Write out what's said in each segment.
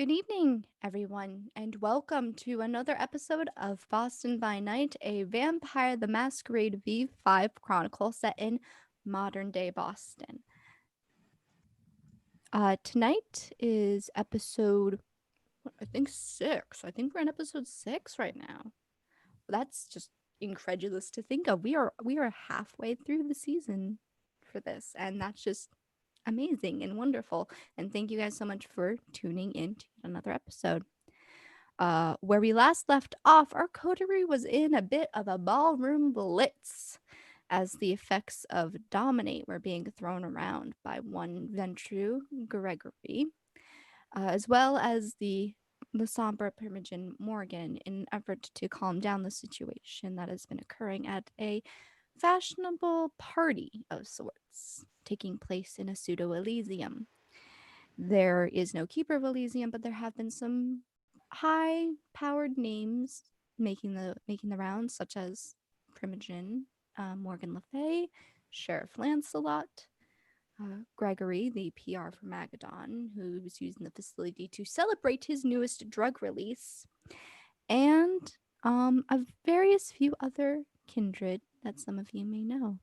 Good evening, everyone, and welcome to another episode of Boston by Night, a Vampire the Masquerade V5 chronicle set in modern day Boston. Tonight is episode, I think, 6. I think we're in episode 6 right now. That's just incredulous to think of. We are halfway through the season for this, and that's just amazing and wonderful. And thank you guys so much for tuning in to another episode. Where we last left off, our coterie was in a bit of a ballroom blitz as the effects of Dominate were being thrown around by one Ventru Gregory, as well as the somber Primogen Morgan in an effort to calm down the situation that has been occurring at a fashionable party of sorts taking place in a pseudo Elysium. There is no keeper of Elysium, but there have been some high-powered names making the rounds, such as Primogen, Morgan Le Fay, Sheriff Lancelot, Gregory, the PR for Magadon, who was using the facility to celebrate his newest drug release, and a various few other kindred that some of you may know.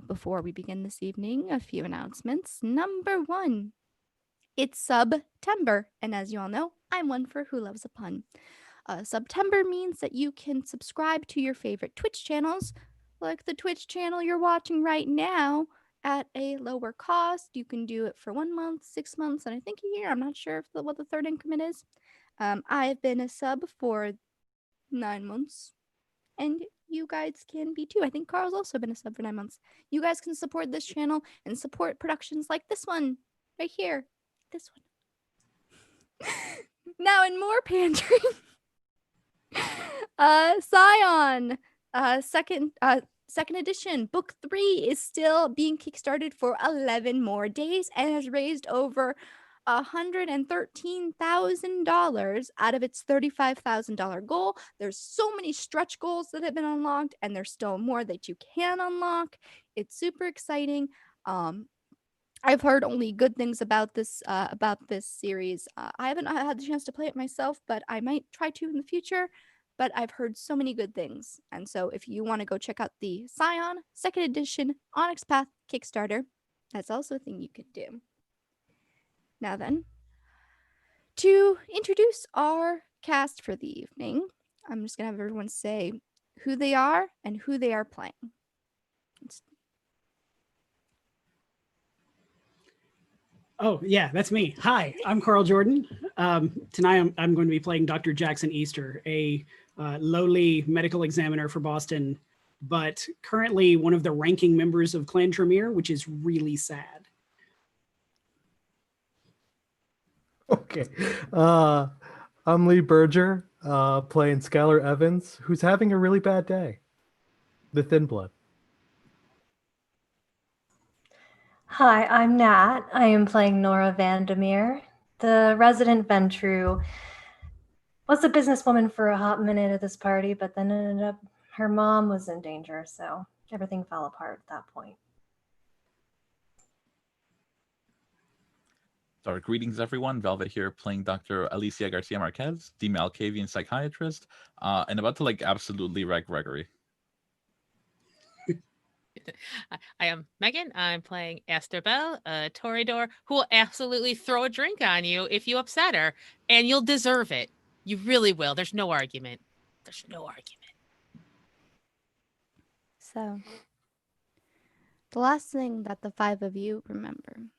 Before we begin this evening, a few announcements. Number 1, it's September, and as you all know, I'm one for who loves a pun. September means that you can subscribe to your favorite Twitch channels, like the Twitch channel you're watching right now, at a lower cost. You can do it for 1 month, 6 months, and I think a year. I'm not sure what the third increment is. I've been a sub for 9 months, and you guys can be too. I think Carl's also been a sub for 9 months. You guys can support this channel and support productions like this one right here. This one. Now in more pandering. Scion, second edition, book 3 is still being kickstarted for 11 more days and has raised over $113,000 out of its $35,000 goal. There's so many stretch goals that have been unlocked, and there's still more that you can unlock. It's super exciting. I've heard only good things about this series. I haven't had the chance to play it myself, but I might try to in the future. But I've heard so many good things, and so if you want to go check out the Scion Second Edition Onyx Path Kickstarter, that's also a thing you could do. Now then, to introduce our cast for the evening, I'm just gonna have everyone say who they are and who they are playing. Oh, yeah, that's me. Hi, I'm Carl Jordan. Tonight I'm going to be playing Dr. Jackson Easter, a lowly medical examiner for Boston, but currently one of the ranking members of Clan Tremere, which is really sad. Okay. I'm Lee Berger, playing Skylar Evans, who's having a really bad day. The Thin Blood. Hi, I'm Nat. I am playing Nora Vandermeer. The resident Ventru was a businesswoman for a hot minute at this party, but then ended up her mom was in danger, so everything fell apart at that point. So, greetings, everyone. Velvet here, playing Dr. Alicia Garcia Marquez, the Malkavian psychiatrist, and about to absolutely wreck Gregory. I am Megan. I'm playing Esther Bell, a Toreador who will absolutely throw a drink on you if you upset her, and you'll deserve it. You really will. There's no argument. There's no argument. So, the last thing that the 5 of you remember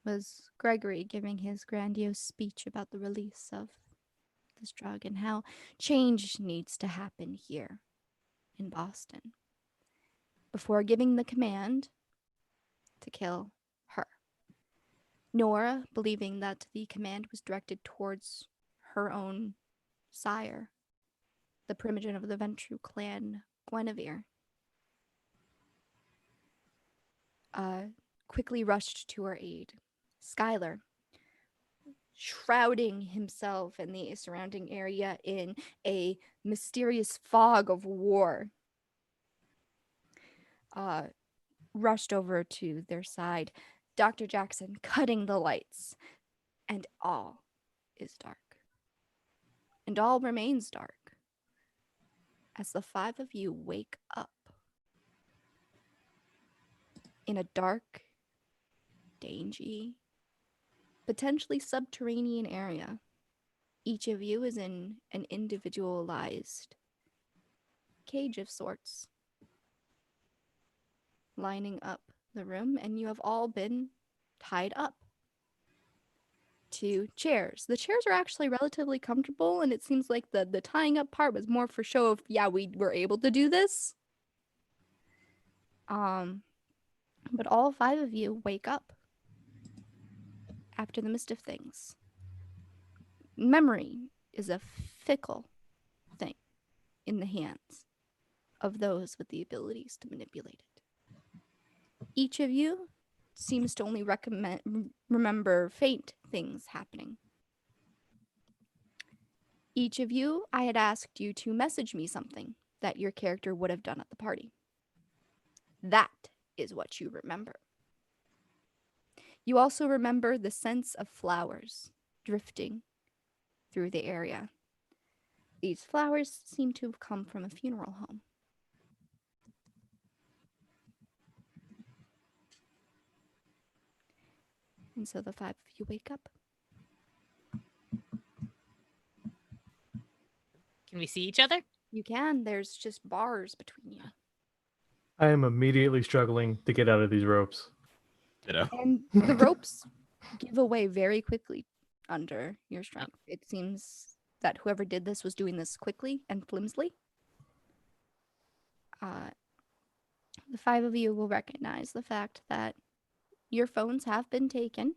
was Gregory giving his grandiose speech about the release of this drug and how change needs to happen here in Boston before giving the command to kill her. Nora, believing that the command was directed towards her own sire, the Primogen of the Ventru clan, Guinevere, quickly rushed to her aid. Skylar, shrouding himself and the surrounding area in a mysterious fog of war, rushed over to their side. Dr. Jackson cutting the lights, and all is dark. And all remains dark as the five of you wake up in a dark, dingy, potentially subterranean area. Each of you is in an individualized cage of sorts, lining up the room, and you have all been tied up to chairs. The chairs are actually relatively comfortable, and it seems like the tying up part was more for show of, yeah, we were able to do this. But all five of you wake up after the mist of things. Memory is a fickle thing in the hands of those with the abilities to manipulate it. Each of you seems to only remember faint things happening. Each of you, I had asked you to message me something that your character would have done at the party. That is what you remember. You also remember the sense of flowers drifting through the area. These flowers seem to have come from a funeral home. And so the five of you wake up. Can we see each other? You can. There's just bars between you. I am immediately struggling to get out of these ropes. And the ropes give away very quickly under your strength. It seems that whoever did this was doing this quickly and flimsily. The five of you will recognize the fact that your phones have been taken.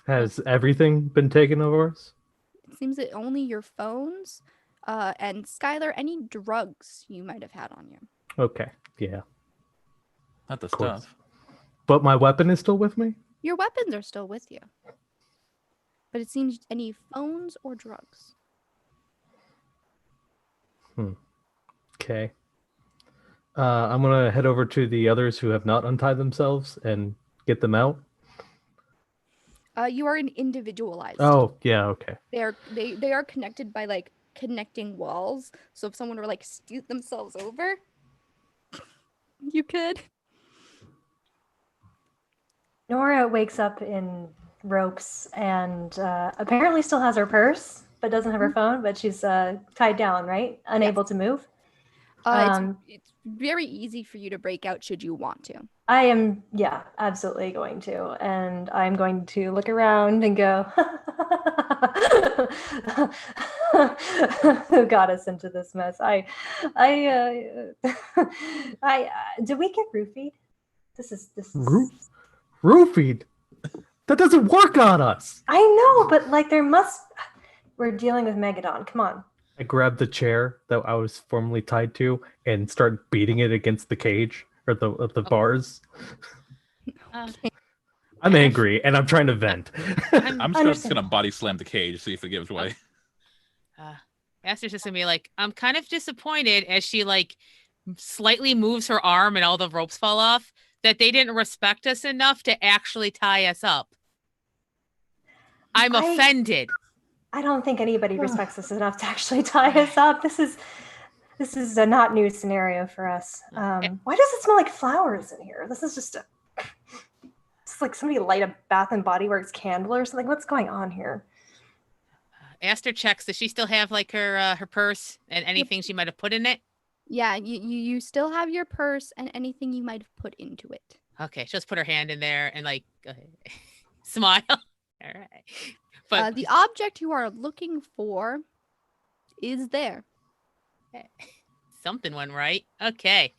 Has everything been taken of ours? It seems that only your phones, and Skylar, any drugs you might have had on you. Okay, yeah. Not the Of course. stuff. But my weapon is still with me? Your weapons are still with you. But it seems any phones or drugs. Okay. I'm going to head over to the others who have not untied themselves and get them out. You are an individualized. Oh, yeah, okay. They are connected by like connecting walls. So if someone were like scoot themselves over, you could. Nora wakes up in ropes and apparently still has her purse, but doesn't have her phone. But she's tied down, right? Unable to move. It's very easy for you to break out should you want to. I am, yeah, absolutely going to. And I'm going to look around and go, who got us into this mess? Did we get roofied? This is. Roofied? That doesn't work on us! I know, but like we're dealing with Megadon. Come on. I grabbed the chair that I was formerly tied to and started beating it against the cage or the bars. I'm angry and I'm trying to vent. I'm just gonna body slam the cage, see if it gives way. Aster's just gonna be like, I'm kind of disappointed as she like slightly moves her arm and all the ropes fall off that they didn't respect us enough to actually tie us up. I'm offended. I don't think anybody respects us enough to actually tie us up. This is a not new scenario for us. Why does it smell like flowers in here? This is just it's like somebody light a Bath and Body Works candle or something. What's going on here? Aster checks. Does she still have like her purse and anything she might have put in it? Yeah, you still have your purse and anything you might have put into it. Okay, she'll just put her hand in there and like smile. All right. But the object you are looking for is there. Something went right. Okay.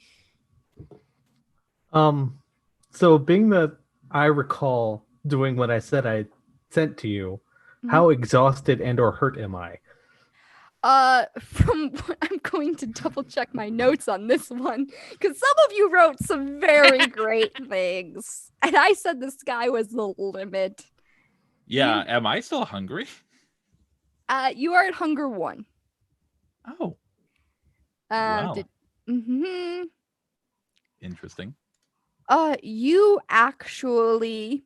So being that I recall doing what I said I sent to you, how exhausted and or hurt am I? From what I'm going to double check my notes on this one, because some of you wrote some very great things, and I said the sky was the limit. Yeah, am I still hungry? You are at hunger 1. Oh. Wow. Mm-hmm. Interesting. You actually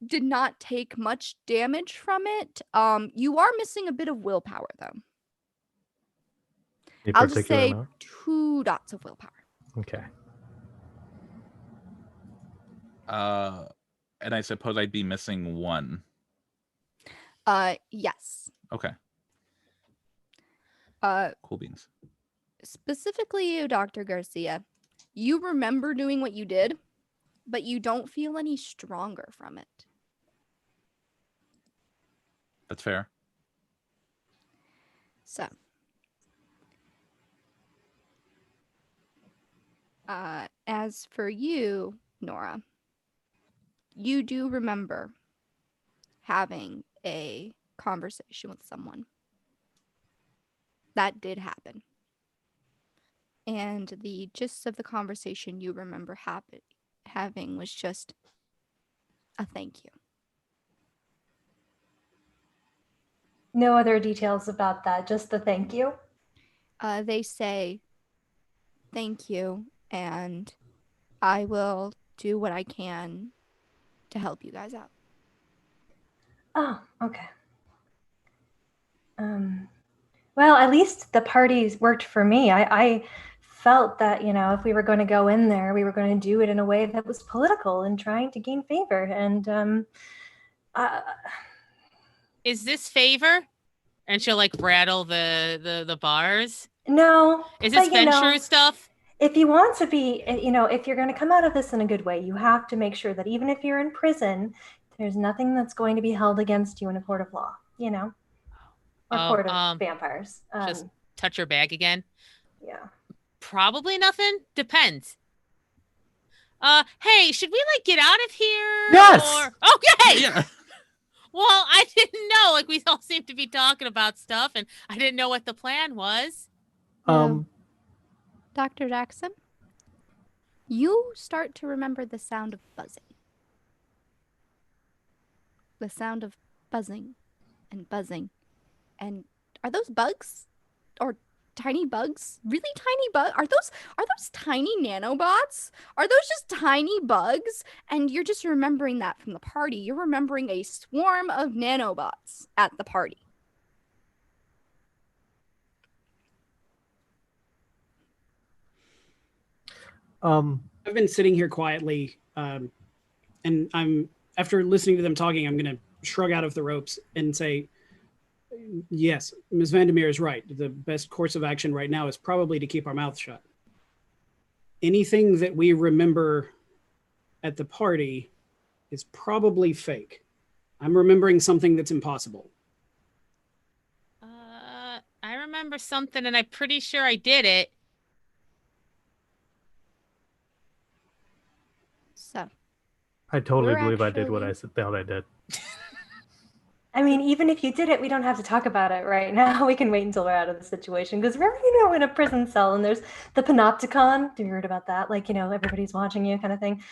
did not take much damage from it. You are missing a bit of willpower though. Any I'll just particular say amount? 2 dots of willpower. Okay. And I suppose I'd be missing 1. Yes. Okay, Uh, cool beans. specifically you, Dr. Garcia, you remember doing what you did, but you don't feel any stronger from it. That's fair. So, as for you, Nora, you do remember having a conversation with someone. That did happen. And the gist of the conversation you remember having was just a thank you. No other details about that, just the thank you. They say thank you, and I will do what I can to help you guys out. Oh, okay. Well, at least the parties worked for me. I felt that, if we were going to go in there, we were going to do it in a way that was political and trying to gain favor. And Is this favor? And she'll like rattle the bars. no, Is but, this Ventrue stuff? if you want to be, if you're going to come out of this in a good way, you have to make sure that even if you're in prison, there's nothing that's going to be held against you in a court of law, or Oh, court of vampires. Just touch her bag again. Yeah. Probably nothing. Depends. Hey, should we like get out of here? Yes! Or... Okay. Yeah. Well, I didn't know. Like we all seem to be talking about stuff, and I didn't know what the plan was. Dr. Jackson, you start to remember the sound of buzzing. The sound of buzzing and buzzing. And are those bugs? Or tiny bugs? Really tiny bugs? Are those tiny nanobots? Are those just tiny bugs? And you're just remembering that from the party. You're remembering a swarm of nanobots at the party. I've been sitting here quietly, and after listening to them talking, I'm going to shrug out of the ropes and say, yes, Ms. Vandermeer is right. The best course of action right now is probably to keep our mouth shut. Anything that we remember at the party is probably fake. I'm remembering something that's impossible. I remember something, and I'm pretty sure I did it. So, I totally We're believe I did what I actually- thought I did. I mean, even if you did it, we don't have to talk about it right now. We can wait until we're out of the situation. Because remember, in a prison cell and there's the panopticon. Have you heard about that? Like, everybody's watching you kind of thing.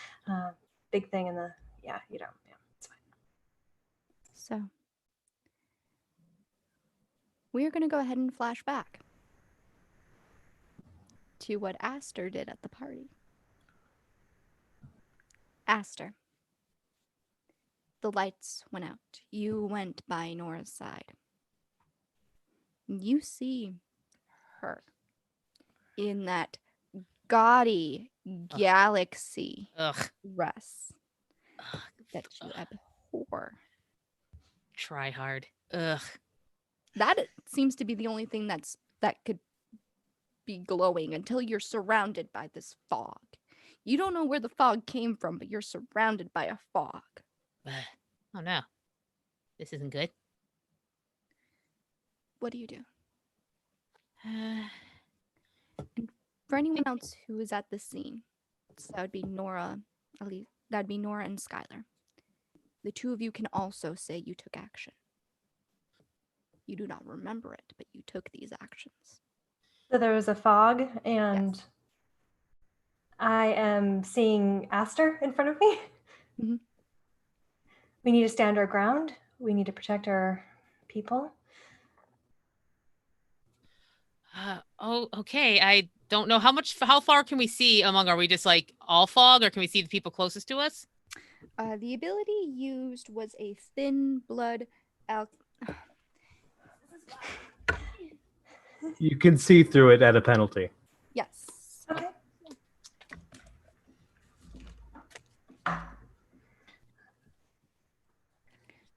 Big thing in the, yeah, it's fine. So, we are going to go ahead and flash back to what Aster did at the party. Aster. The lights went out. You went by Nora's side. You see her in that gaudy galaxy Ugh. dress that you abhor. Try hard. Ugh. That seems to be the only thing that could be glowing until you're surrounded by this fog. You don't know where the fog came from, but you're surrounded by a fog. Oh no. This isn't good. What do you do? For anyone else who is at the scene, so that would be Nora, that'd be Nora and Skylar. The two of you can also say you took action. You do not remember it, but you took these actions. So there was a fog, and Yes. I am seeing Aster in front of me. Mhm. We need to stand our ground. We need to protect our people. Oh, okay. I don't know how far can we see among? Are we just like all fog, or can we see the people closest to us? The ability used was a thin blood You can see through it at a penalty. Yes. Okay.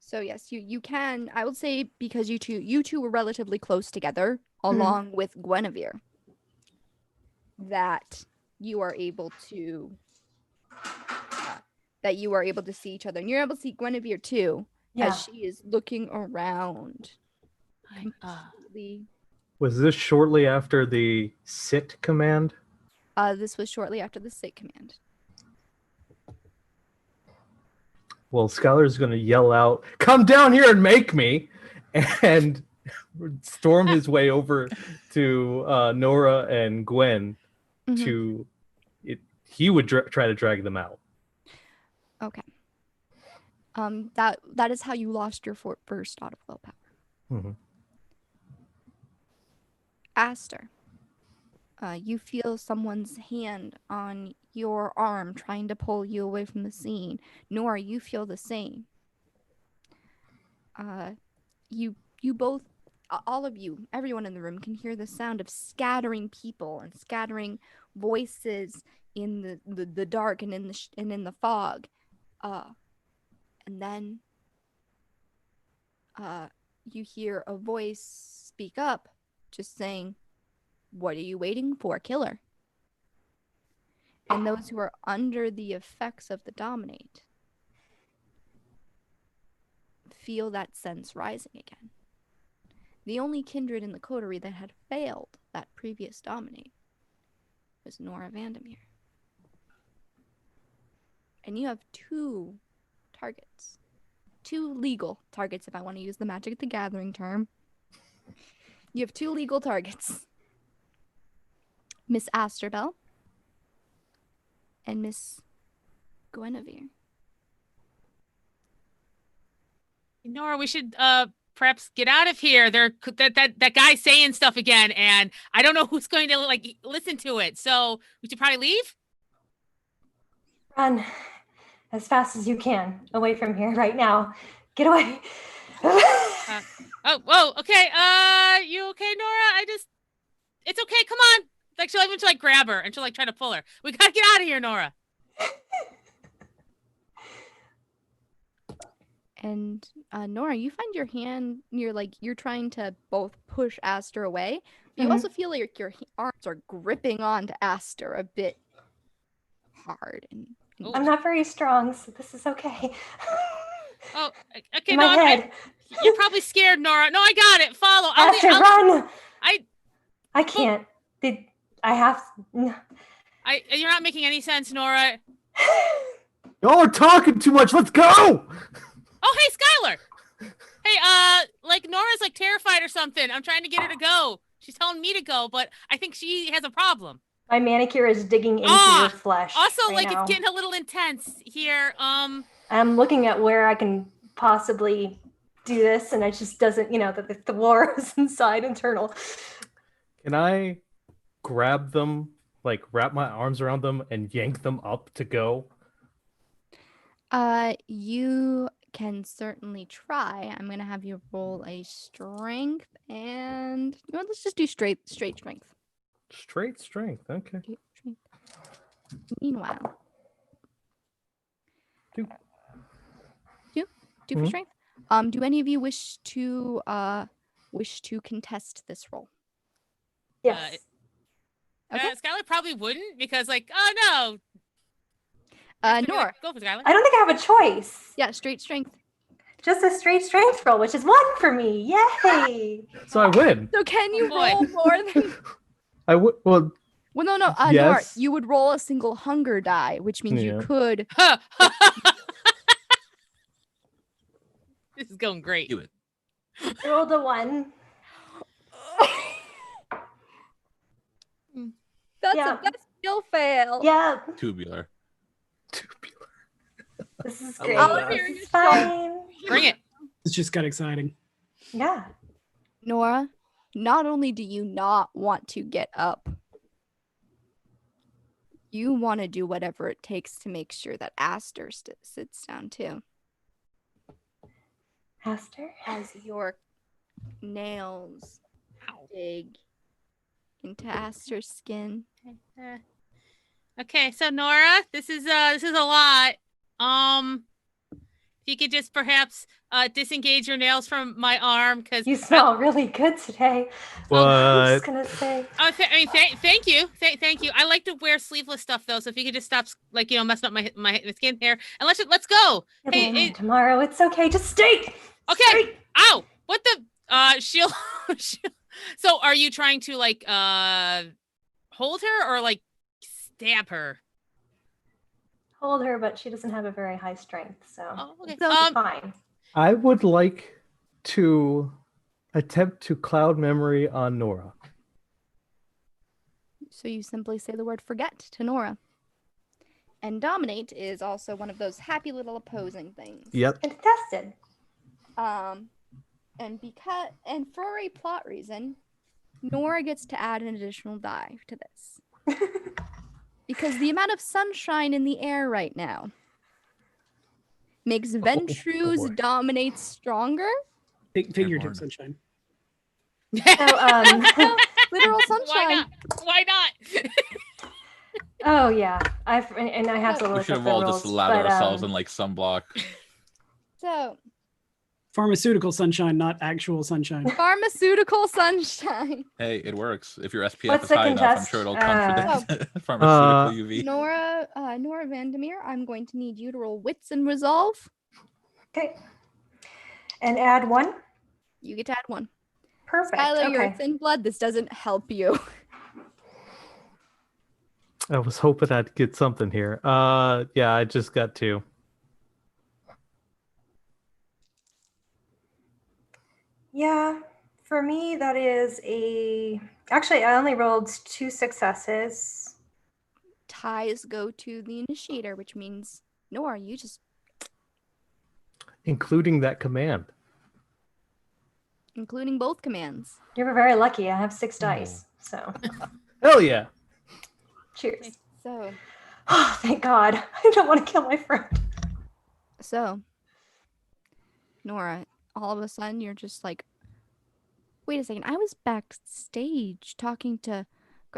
So yes, you can. I would say because you two were relatively close together, along with Guinevere, that you are able to see each other, and you're able to see Guinevere too, Yeah. as she is looking around. Uh, Completely. Was this shortly after the sit command? This was shortly after the sit command. Well, Skylar's going to yell out, "Come down here and make me!" and storm his way over to Nora and Gwen. Mhm. To it, he would try to drag them out. Okay. That is how you lost your first dot of willpower. Mhm. Aster, you feel someone's hand on your arm trying to pull you away from the scene. Nora, you feel the same. You both, all of you, everyone in the room can hear the sound of scattering people and scattering voices in the dark and in the fog. And then you hear a voice speak up, just saying, "What are you waiting for, killer?" And those who are under the effects of the dominate feel that sense rising again. The only kindred in the coterie that had failed that previous dominate was Nora Vandermeer. And you have two targets. Two legal targets, if I want to use the Magic the Gathering term. You have two legal targets. Miss Asterbell and Miss Guinevere. Nora, we should perhaps get out of here. That guy's saying stuff again, and I don't know who's going to like listen to it. So we should probably leave. Run as fast as you can away from here right now. Get away. Oh, whoa, okay. You okay, Nora? It's okay. Come on. Like she'll even like grab her and she'll like try to pull her. We gotta get out of here, Nora. And Nora, you find your hand, you're trying to both push Aster away, but you Mhm. also feel like your arms are gripping onto Aster a bit hard. And I'm not very strong, so this is okay. Oh, okay. In No, my head. you're probably scared, Nora. No, I got it. Follow. Aster, run! I can't. I have. You're not making any sense, Nora. Y'all are talking too much. Let's go. Oh, hey, Skylar. Hey, like Nora's like terrified or something. I'm trying to get her to go. She's telling me to go, but I think she has a problem. My manicure is digging into your flesh. Also, right like now. it's getting a little intense here. I'm looking at where I can possibly do this, and it just doesn't. The war is inside internal. Can I grab them, like wrap my arms around them and yank them up to go? you can certainly try. I'm gonna have you roll a strength, and let's just do straight strength. Straight strength. Okay. Straight strength. Meanwhile, Two. Two for Mhm. strength. Do any of you wish to contest this roll? Yes. Okay. Skylar probably wouldn't because, like, oh no. Nora. Go for Skylar. I don't think I have a choice. Yeah, straight strength. Just a straight strength roll, which is 1 for me. Yay! So I win. So can you Boy. roll more than? I would. Well, Well, no. Nora, Yes. you would roll a single hunger die, which means you Yeah. could. This is going great. Do it. I rolled a 1. Yeah. That's still fail. Yeah, Tubular. this is I great. love that. This is fine. Bring it. It's just got exciting. Yeah. Nora, not only do you not want to get up, you want to do whatever it takes to make sure that Aster sits down too. Aster? As your nails Ow. dig into Aster's skin. Okay, so Nora, this is a lot. If you could just perhaps disengage your nails from my arm, because You smell really good today. I'm What? just gonna say. thank you, thank you. I like to wear sleeveless stuff though, so if you could just stop, like, messing up my skin here, and let's go. It'll Hey, be tomorrow. It's okay. Just stay. okay. Stay. Ow! What the? She'll. So, are you trying to like hold her or like stab her? Hold her, but she doesn't have a very high strength, so Oh, okay. it's fine. I would like to attempt to cloud memory on Nora. So you simply say the word forget to Nora. And dominate is also one of those happy little opposing things. Yep. It's tested. And for a plot reason, Nora gets to add an additional die to this. Because the amount of sunshine in the air right now makes Ventrue's boy. dominate stronger. Figurative Lord. sunshine. So, Literal sunshine. Why not? oh yeah, I have to We look should up have the all rules. just lathered but, ourselves in like sunblock. So, Pharmaceutical sunshine, not actual sunshine. pharmaceutical sunshine. Hey, it works. If your SPF What's is the high enough, I'm contest? sure it'll contradict Uh, pharmaceutical UV. Nora Vandermeer, I'm going to need you to roll wits and resolve. Okay. And add 1. You get to add 1. Perfect. Skylar, you're okay. thin blood. This doesn't help you. I was hoping I'd get something here. Yeah, I just got 2. Yeah, for me that is actually I only rolled 2 successes. Ties go to the initiator, which means Nora, you just, Including that command. including both commands. You were very lucky. I have 6 dice. So Hell yeah. cheers. So, Oh, thank God. I don't want to kill my friend. Nora, all of a sudden you're just like, wait a second, I was backstage talking to,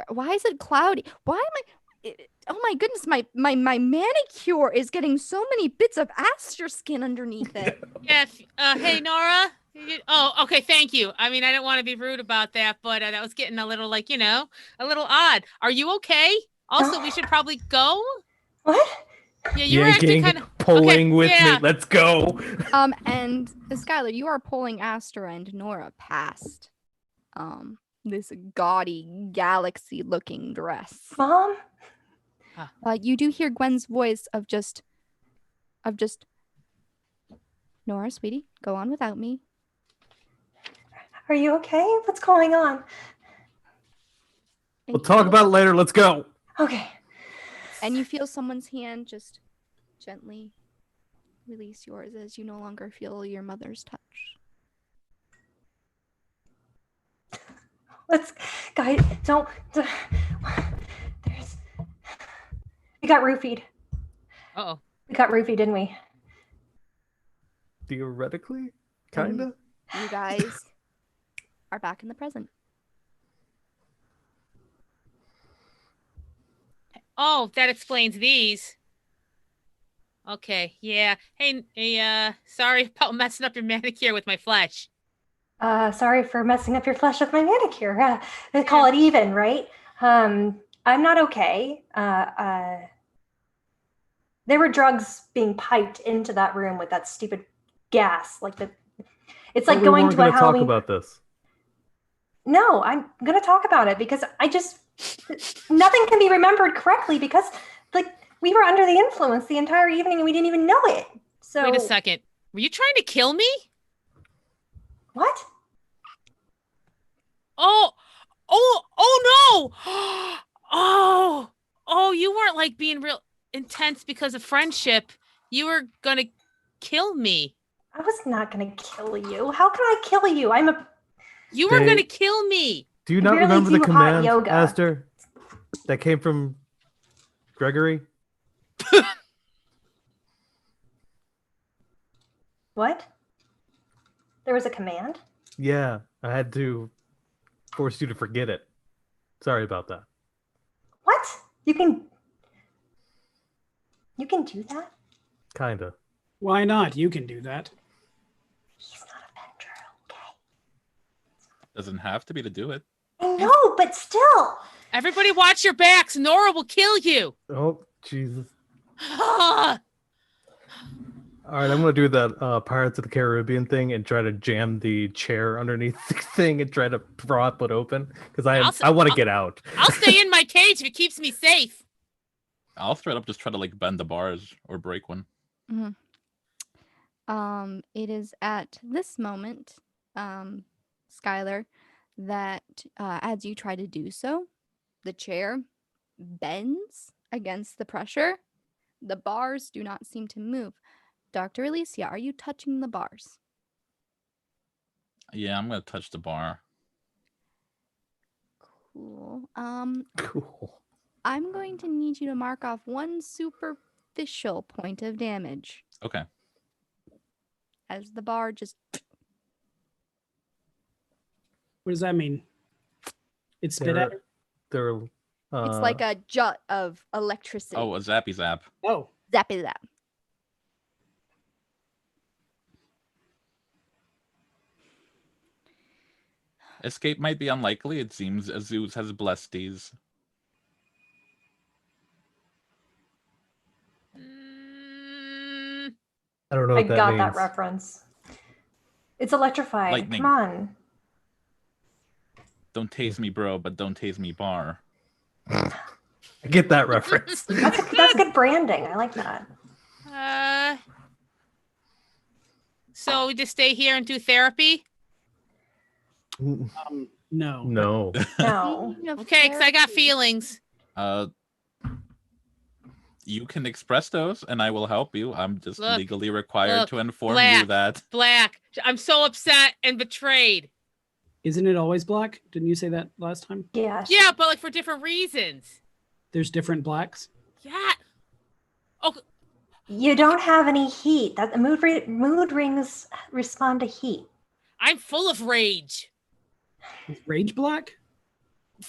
why is it cloudy? Why am I, oh my goodness, my manicure is getting so many bits of Aster skin underneath it. Yes. Hey, Nora. Oh, okay. Thank you. I mean, I didn't want to be rude about that, but that was getting a little like, a little odd. Are you okay? Also, we should probably go. What? Yeah, you were acting Yanking, kind of pulling with yeah. me. Let's go. And Skylar, you are pulling Aster and Nora past, this gaudy galaxy-looking dress. Mom? You do hear Gwen's voice of just, Nora, sweetie, go on without me. Are you okay? What's going on? And We'll talk about it later. Let's go. Okay. And you feel someone's hand just gently release yours as you no longer feel your mother's touch. Let's, guys, don't. We got roofied. Uh-oh. We got roofied, didn't we? Theoretically, kinda. You guys are back in the present. Oh, that explains these. Okay, yeah. Hey, sorry about messing up your manicure with my flesh. Sorry for messing up your flesh with my manicure. They call it even, right? I'm not okay. There were drugs being piped into that room with that stupid gas. It's like But we going weren't to a gonna Halloween. talk about this. No, I'm gonna talk about it because nothing can be remembered correctly because we were under the influence the entire evening and we didn't even know it. So Wait a second. Were you trying to kill me? What? Oh no! Oh, you weren't like being real intense because of friendship. You were gonna kill me. I was not gonna kill you. How can I kill you? You were They- gonna kill me. Do you not Barely remember the do hot command, yoga. Aster? That came from Gregory? What? There was a command? Yeah, I had to force you to forget it. Sorry about that. What? You can do that? Kinda. Why not? You can do that. He's not a Ventrue, okay? Doesn't have to be to do it. I know, but still. Everybody watch your backs. Nora will kill you. Oh, Jesus. Ah! All right, I'm gonna do that Pirates of the Caribbean thing and try to jam the chair underneath the thing and try to prop it open because I want to get out. I'll stay in my cage if it keeps me safe. I'll straight up just try to like bend the bars or break one. It is at this moment, Skylar, that as you try to do so, the chair bends against the pressure. The bars do not seem to move. Dr. Alicia, are you touching the bars? Yeah, I'm gonna touch the bar. Cool. Cool. I'm going to need you to mark off one superficial point of damage Okay. as the bar just What does that mean? It's spit at. They're it's like a jut of electricity. Oh, a zappy zap. Oh, Zappy zap. Escape might be unlikely. It seems Azuz has blessed these. Mm, I don't know I what that got means. that reference. It's electrifying. Lightning. Come on. Don't tase me, bro, but don't tase me, bar. I get that reference. That's good branding. I like that. So we just stay here and do therapy? no. No. No. Speaking of Okay, because I got therapy, feelings. You can express those, and I will help you. I'm just Look, legally required look, to inform Black. you that. Black. I'm so upset and betrayed. Isn't it always black? Didn't you say that last time? Yeah. Yeah, but like for different reasons. There's different blacks. Yeah. Oh, You don't have any heat. That mood rings respond to heat. I'm full of rage. Is rage black?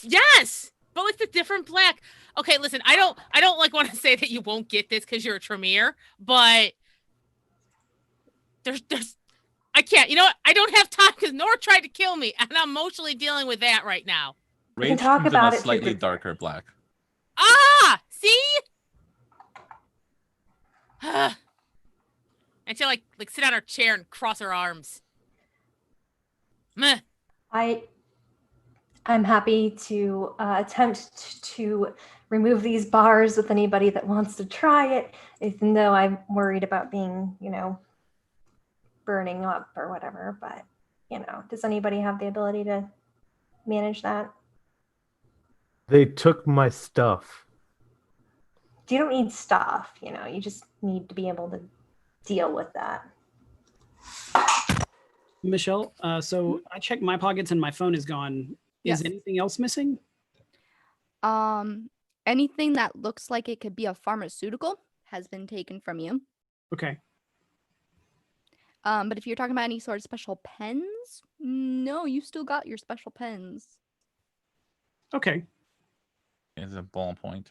Yes, but like the different black. Okay, listen, I don't like want to say that you won't get this because you're a Tremere, but there's I can't. You know what? I don't have time because Nora tried to kill me, and I'm emotionally dealing with that right now. We can Rage talk comes about in it a through slightly the- darker black. Ah, see? And she like sit on her chair and cross her arms. Meh. I'm happy to attempt to remove these bars with anybody that wants to try it, even though I'm worried about being, burning up or whatever. But, does anybody have the ability to manage that? They took my stuff. You don't need stuff, you just need to be able to deal with that. Michelle, so I checked my pockets and my phone is gone. Is Yes. anything else missing? Anything that looks like it could be a pharmaceutical has been taken from you. Okay. But if you're talking about any sort of special pens, no, you still got your special pens. Okay. Is a ballpoint.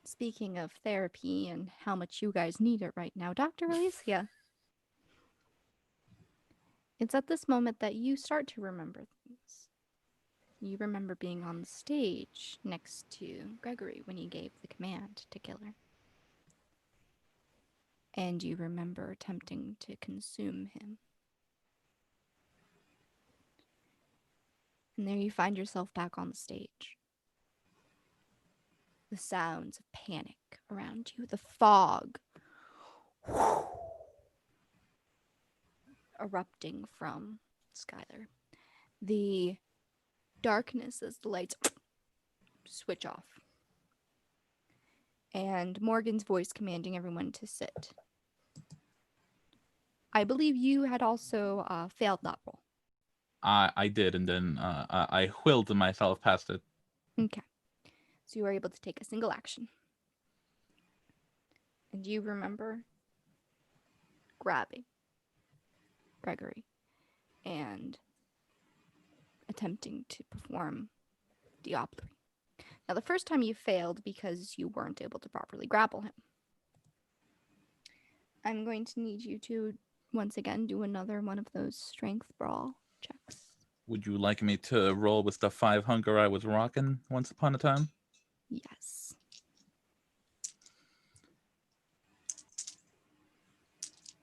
Speaking of therapy and how much you guys need it right now, Dr. Alicia, it's at this moment that you start to remember things. You remember being on the stage next to Gregory when he gave the command to kill her. And you remember attempting to consume him. And there you find yourself back on the stage. The sounds of panic around you, the fog erupting from Skylar, the darkness as the lights switch off, and Morgan's voice commanding everyone to sit. I believe you had also failed that roll. I did, and then I whirled myself past it. Okay. So you are able to take a single action. And you remember grabbing Gregory and attempting to perform Diablerie. Now, the first time you failed because you weren't able to properly grapple him. I'm going to need you to, once again, do another one of those strength brawl checks. Would you like me to roll with the 5 hunger I was rocking once upon a time? Yes.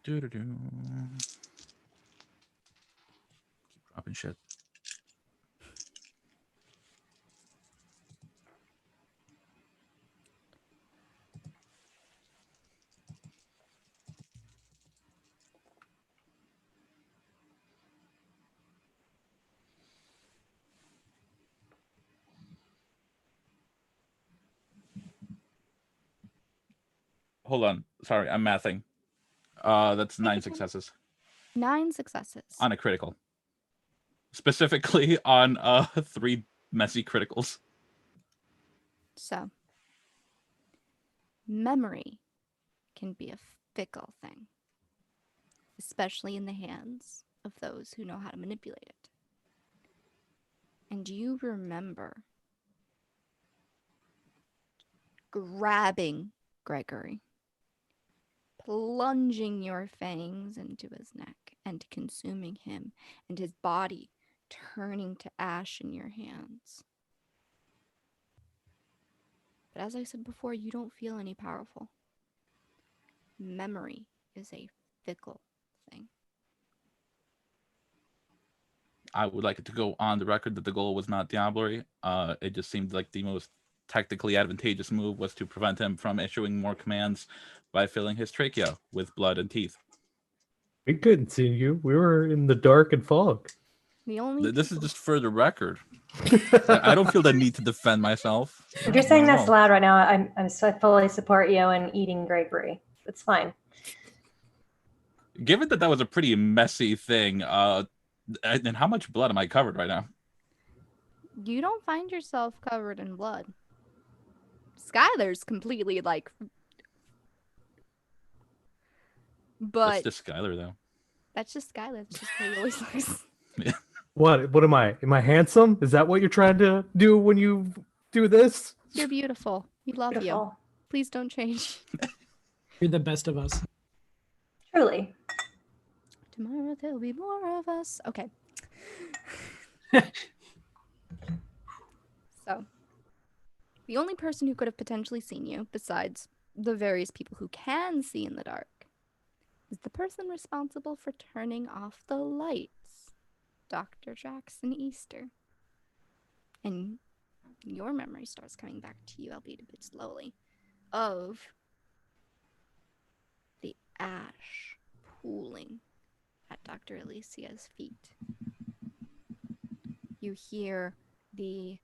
Doo-doo-doo. Keep dropping shit. Hold on. Sorry, I'm mathing. That's 9 successes 9 successes. on a critical. Specifically on 3 messy criticals. So, memory can be a fickle thing, especially in the hands of those who know how to manipulate it. And you remember grabbing Gregory, plunging your fangs into his neck and consuming him, and his body turning to ash in your hands. But as I said before, you don't feel any powerful. Memory is a fickle thing. I would like it to go on the record that the goal was not Diablerie. It just seemed like the most tactically advantageous move was to prevent him from issuing more commands by filling his trachea with blood and teeth. We couldn't see you. We were in the dark and fog. The only This is people- just for the record. I don't feel the need to defend myself. If you're saying Not at that's all. loud right now, I fully support you in eating Gregory. It's fine. Given that was a pretty messy thing, and how much blood am I covered right now? You don't find yourself covered in blood. Skylar's completely like. But That's just Skylar, though. that's just Skylar. That's just how he always looks. What am I? Am I handsome? Is that what you're trying to do when you do this? You're beautiful. We love you. Beautiful. Please don't change. You're the best of us. Truly. Tomorrow there'll be more of us. Okay. So, the only person who could have potentially seen you, besides the various people who can see in the dark, is the person responsible for turning off the lights, Dr. Jackson Easter. And your memory starts coming back to you, albeit a bit slowly, of the ash pooling at Dr. Alicia's feet. You hear the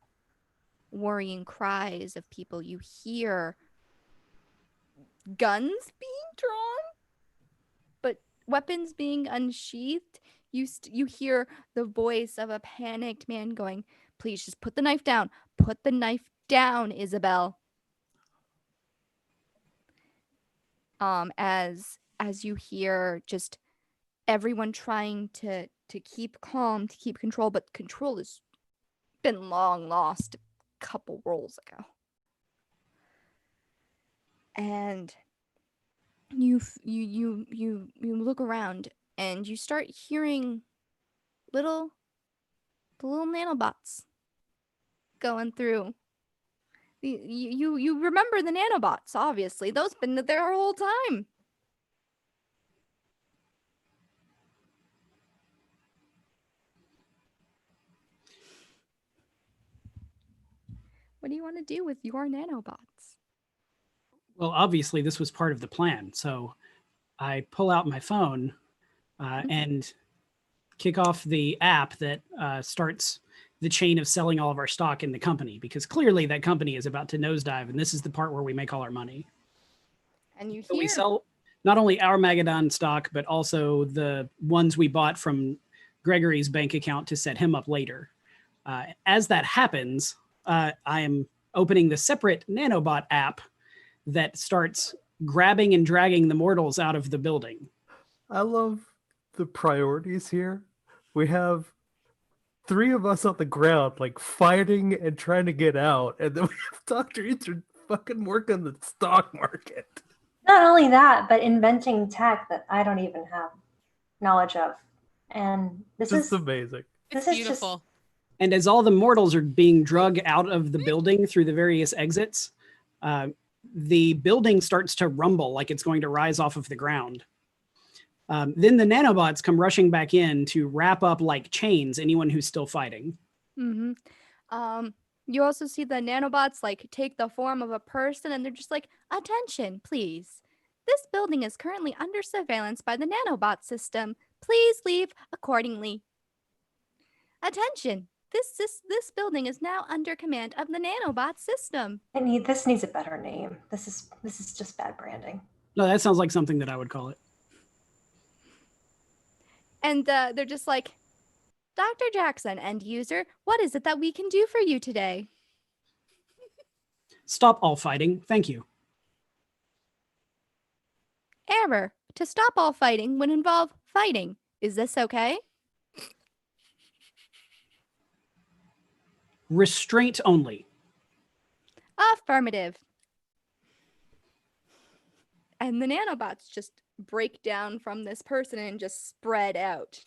worrying cries of people. You hear guns being drawn, but weapons being unsheathed. You hear the voice of a panicked man going, "Please just put the knife down. Put the knife down, Isabel." As you hear just everyone trying to keep calm, to keep control, but control has been long lost a couple rolls ago. And you look around and you start hearing the little nanobots going through. You remember the nanobots, obviously. Those been there our whole time. What do you want to do with your nanobots? Well, obviously, this was part of the plan. So I pull out my phone and kick off the app that starts the chain of selling all of our stock in the company, because clearly that company is about to nosedive, and this is the part where we make all our money. And you So we hear sell not only our Magadon stock, but also the ones we bought from Gregory's bank account to set him up later. As that happens, I am opening the separate nanobot app that starts grabbing and dragging the mortals out of the building. I love the priorities here. We have 3 of us on the ground, like fighting and trying to get out, and then we have Dr. Easter fucking working the stock market. Not only that, but inventing tech that I don't even have knowledge of. And this This is is amazing. It's This is just- beautiful. And as all the mortals are being dragged out of the building through the various exits, the building starts to rumble like it's going to rise off of the ground. Then the nanobots come rushing back in to wrap up like chains anyone who's still fighting. Mm-hmm. You also see the nanobots like take the form of a person, and they're just like, "Attention, please. This building is currently under surveillance by the nanobot system. Please leave accordingly. Attention. This building is now under command of the nanobot system." this needs a better name. This is just bad branding. No, that sounds like something that I would call it. And they're just like, "Dr. Jackson, end user, what is it that we can do for you today?" Stop all fighting. Thank you. Error. To stop all fighting would involve fighting. Is this okay? Restraint only. Affirmative. And the nanobots just break down from this person and just spread out.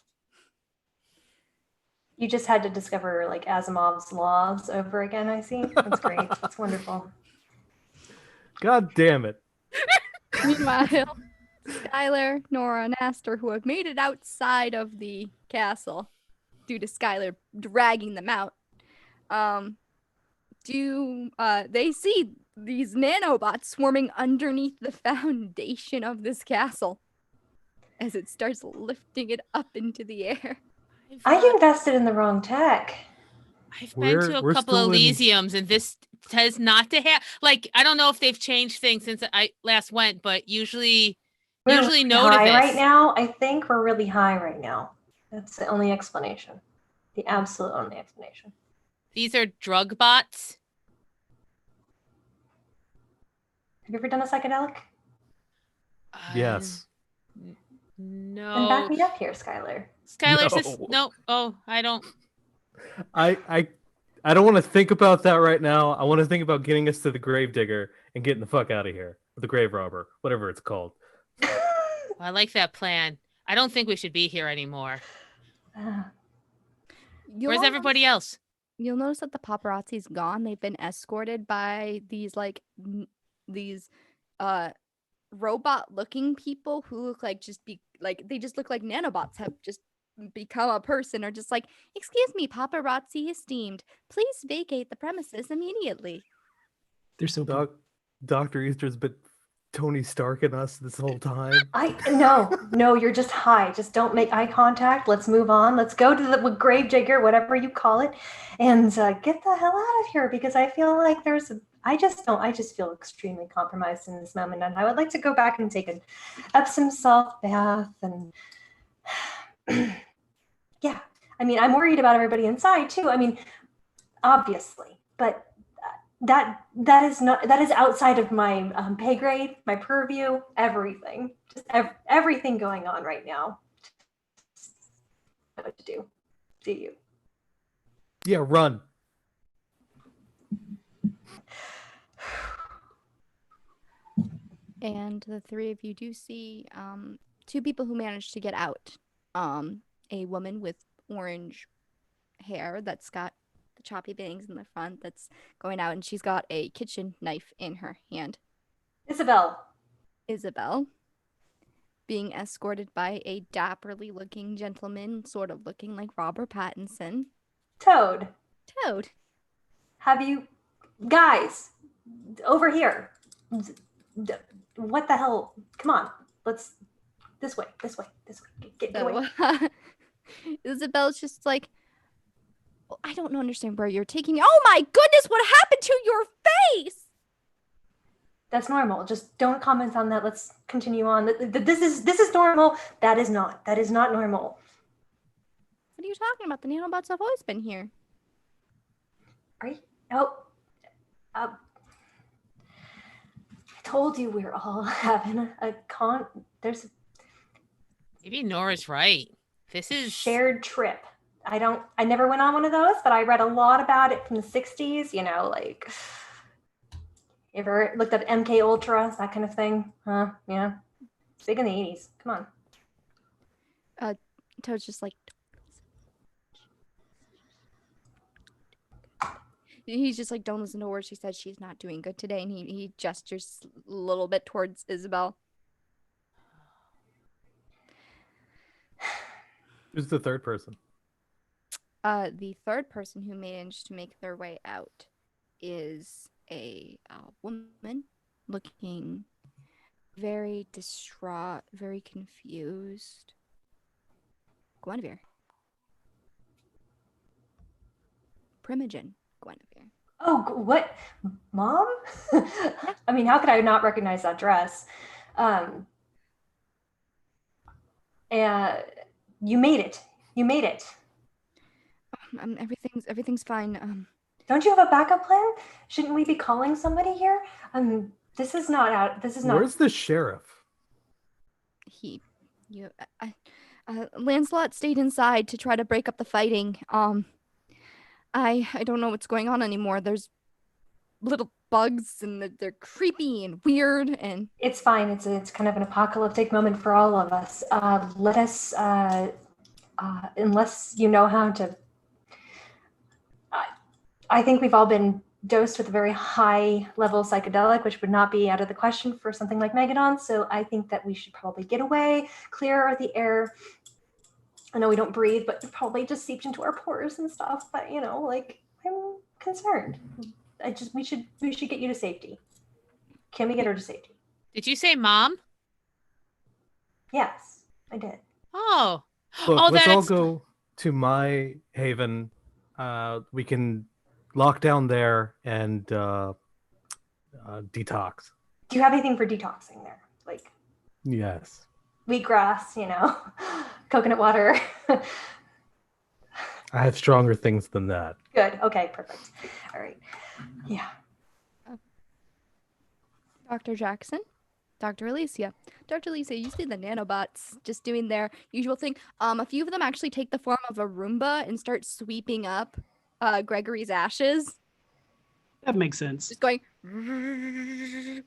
You just had to discover like Asimov's laws over again, I see. That's great. That's wonderful. God damn it. Meanwhile, Skylar, Nora, and Aster, who have made it outside of the castle due to Skylar dragging them out, they see these nanobots swarming underneath the foundation of this castle as it starts lifting it up into the air. I invested in the wrong tech. I've been to We're a couple still in- Elysiums, and this tends not to have. Like, I don't know if they've changed things since I last went, but usually We're no to high this. right now. I think we're really high right now. That's the only explanation. The absolute only explanation. These are drug bots. Have you ever done a psychedelic? Yes. No. Then back me up here, Skylar. Skylar says No. no. Oh, I don't. I don't want to think about that right now. I want to think about getting us to the Gravedigger and getting the fuck out of here. Or the Grave Robber, whatever it's called. I like that plan. I don't think we should be here anymore. Where's everybody else? You'll notice that the paparazzi's gone. They've been escorted by these robot-looking people who look like they just look like nanobots have just become a person, or just like, "Excuse me, paparazzi esteemed, please vacate the premises immediately." They're so Dr. Easter's been Tony Stark in us this whole time. No, you're just high. Just don't make eye contact. Let's move on. Let's go to the Gravedigger, whatever you call it, and get the hell out of here, because I feel like I just feel extremely compromised in this moment, and I would like to go back and take an Epsom salt bath and yeah. I mean, I'm worried about everybody inside too. I mean, obviously, but that is outside of my pay grade, my purview, everything, just everything going on right now. What to do you? Yeah, run. And the three of you do see two people who managed to get out. A woman with orange hair that's got the choppy bangs in the front that's going out, and she's got a kitchen knife in her hand. Isabel, being escorted by a dapperly looking gentleman, sort of looking like Robert Pattinson. Toad. Have you guys over here? What the hell? Come on, let's this way. Get away. So, Isabel's just like, "I don't understand where you're taking me. Oh my goodness, what happened to your face?" That's normal. Just don't comment on that. Let's continue on. This is normal. That is not normal. What are you talking about? The nanobots have always been here. Are you? Oh, I told you we were all having a There's Maybe Nora's right. This a is shared trip. I never went on one of those, but I read a lot about it from the 60s, you know, like, you ever looked up MK Ultra, that kind of thing? Huh? Yeah. It's big in the 80s. Come on. Toad's just like, he's just like, don't listen to her. She said she's not doing good today. And he gestures a little bit towards Isabel. Who's the third person? The third person who managed to make their way out is a woman looking very distraught, very confused. Guinevere. Primogen Guinevere. Oh, what? Mom? I mean, how could I not recognize that dress? You made it. You made it. Everything's fine. Don't you have a backup plan? Shouldn't we be calling somebody here? This is not out. This is not. Where's the sheriff? Lancelot stayed inside to try to break up the fighting. I don't know what's going on anymore. There's little bugs and they're creepy and weird and It's fine. It's kind of an apocalyptic moment for all of us. Let us, unless you know how to. I think we've all been dosed with a very high level psychedelic, which would not be out of the question for something like Megadon. So I think that we should probably get away, clear the air. I know we don't breathe, but it probably just seeped into our pores and stuff. But you know, like, I'm concerned. We should get you to safety. Can we get her to safety? Did you say mom? Yes, I did. Oh. Look, Oh, let's all that's go to my haven. We can lock down there and detox. Do you have anything for detoxing there? Like Yes. wheatgrass, you know, coconut water. I have stronger things than that. Good. Okay, perfect. All right. Yeah. Dr. Jackson, Dr. Alicia. Dr. Alicia, you see the nanobots just doing their usual thing. A few of them actually take the form of a Roomba and start sweeping up Gregory's ashes. That makes sense. Just going cleaning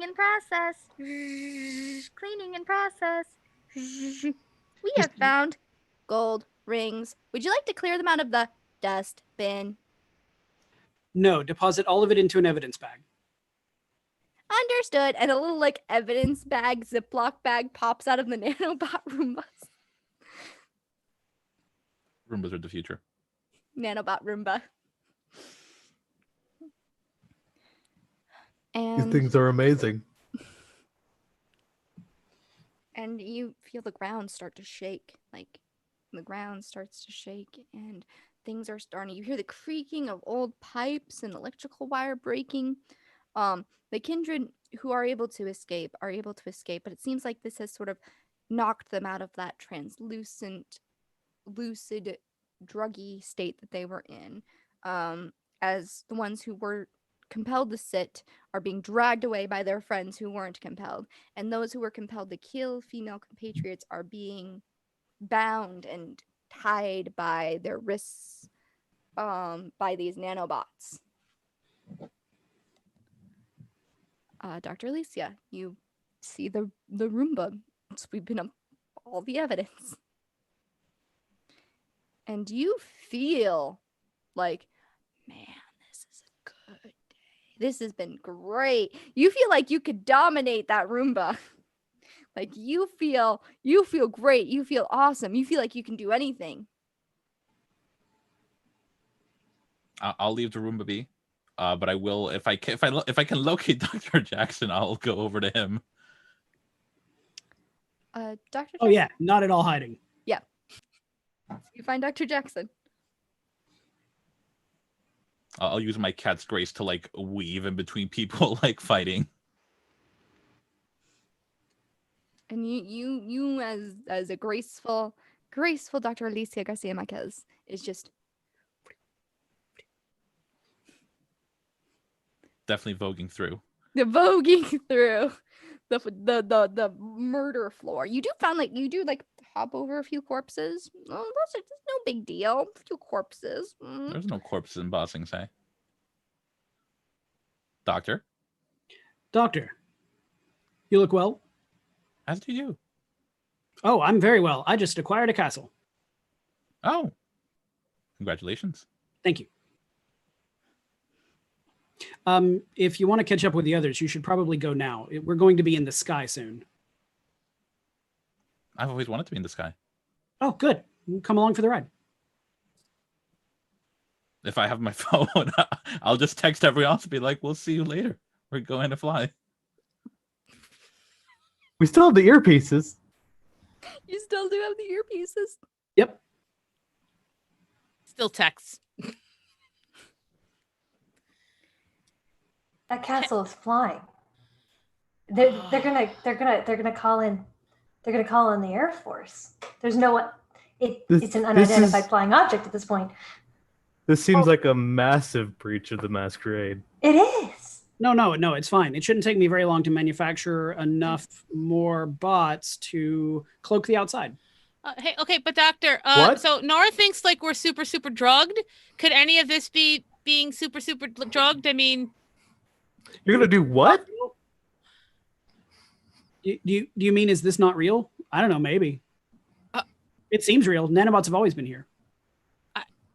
in process. Cleaning in process. We have found gold rings. Would you like to clear them out of the dust bin? No, deposit all of it into an evidence bag. Understood. And a little like evidence bag, Ziploc bag pops out of the nanobot Roombas. Roombas are the future. Nanobot Roomba. These And things are amazing. and you feel the ground start to shake. Like the ground starts to shake and things are starting. You hear the creaking of old pipes and electrical wire breaking. The kindred who are able to escape, but it seems like this has sort of knocked them out of that translucent, lucid, druggy state that they were in. As the ones who were compelled to sit are being dragged away by their friends who weren't compelled, and those who were compelled to kill female compatriots are being bound and tied by their wrists by these nanobots. Dr. Alicia, you see the Roomba sweeping up all the evidence. And you feel like, man, this is a good day. This has been great. You feel like you could dominate that Roomba. Like you feel great. You feel awesome. You feel like you can do anything. I'll leave the Roomba be, but I will if I can locate Dr. Jackson, I'll go over to him. Dr. Oh yeah, not at all hiding. You find Dr. Jackson. I'll use my cat's grace to like weave in between people like fighting. And you as a graceful graceful Dr. Alicia Garcia Marquez is just Definitely voguing through. the voguing through the murder floor. You do hop over a few corpses. Oh, that's no big deal. A few corpses. There's no corpses in Bossing Say. Doctor, Doctor, you look well. as do you. Oh, I'm very well. I just acquired a castle. Oh, congratulations. Thank you. If you want to catch up with the others, you should probably go now. We're going to be in the sky soon. I've always wanted to be in the sky. Oh, good. Come along for the ride. If I have my phone, I'll just text everyone else and be like, we'll see you later. We're going to fly. We still have the earpieces. You still do have the earpieces. Yep. Still texts. That castle is flying. They're gonna call in. They're gonna call in the Air Force. There's no. It's an unidentified flying object at this point. This seems like a massive breach of the masquerade. It is. No, it's fine. It shouldn't take me very long to manufacture enough more bots to cloak the outside. Hey, okay, but Doctor, What? so Nora thinks like we're super, super drugged. Could any of this be being super, super drugged? I mean, You're gonna do what? Do you mean, is this not real? I don't know, maybe. It seems real. Nanobots have always been here.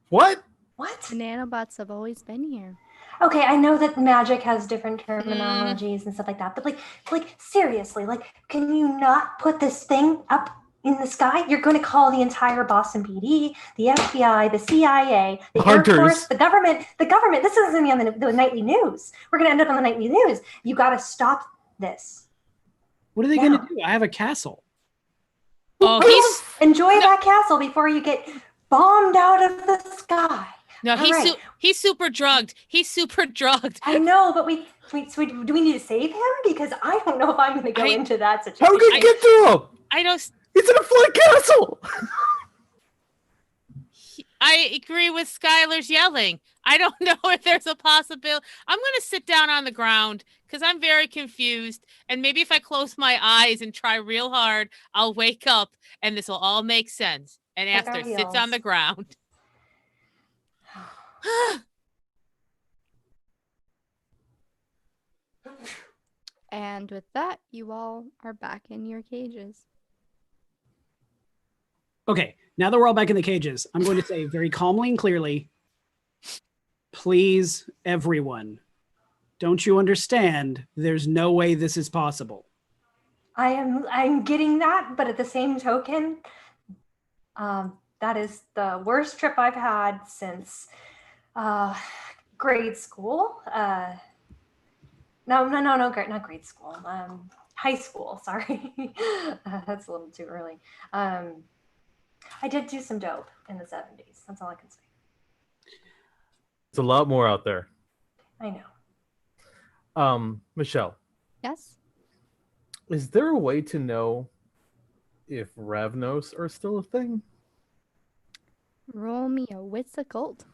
What? What? The nanobots have always been here. Okay, I know that magic has different terminologies and stuff like that, but like seriously, like, can you not put this thing up in the sky? You're going to call the entire Boston PD, the FBI, the CIA, the Hunters. Air Force, the government. This isn't going to be on the nightly news. We're going to end up on the nightly news. You got to stop this. What are they Yeah. going to do? I have a castle. oh, Enjoy that castle before you get bombed out of the sky. No, All he's right. he's super drugged. He's super drugged. I know, but do we need to save him? Because I don't know if I'm going to go into that situation. How are we gonna get to him? I know. It's in a flying castle. I agree with Skylar's yelling. I don't know if there's a possibility. I'm going to sit down on the ground because I'm very confused. And maybe if I close my eyes and try real hard, I'll wake up and this will all make sense. And Like our Esther sits on heels. the ground. And with that, you all are back in your cages. Okay, now that we're all back in the cages, I'm going to say very calmly and clearly, please, everyone, don't you understand? There's no way this is possible. I'm getting that, but at the same token, that is the worst trip I've had since grade school. No, not grade school. High school. Sorry, that's a little too early. I did do some dope in the 70s. That's all I can say. There's a lot more out there. I know. Michelle, Yes? is there a way to know if Ravnos are still a thing? Roll me a wits occult.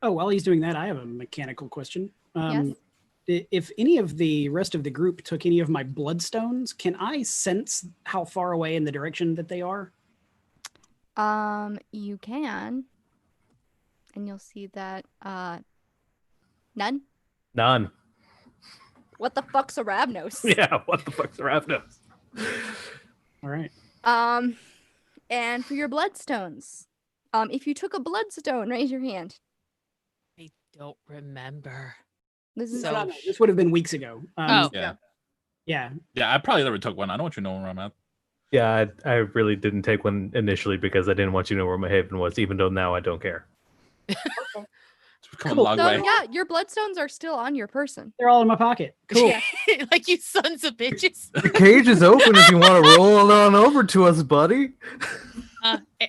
Oh, while he's doing that, I have a mechanical question. Yes? If any of the rest of the group took any of my bloodstones, can I sense how far away in the direction that they are? You can. And you'll see that none. None. What the fuck's a Ravnos? Yeah, what the fuck's Ravnos? All right. And for your bloodstones, if you took a bloodstone, raise your hand. I don't remember. This is So- No, this would have been weeks ago. Oh. Yeah. Yeah. Yeah, I probably never took one. I don't want you to know where I'm at. Yeah, I really didn't take one initially because I didn't want you to know where my haven was, even though now I don't care. It's come a Cool. long so way. yeah, your bloodstones are still on your person. They're all in my pocket. Cool. Yeah. Like you sons of bitches. The cage is open if you want to roll it on over to us, buddy.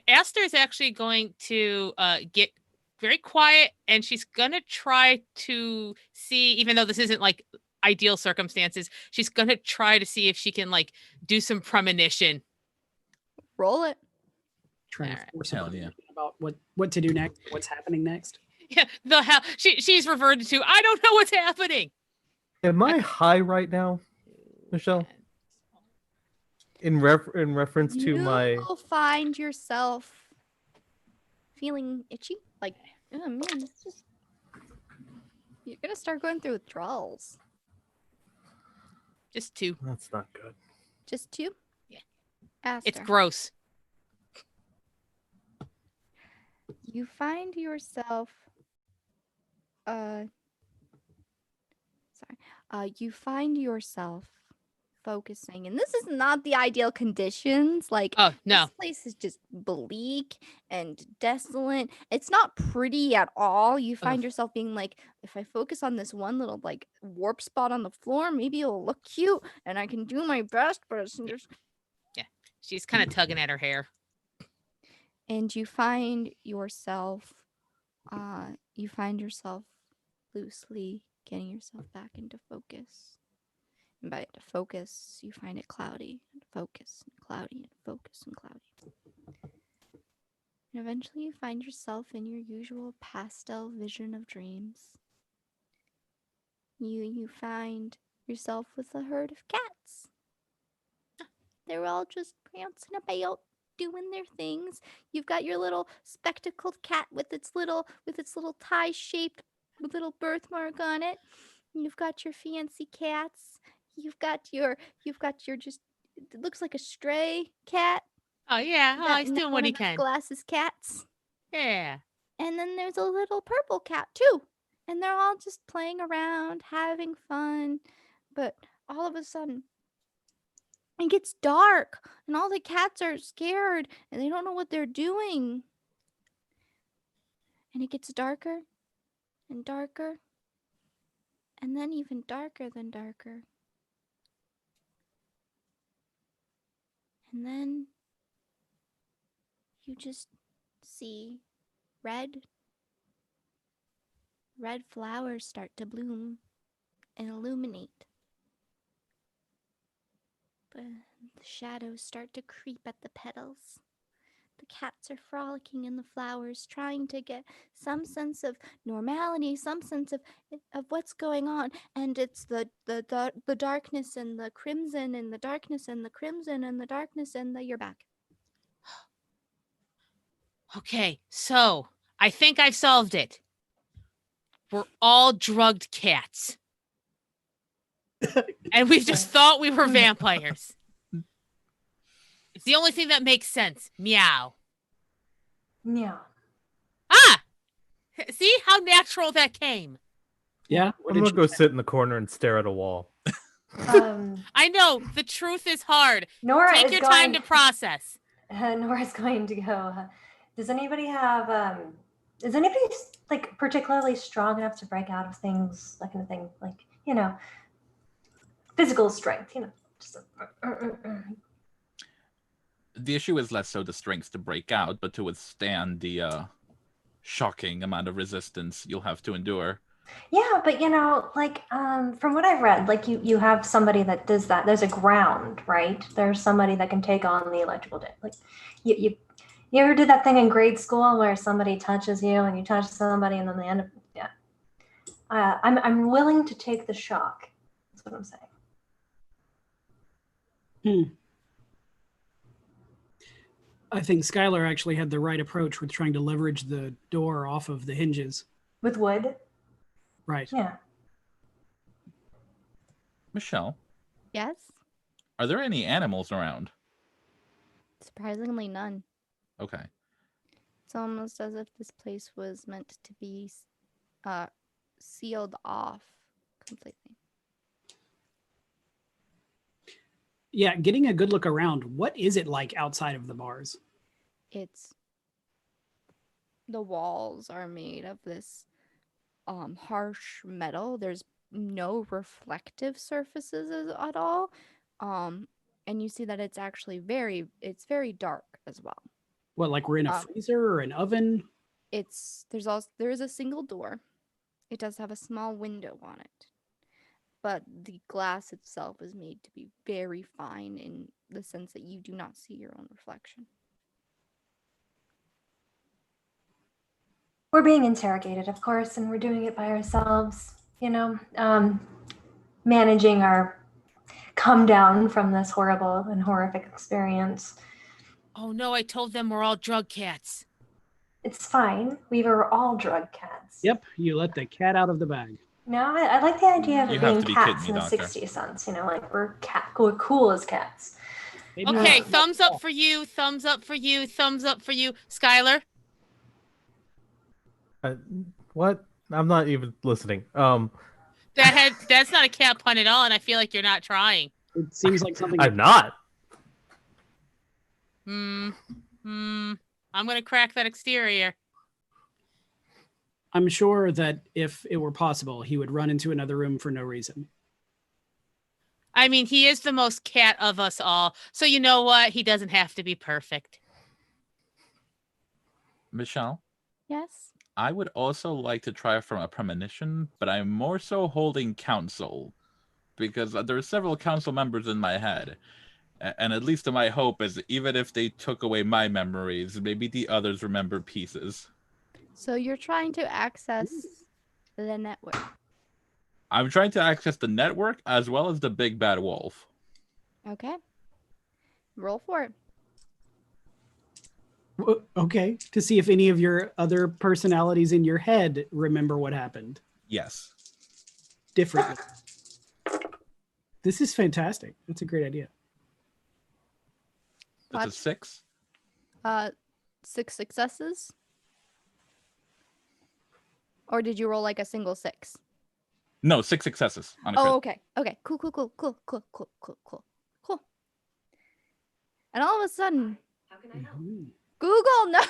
Esther is actually going to get very quiet and she's gonna try to see, even though this isn't like ideal circumstances, she's gonna try to see if she can like do some premonition. Roll it. Trying to Alright. force Hell a yeah. about what to do next, what's happening next. Yeah, the hell she's reverted to. I don't know what's happening. Am I high right now, Michelle? In reference to You my will find yourself feeling itchy. Like, oh man, it's just you're gonna start going through withdrawals. Just 2. That's not good. Just 2? Yeah. Aster. It's gross. You find yourself you find yourself focusing, and this is not the ideal conditions. Like, Oh no. this place is just bleak and desolate. It's not pretty at all. You find yourself being like, if I focus on this one little like warp spot on the floor, maybe it'll look cute and I can do my best, but it's just... She's kind of tugging at her hair. And you find yourself loosely getting yourself back into focus. And by into focus, you find it cloudy and focus and cloudy and focus and cloudy. And eventually you find yourself in your usual pastel vision of dreams. You find yourself with a herd of cats. They're all just prancing about, doing their things. You've got your little spectacled cat with its little tie-shaped little birthmark on it. You've got your fancy cats. You've got your just, it looks like a stray cat. Oh yeah. Oh, he's Not doing one what he of those can. Glasses cats. Yeah. And then there's a little purple cat too. And they're all just playing around, having fun. But all of a sudden, it gets dark, and all the cats are scared, and they don't know what they're doing. And it gets darker and darker, and then even darker than darker. And then you just see red flowers start to bloom and illuminate. But the shadows start to creep at the petals. The cats are frolicking in the flowers, trying to get some sense of normality, some sense of what's going on. And it's the darkness and the crimson and the darkness and the crimson and the darkness and you're back. Okay, so I think I've solved it. We're all drugged cats. And we just thought we were vampires. It's the only thing that makes sense. Meow. Yeah. Ah! See how natural that came. Yeah. I'm gonna go sit in the corner and stare at a wall. I know, the truth is hard. Nora Take is your going, time to process. Nora's going to go. Does anybody have? Is anybody like particularly strong enough to break out of things, that kind of thing? Like, you know, physical strength. You know, just. The issue is less so the strength to break out, but to withstand the shocking amount of resistance you'll have to endure. Yeah, but you know, like from what I've read, like you have somebody that does that. There's a ground, right? There's somebody that can take on the electrical. Like you ever did that thing in grade school where somebody touches you and you touch somebody and then they end up, yeah. I'm willing to take the shock. That's what I'm saying. I think Skylar actually had the right approach with trying to leverage the door off of the hinges. With wood? Right. Yeah. Michelle, Yes? are there any animals around? Surprisingly none. Okay. It's almost as if this place was meant to be sealed off completely. Yeah, getting a good look around. What is it like outside of the bars? The walls are made of this harsh metal. There's no reflective surfaces at all. And you see that it's actually very dark as well. What, like we're in a freezer or an oven? There is a single door. It does have a small window on it. but the glass itself is made to be very fine in the sense that you do not see your own reflection. We're being interrogated, of course, and we're doing it by ourselves, managing our come down from this horrible and horrific experience. Oh no, I told them we're all drug cats. It's fine. We were all drug cats. Yep, you let the cat out of the bag. No, I like the idea of You it have being to be cats kidding in me, the Doctor. 60s sense. Like we're cool as cats. Maybe Okay, not. thumbs up for you, thumbs up for you, thumbs up for you. Skylar? What? I'm not even listening. That's not a cat pun at all, and I feel like you're not trying. It seems like something. I'm not. I'm gonna crack that exterior. I'm sure that if it were possible, he would run into another room for no reason. I mean, he is the most cat of us all, so you know what? He doesn't have to be perfect. Michelle, Yes? I would also like to try from a premonition, but I'm more so holding counsel because there are several council members in my head. And at least my hope is even if they took away my memories, maybe the others remember pieces. So you're trying to access the network. I'm trying to access the network as well as the big bad wolf. Okay. Roll for it. Okay, to see if any of your other personalities in your head remember what happened Yes. differently. This is fantastic. That's a great idea. That's a 6. 6 successes? Or did you roll like a single 6? No, 6 successes on a crit. Oh, okay. Okay. Cool. And all of a sudden, Mhm. Google, no!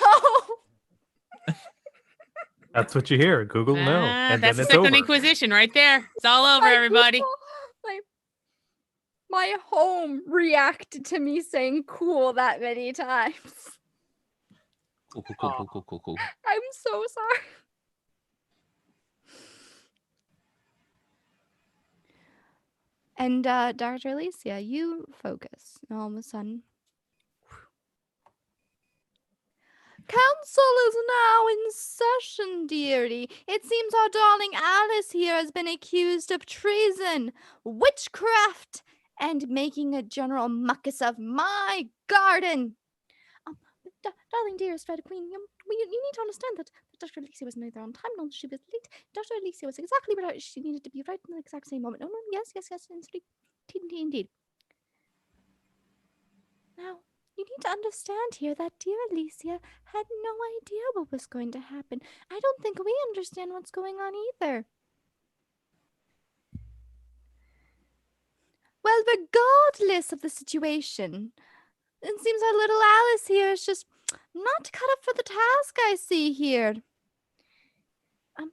That's what you hear. Google no, and That's then the it's over. Second Inquisition right there. It's all over, My everybody. Google- my home reacted to me saying cool that many times. Cool. I'm so sorry. And Dr. Alicia, you focus. And all of a sudden, council is now in session, dearie. It seems our darling Alice here has been accused of treason, witchcraft, and making a general muckus of my garden. Darling, dearest Red Queen, you need to understand that Dr. Alicia was neither on time nor she was late. Dr. Alicia was exactly right. She needed to be right in the exact same moment. No, yes, indeed. Now, you need to understand here that dear Alicia had no idea what was going to happen. I don't think we understand what's going on either. Well, regardless of the situation, it seems our little Alice here is just not cut up for the task I see here. No,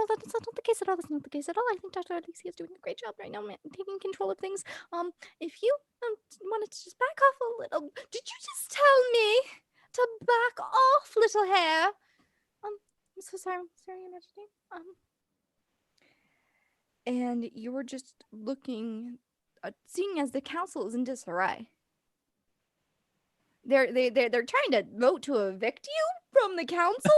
that's not the case at all. That's not the case at all. I think Dr. Alicia is doing a great job right now, taking control of things. If you wanted to just back off a little. Did you just tell me to back off, little hare? I'm so sorry, Your Majesty. And you were just looking, seeing as the council is in disarray. They're trying to vote to evict you from the council.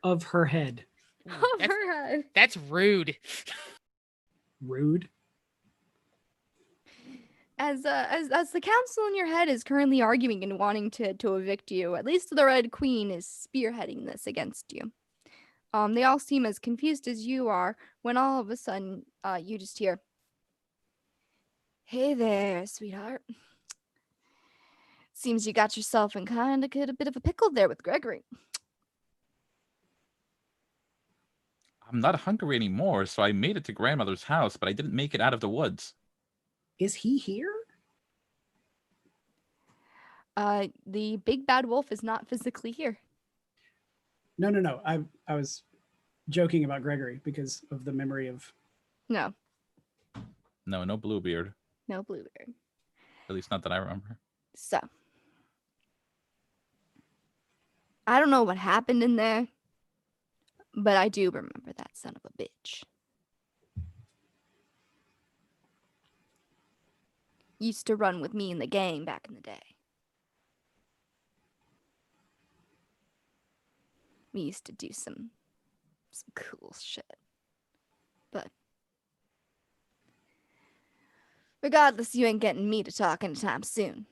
Of her head. Of That's- her head. That's rude. Rude. As the council in your head is currently arguing and wanting to evict you, at least the Red Queen is spearheading this against you. They all seem as confused as you are when all of a sudden you just hear, "Hey there, sweetheart. Seems you got yourself in kind of a bit of a pickle there with Gregory." I'm not hungry anymore, so I made it to grandmother's house, but I didn't make it out of the woods. Is he here? The big bad wolf is not physically here. No. I was joking about Gregory because of the memory of. No, No Bluebeard. no Bluebeard. At least not that I remember. So, I don't know what happened in there, But I do remember that son of a bitch. Used to run with me in the gang back in the day. We used to do some cool shit. But regardless, you ain't getting me to talk anytime soon.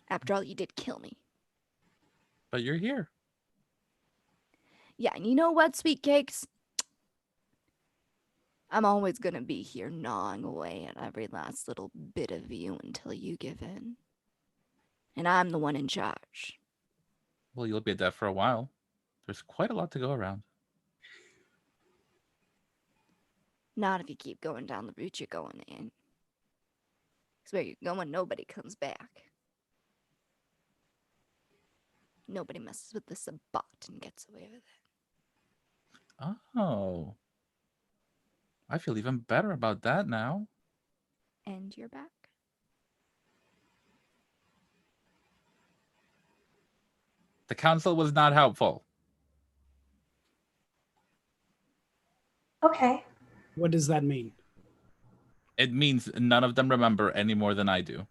After all, you did kill me. But you're here. Yeah, and you know what, sweet cakes? I'm always gonna be here gnawing away at every last little bit of you until you give in. And I'm the one in charge. Well, you'll be at that for a while. There's quite a lot to go around. Not if you keep going down the route you're going in. 'Cause where you're going, nobody comes back. Nobody messes with the Sabbat and gets away with it. Oh. I feel even better about that now. And you're back. The council was not helpful. Okay. What does that mean? It means none of them remember any more than I do.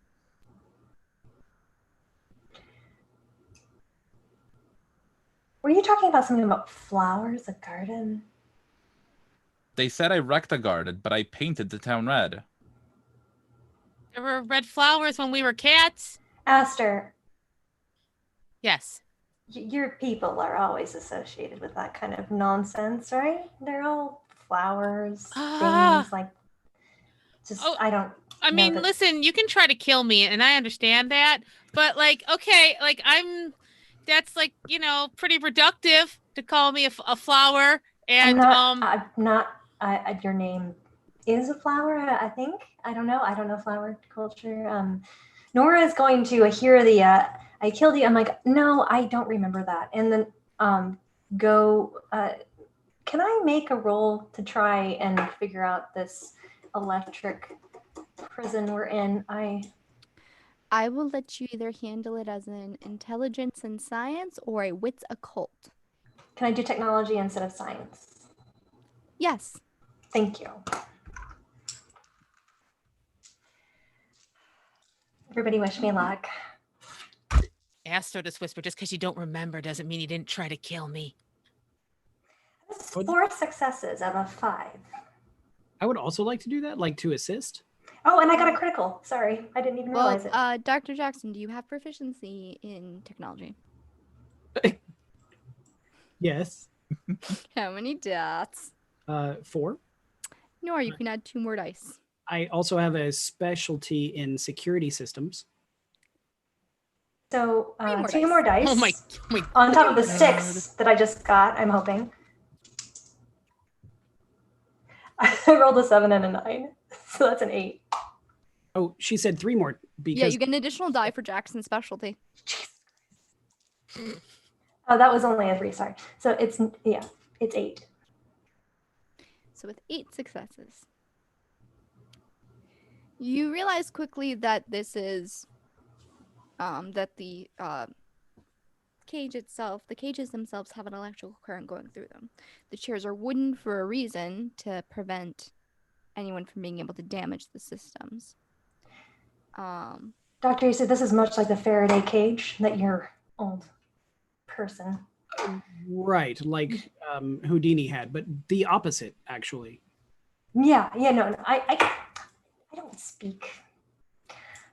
Were you talking about something about flowers, a garden? They said I wrecked a garden, but I painted the town red. There were red flowers when we were cats. Aster, Yes. your people are always associated with that kind of nonsense, right? They're all flowers, Ah. things like. Just Oh, I don't. I know mean, that- listen, you can try to kill me, and I understand that. But, like, okay, like, that's, like, pretty reductive to call me a flower. And, I'm not. Your name is a flower. I think. I don't know. I don't know flower culture. Nora is going to hear the I killed you. I'm like, no, I don't remember that. And then go. Can I make a roll to try and figure out this electric prison we're in? I will let you either handle it as an intelligence and science or a wits occult. Can I do technology instead of science? Yes. Thank you. Everybody wish me luck. Aster just whispered, just because you don't remember doesn't mean you didn't try to kill me. That's 4 successes out of 5. I would also like to do that, like to assist. Oh, and I got a critical. Sorry, I didn't even Well, realize it. Dr. Jackson, do you have proficiency in technology? Yes. How many dots? 4. Nor you can add 2 more dice. I also have a specialty in security systems. So 3 more 2 dice. more dice. Oh my On top of the God. 6 that I just got, I'm hoping. I rolled a 7 and a 9, so that's an 8. Oh, she said 3 more because Yeah, you get an additional die for Jackson's specialty. Oh, that was only a 3. Sorry. So it's 8. So with 8 successes, you realize quickly that this is that the cage itself, the cages themselves have an electrical current going through them. The chairs are wooden for a reason, to prevent anyone from being able to damage the systems. Doctor, you said this is much like the Faraday cage that your old person. right, like Houdini had, but the opposite actually. Yeah, no. I don't speak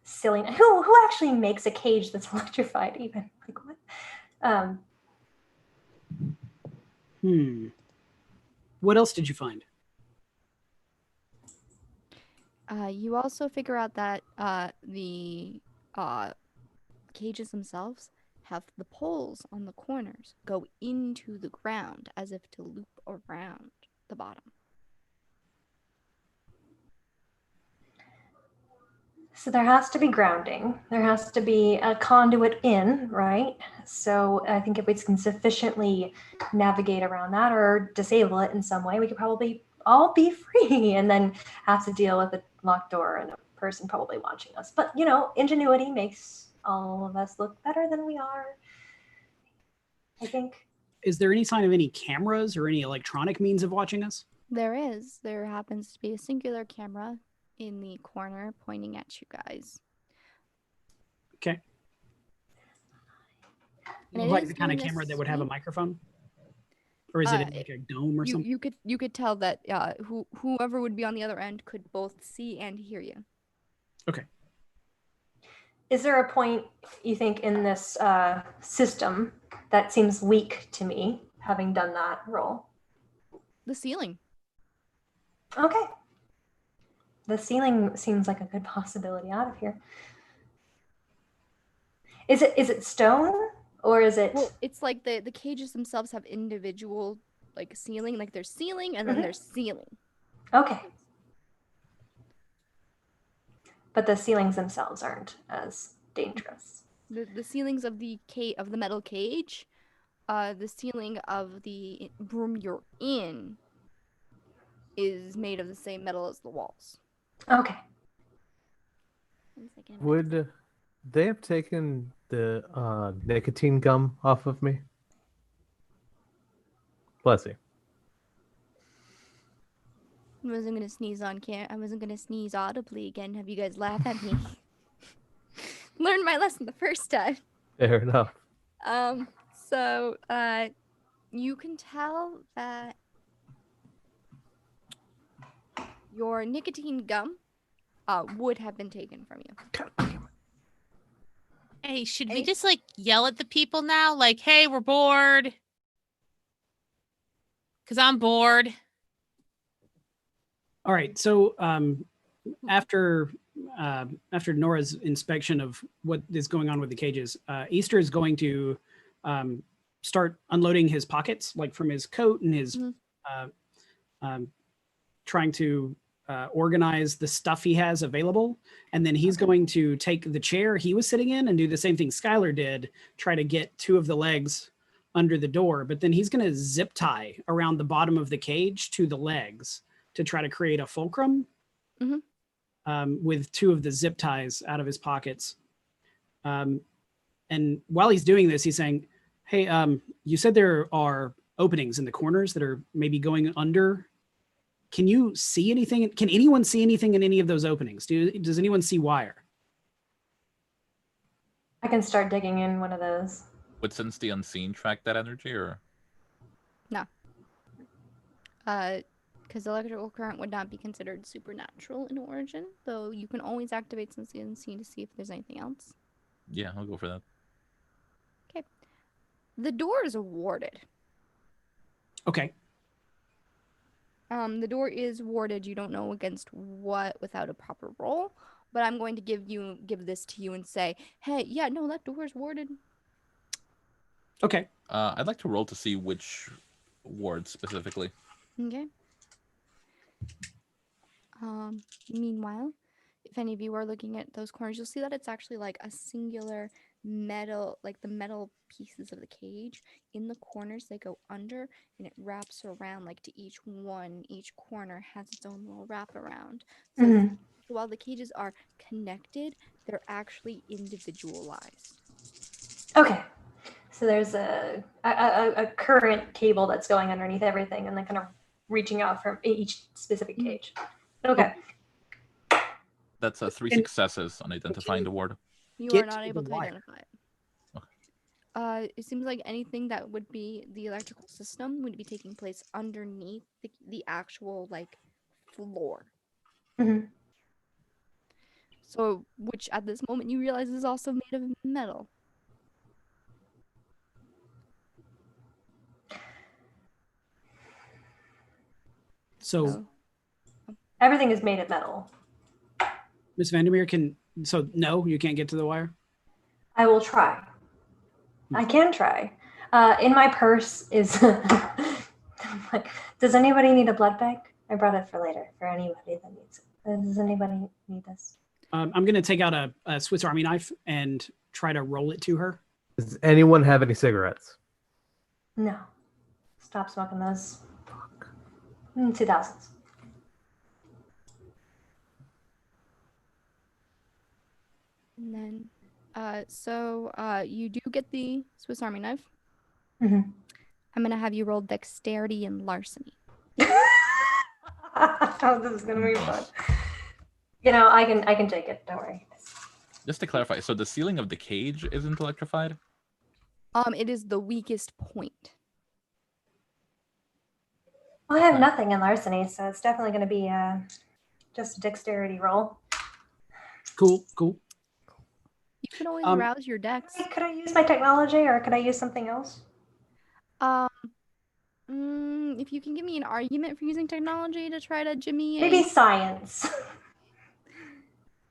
silly. Who actually makes a cage that's electrified even? Like what? What else did you find? You also figure out that the cages themselves have the poles on the corners go into the ground as if to loop around the bottom. So there has to be grounding. There has to be a conduit in, right? So I think if we can sufficiently navigate around that or disable it in some way, we could probably all be free and then have to deal with a locked door and a person probably watching us. But, ingenuity makes all of us look better than we are. I think. Is there any sign of any cameras or any electronic means of watching us? There is. There happens to be a singular camera in the corner pointing at you guys. Okay. And it Like is the kind of doing a camera that would have a sweep. microphone? Or is it in like a dome or something? You could tell that whoever would be on the other end could both see and hear you. Okay. Is there a point you think in this system that seems weak to me, having done that role? The ceiling. Okay. The ceiling seems like a good possibility out of here. Is it stone or is it? Well, it's like the cages themselves have individual like ceiling, like there's ceiling and then Mhm. there's ceiling. Okay. But the ceilings themselves aren't as dangerous. The ceilings of the metal cage, the ceiling of the room you're in is made of the same metal as the walls. Okay. 1 second. Would they have taken the nicotine gum off of me? Bless you. I wasn't gonna sneeze on camera. I wasn't gonna sneeze audibly again. Have you guys laugh at me? Learned my lesson the first time. Fair enough. So you can tell that your nicotine gum would have been taken from you. Hey, should we Hey. just like yell at the people now? Like, hey, we're bored. Because I'm bored. All right. So after Nora's inspection of what is going on with the cages, Easter is going to start unloading his pockets, like from his coat and his trying to organize the stuff he has available. And then he's going to take the chair he was sitting in and do the same thing Skylar did, try to get 2 of the legs under the door. But then he's going to zip tie around the bottom of the cage to the legs to try to create a fulcrum with 2 of the zip ties out of his pockets. And while he's doing this, he's saying, hey, you said there are openings in the corners that are maybe going under. Can you see anything? Can anyone see anything in any of those openings? Does anyone see wire? I can start digging in one of those. Would Sense the Unseen track that energy, or? Because electrical current would not be considered supernatural in origin, though you can always activate Sense the Unseen to see if there's anything else. Yeah, I'll go for that. Okay. The door is warded. Okay. The door is warded. You don't know against what without a proper roll, but I'm going to give this to you and say, hey, yeah, no, that door is warded. Okay. I'd like to roll to see which ward specifically. Okay. Meanwhile, if any of you are looking at those corners, you'll see that it's actually like a singular metal, like the metal pieces of the cage in the corners, they go under and it wraps around like to each one. Each corner has its own little wraparound. So Mhm. while the cages are connected, they're actually individualized. Okay. So there's a current cable that's going underneath everything and then kind of reaching out from each specific cage. Okay. That's 3 And- successes on identifying the ward. You Get are not to able the to wire. identify it. It seems like anything that would be the electrical system would be taking place underneath the actual like floor. Mhm. So, which at this moment you realize is also made of metal. So So, Everything is made of metal. Miss Vandermeer no, you can't get to the wire? I will try. I can try. In my purse is. I'm like, does anybody need a blood bag? I brought it for later for anybody that needs it. Does anybody need this? I'm going to take out a Swiss Army knife and try to roll it to her. Does anyone have any cigarettes? No. Stop smoking those. 2000s. and then, you do get the Swiss Army knife. Mhm. I'm gonna have you roll dexterity and larceny. Oh, this is gonna be fun. You know, I can take it. Don't worry. Just to clarify, so the ceiling of the cage isn't electrified? It is the weakest point. Well, I have Okay. nothing in larceny, so it's definitely going to be just a dexterity roll. Cool. You can always Um, rouse your dex. Could I use my technology, or could I use something else? If you can give me an argument for using technology to try to jimmy Maybe a, science.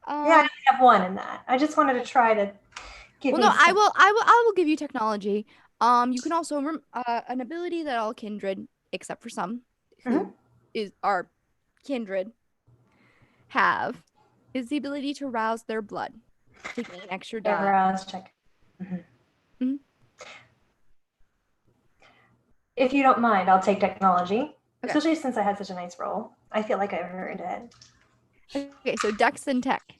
um, Yeah, I have one in that. I just wanted to try to give. well, me no, I some- will give you technology. You can also an ability that all kindred, except for some, who are kindred, have, is the ability to rouse their blood, taking an extra die. Rouse check. Mhm. If you don't mind, I'll take technology, Okay. especially since I had such a nice roll. I feel like I've earned it. Okay, so dex and tech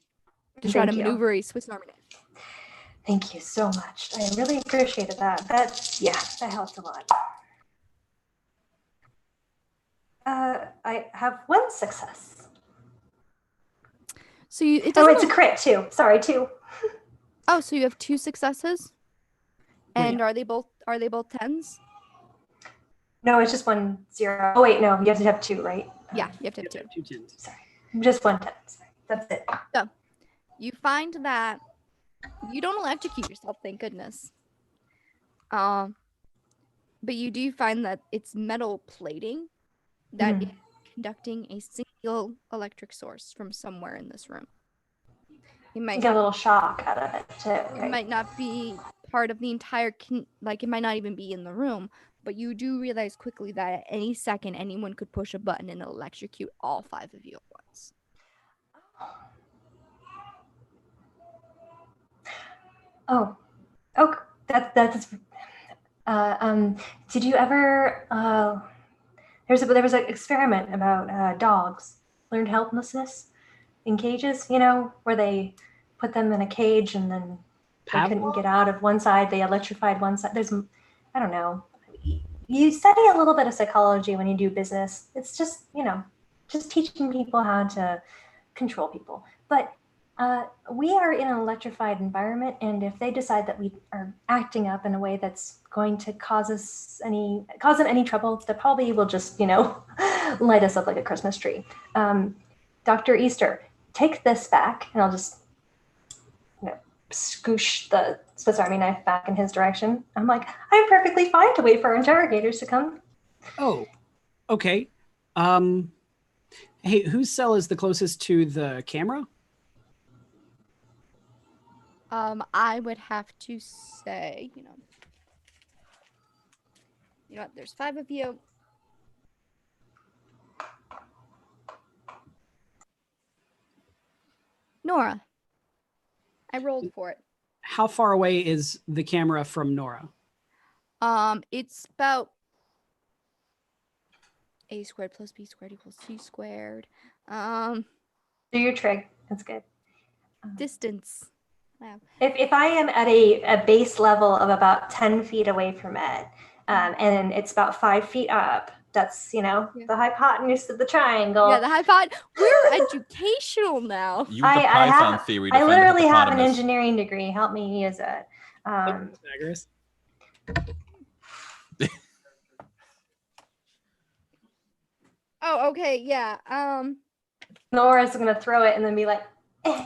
to try to Thank you. maneuver a Swiss Army knife. Thank you so much. I really appreciated that. That helped a lot. I have one success. So it Oh, doesn't. it's a crit too. Sorry, two. Oh, so you have 2 successes, Wait. and are they both tens? No, it's just 1 0. Oh wait, no, you have to have 2, right? Yeah, you have to have 2. 2 tens. Sorry, just 1 10. Sorry. That's it. You find that you don't electrocute yourself, thank goodness. But you do find that it's metal plating that is conducting a single electric source from somewhere in this room. It might Get a not, little shock out of it too. it Right? might not be part of the entire it might not even be in the room, but you do realize quickly that at any second anyone could push a button and electrocute all 5 of you at once. Oh, that's. Did you ever? There was an experiment about dogs learned helplessness in cages. You know, where they put them in a cage and then they couldn't Pavlov? get out of one side. They electrified one side. I don't know. You study a little bit of psychology when you do business. It's just, just teaching people how to control people. But we are in an electrified environment, and if they decide that we are acting up in a way that's going to cause them any trouble, they probably will just, light us up like a Christmas tree. Dr. Easter, take this back, and I'll just, scoosh the Swiss Army knife back in his direction. I'm like, I'm perfectly fine to wait for our interrogators to come. Oh, okay. Hey, whose cell is the closest to the camera? I would have to say, you know what, there's 5 of you. Nora. I rolled for it. How far away is the camera from Nora? It's about a squared plus b squared equals c squared. Do your trig. That's good. Distance. Wow. If I am at a base level of about 10 feet away from it, and it's about 5 feet up, that's, the hypotenuse of the triangle. Yeah, the hypotenuse. We're educational now. Use the Python theory to I find literally the have an hypotenuse. engineering degree. Help me use it. Pythagoras. Oh, okay, yeah. Nora's gonna throw it and then be like, eh.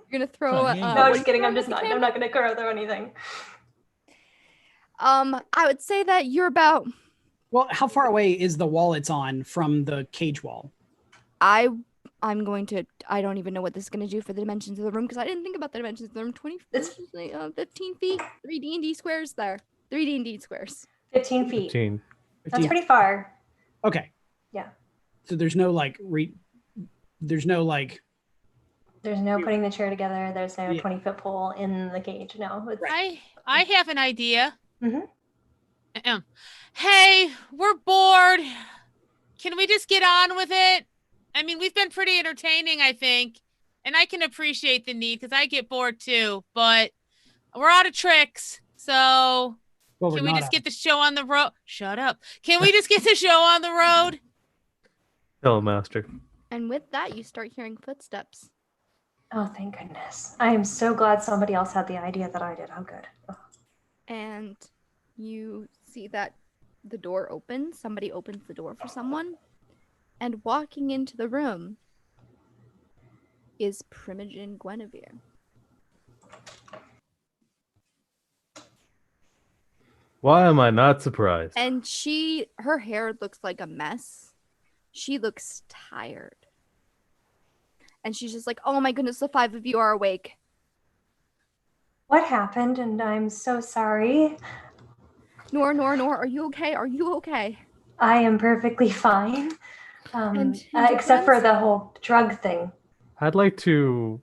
You're gonna throw Oh, yeah. No, what just are you kidding. I'm throwing just at not. the I'm camera? not gonna throw anything. I would say that you're about. Well, how far away is the wall it's on from the cage wall? I'm going to. I don't even know what this is gonna do for the dimensions of the room because I didn't think about the dimensions of the room. 15 feet, 3 D&D squares there. 3 D&D squares. 15 feet. 15. That's pretty far. Okay. Yeah. So there's no there's no There's no putting the chair together. There's no Yeah. 20-foot pole in the cage. No. It's, I have an idea. Mhm. Hey, we're bored. Can we just get on with it? I mean, we've been pretty entertaining, I think. And I can appreciate the need because I get bored too. But we're out of tricks. So Well, we're Can we not just out. get the show on the road? Shut up. Can we just get the show on the road? Tell him, Master. And with that, you start hearing footsteps. Oh, thank goodness. I am so glad somebody else had the idea that I did. Oh, good. Oh. And you see that the door opens. Somebody opens the door for someone. And walking into the room is Primogen Guinevere. Why am I not surprised? And her hair looks like a mess. She looks tired. And she's just like, oh my goodness, the 5 of you are awake. What happened? And I'm so sorry. Nor, are you okay? Are you okay? I am perfectly fine. And your Except for friends? the whole drug thing. I'd like to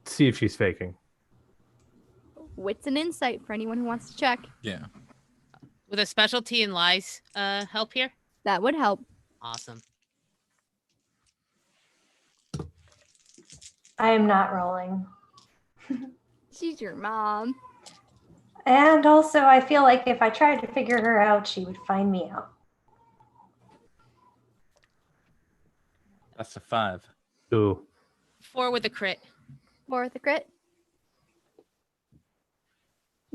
see if she's faking. Wits and insight for anyone who wants to check. Yeah. With a specialty in lies help here? That would help. Awesome. I am not rolling. She's your mom. And also, I feel like if I tried to figure her out, she would find me out. That's a 5. Ooh. 4 with a crit. For the crit.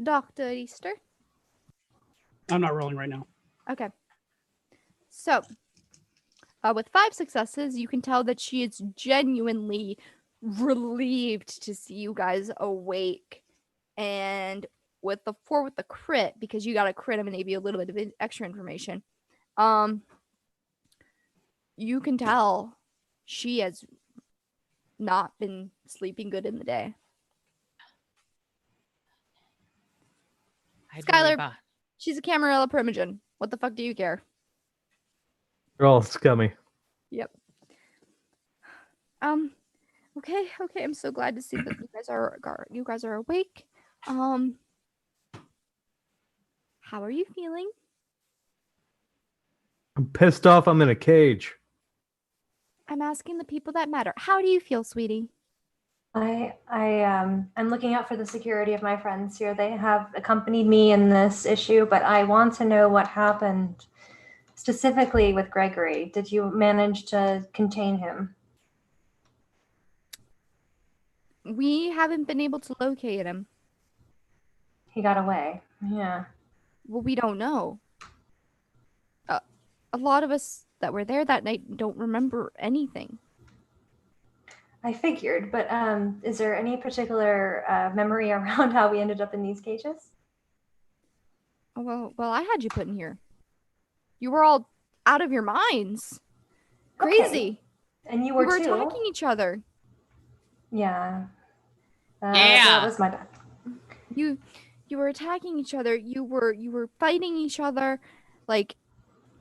Dr. Easter. I'm not rolling right now. Okay. So, with 5 successes, you can tell that she is genuinely relieved to see you guys awake. And with the 4 with the crit, because you got a crit, I'm going to give you a little bit of extra information. You can tell she has not been sleeping good in the day. I'd Skylar. worry about- She's a Camarilla Primogen. What the fuck do you care? You're all scummy. Yep. Okay. I'm so glad to see that you guys are awake. How are you feeling? I'm pissed off I'm in a cage. I'm asking the people that matter. How do you feel, sweetie? I'm looking out for the security of my friends here. They have accompanied me in this issue, but I want to know what happened specifically with Gregory. Did you manage to contain him? We haven't been able to locate him. He got away. Yeah. Well, we don't know. A lot of us that were there that night don't remember anything. I figured, but is there any particular memory around how we ended up in these cages? Oh, well, I had you put in here. You were all out of your minds. Okay. Crazy. And you We were were too. attacking each other. Yeah. Yeah. That was my bad. You were attacking each other. You were fighting each other. Like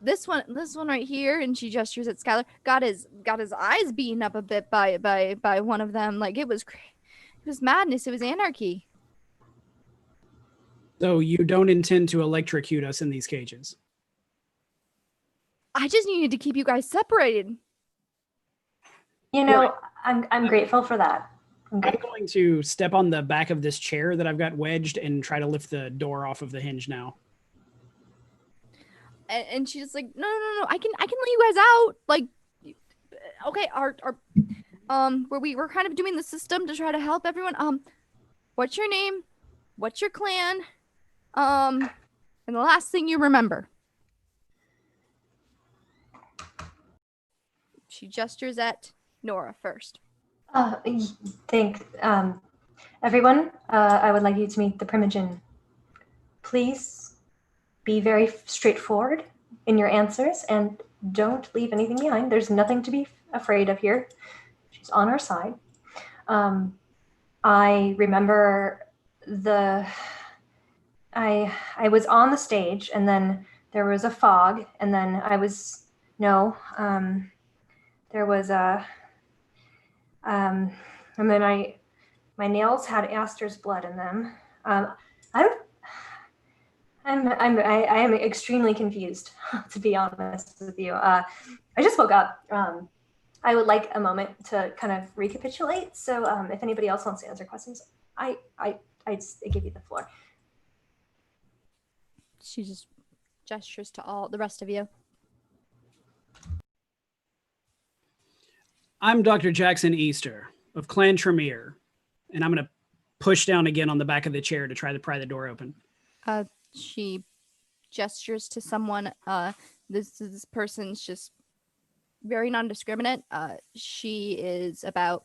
this one right here, and she gestures at Skylar. Got his eyes beaten up a bit by one of them. Like it was madness. It was anarchy. So you don't intend to electrocute us in these cages? I just needed to keep you guys separated. You know, Right. I'm grateful for that. I'm going to step on the back of this chair that I've got wedged and try to lift the door off of the hinge now. And she's like, no, I can let you guys out. Like, okay, our we're kind of doing the system to try to help everyone. What's your name? What's your clan? And the last thing you remember. She gestures at Nora first. Everyone, I would like you to meet the Primogen. Please be very straightforward in your answers and don't leave anything behind. There's nothing to be afraid of here. She's on our side. I remember I was on the stage and then there was a fog and then there was a and then my nails had Aster's blood in them. I am extremely confused, to be honest with you. I just woke up. I would like a moment to kind of recapitulate. So if anybody else wants to answer questions, I give you the floor. She just gestures to all the rest of you. I'm Dr. Jackson Easter of Clan Tremere, and I'm going to push down again on the back of the chair to try to pry the door open. She gestures to someone. This person's just very non-discriminate. She is about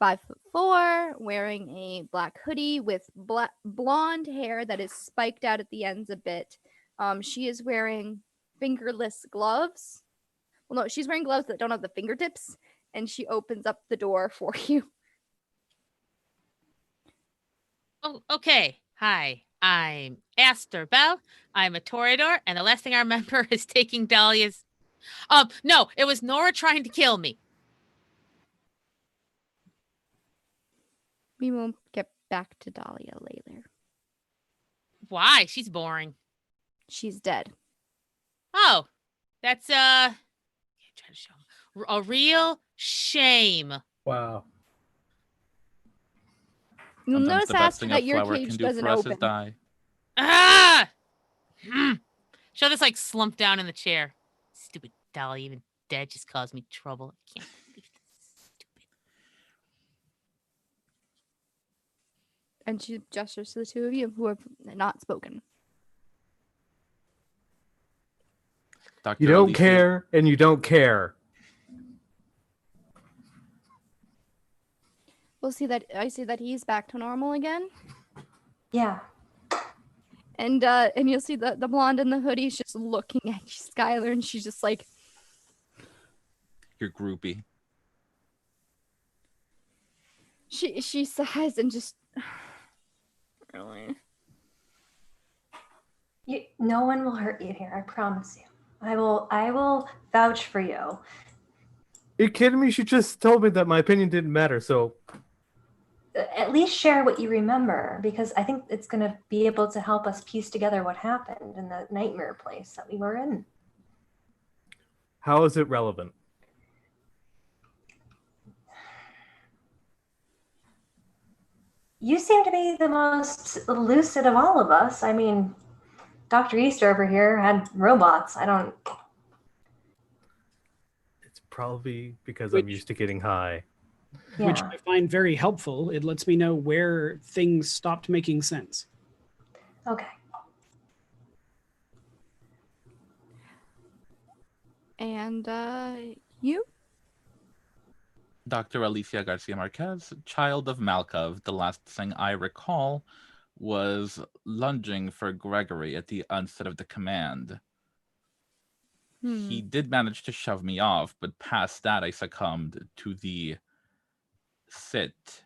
5'4", wearing a black hoodie with blonde hair that is spiked out at the ends a bit. She is wearing fingerless gloves. Well, no, she's wearing gloves that don't have the fingertips, and she opens up the door for you. Oh, okay. Hi, I'm Aster Bell. I'm a Toreador, and the last thing I remember is taking Dahlia's. No, it was Nora trying to kill me. We will get back to Dahlia later. Why? She's boring. She's dead. Oh, that's try to show a real shame. Wow. You'll Sometimes notice the best after thing that a your flower cage can do doesn't for us open. is die. Ah! She'll just like slump down in the chair. Stupid Dahlia, even dead, just caused me trouble. I can't believe this. Stupid. And she gestures to the two of you who have not spoken. Dr. You don't Alicia, care, and you don't care. We'll see that I see that he's back to normal again. Yeah. And you'll see the blonde in the hoodie's just looking at you, Skylar, and she's just like, Your groupie. she sighs and just really. No one will hurt you here, I promise you. I will vouch for you. Are you kidding me? She just told me that my opinion didn't matter, so At least share what you remember, because I think it's going to be able to help us piece together what happened in the nightmare place that we were in. how is it relevant? You seem to be the most lucid of all of us. I mean, Dr. Easter over here had robots. It's probably because Which- I'm used to getting high. Which Yeah. I find very helpful. It lets me know where things stopped making sense. Okay. And you? Dr. Alicia Garcia Marquez, child of Malkov. The last thing I recall was lunging for Gregory at the onset of the command. He did manage to shove me off, but past that I succumbed to the sit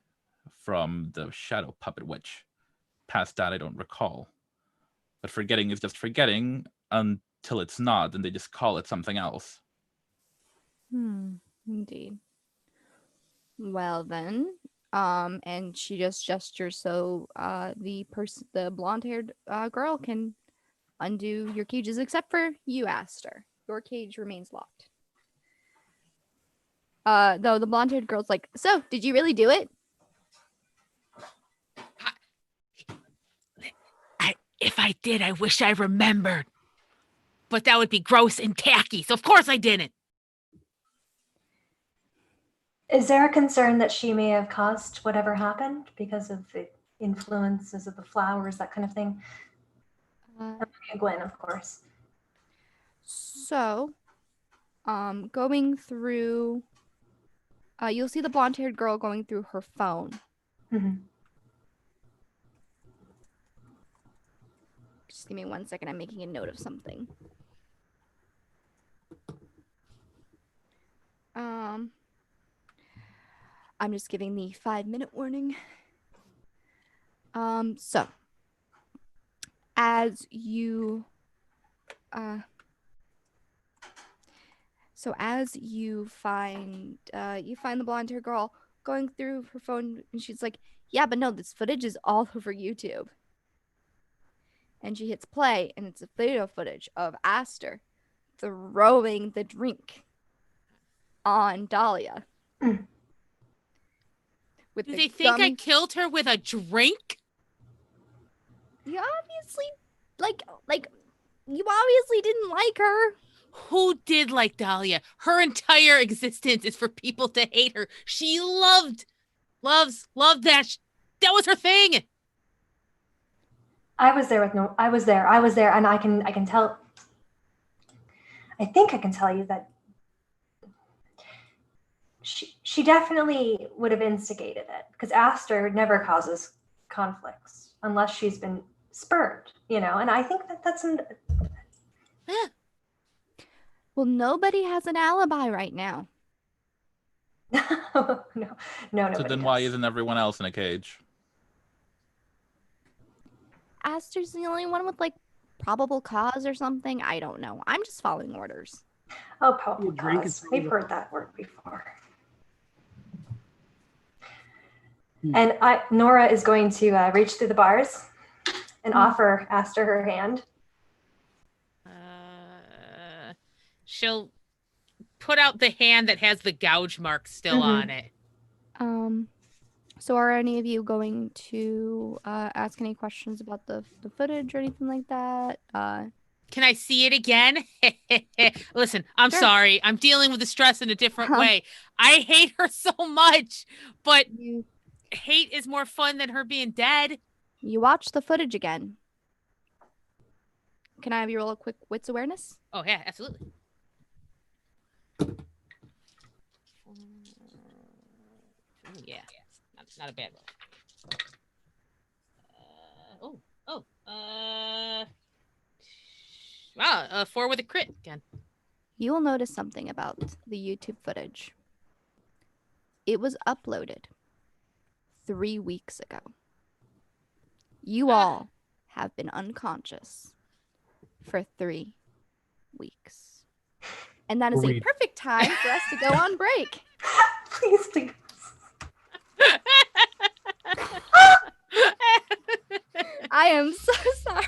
from the Shadow Puppet Witch. Past that I don't recall. But forgetting is just forgetting until it's not, and they just call it something else. Indeed. Well then, and she just gestures so the blonde-haired girl can undo your cages, except for you, Aster. Your cage remains locked. Though the blonde-haired girl's like, so did you really do it? If I did, I wish I remembered. But that would be gross and tacky, so of course I didn't. Is there a concern that she may have caused whatever happened because of the influences of the flowers, that kind of thing? Gwen, of course. So, going through, you'll see the blonde-haired girl going through her phone. Mhm. Just give me 1 second. I'm making a note of something. I'm just giving the 5-minute warning. So as you find the blonde hair girl going through her phone, and she's like, yeah, but no, this footage is all over YouTube. And she hits play, and it's a video footage of Aster throwing the drink on Dahlia. With Do the they think I gum- killed her with a drink? You obviously like you obviously didn't like her. Who did like Dahlia? Her entire existence is for people to hate her. She loved that. That was her thing. I was there with no. I was there, and I can tell. I think I can tell you that she definitely would have instigated it, because Aster never causes conflicts unless she's been spurned, And I think that's an. Well, nobody has an alibi right now. no, So nobody then why does. isn't everyone else in a cage? Aster's the only one with like probable cause or something. I don't know. I'm just following orders. Oh, probable Drink cause. is We've probable. heard that word before. Hmm. And Nora is going to reach through the bars and offer Aster her hand. She'll put out the hand that has the gouge mark still on it. So are any of you going to ask any questions about the footage or anything like that? Can I see it again? Listen, I'm Sure. sorry. I'm dealing with the stress in a different Huh. way. I hate her so much, but You hate is more fun than her being dead. watch the footage again. Can I have you roll a quick wits awareness? Oh, yeah, absolutely. Yeah, not a bad roll. Wow, 4 with a crit again. You will notice something about the YouTube footage. It was uploaded 3 weeks ago. You all have been unconscious for 3 weeks. And that is a Read. perfect time for us to go on break. Please do. I am so sorry.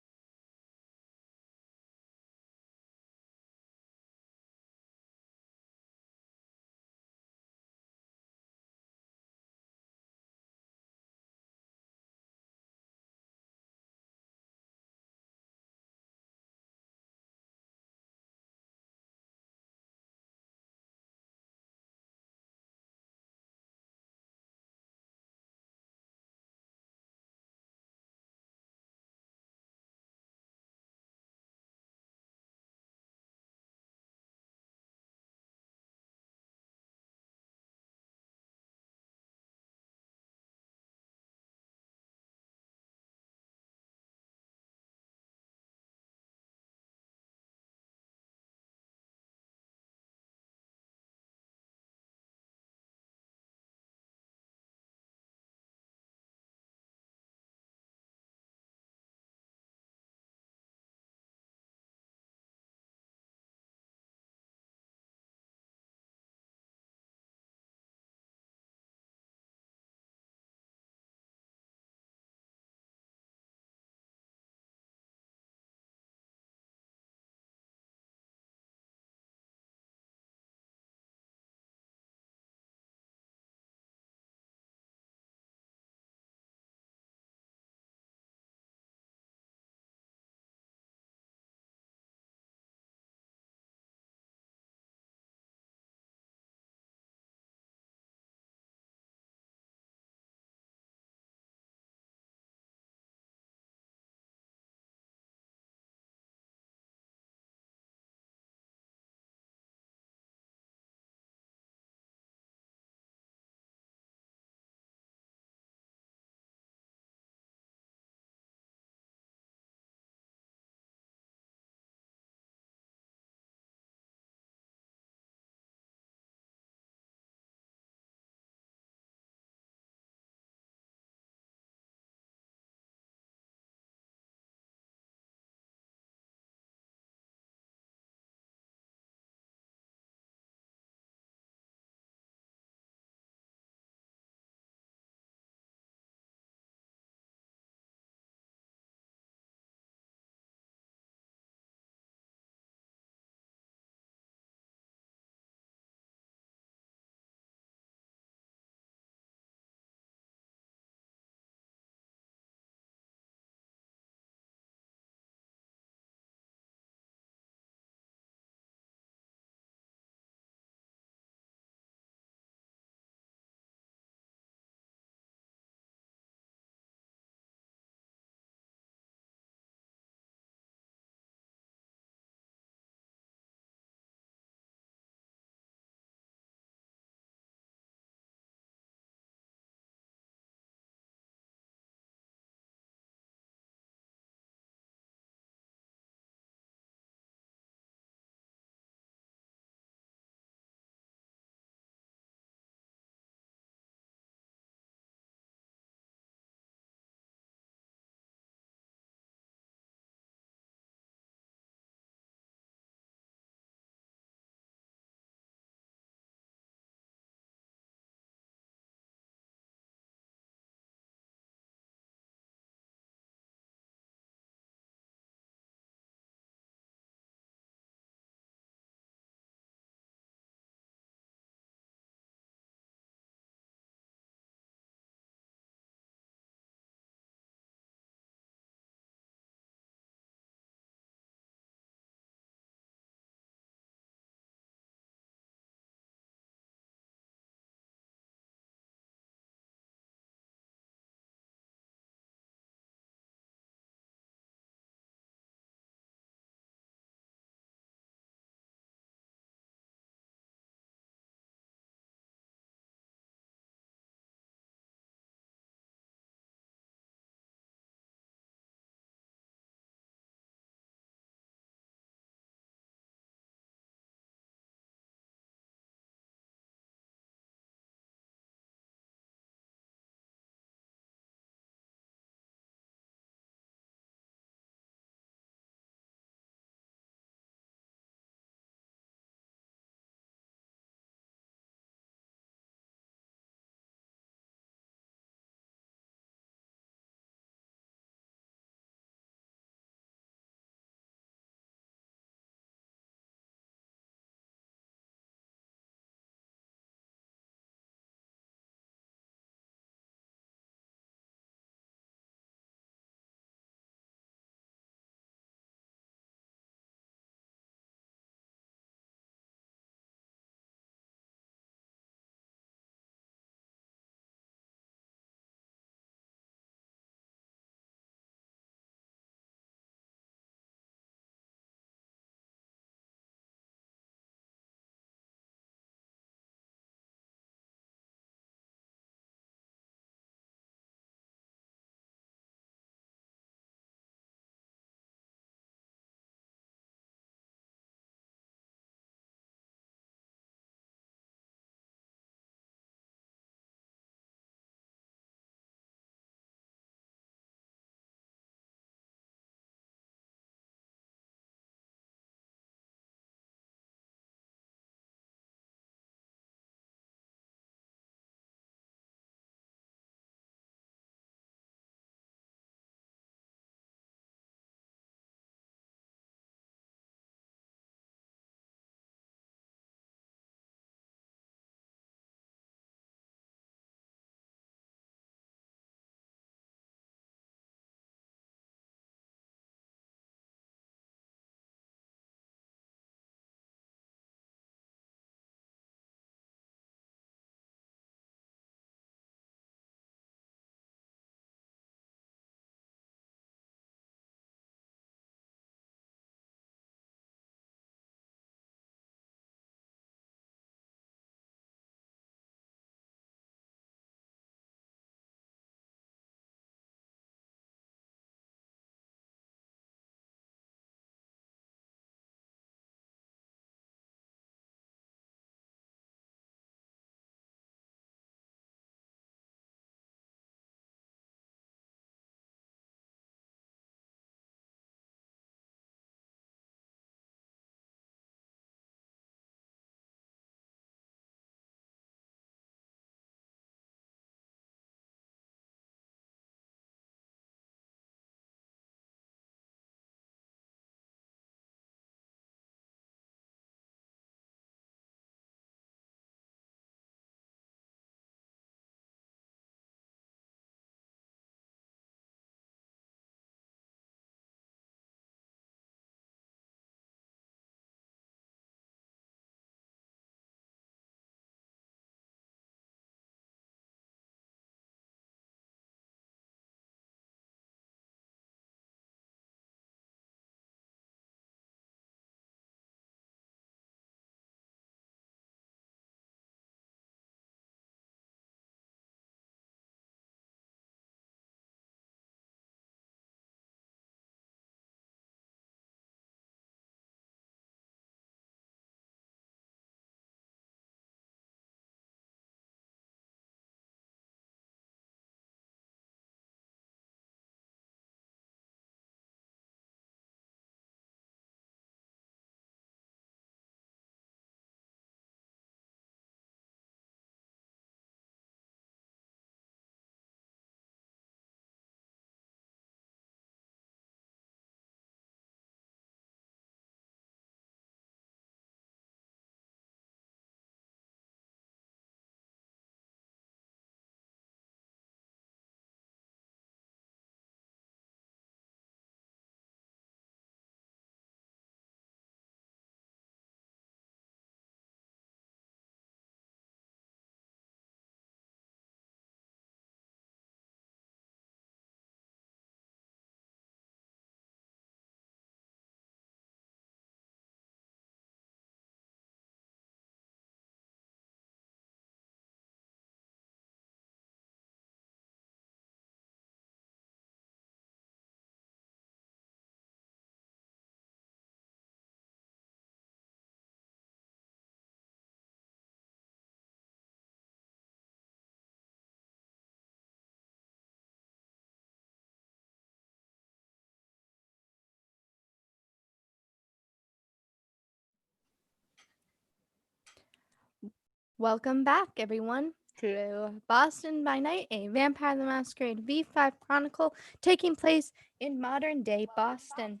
Welcome back, everyone, to Boston by Night, a Vampire the Masquerade V5 Chronicle taking place in modern day Boston.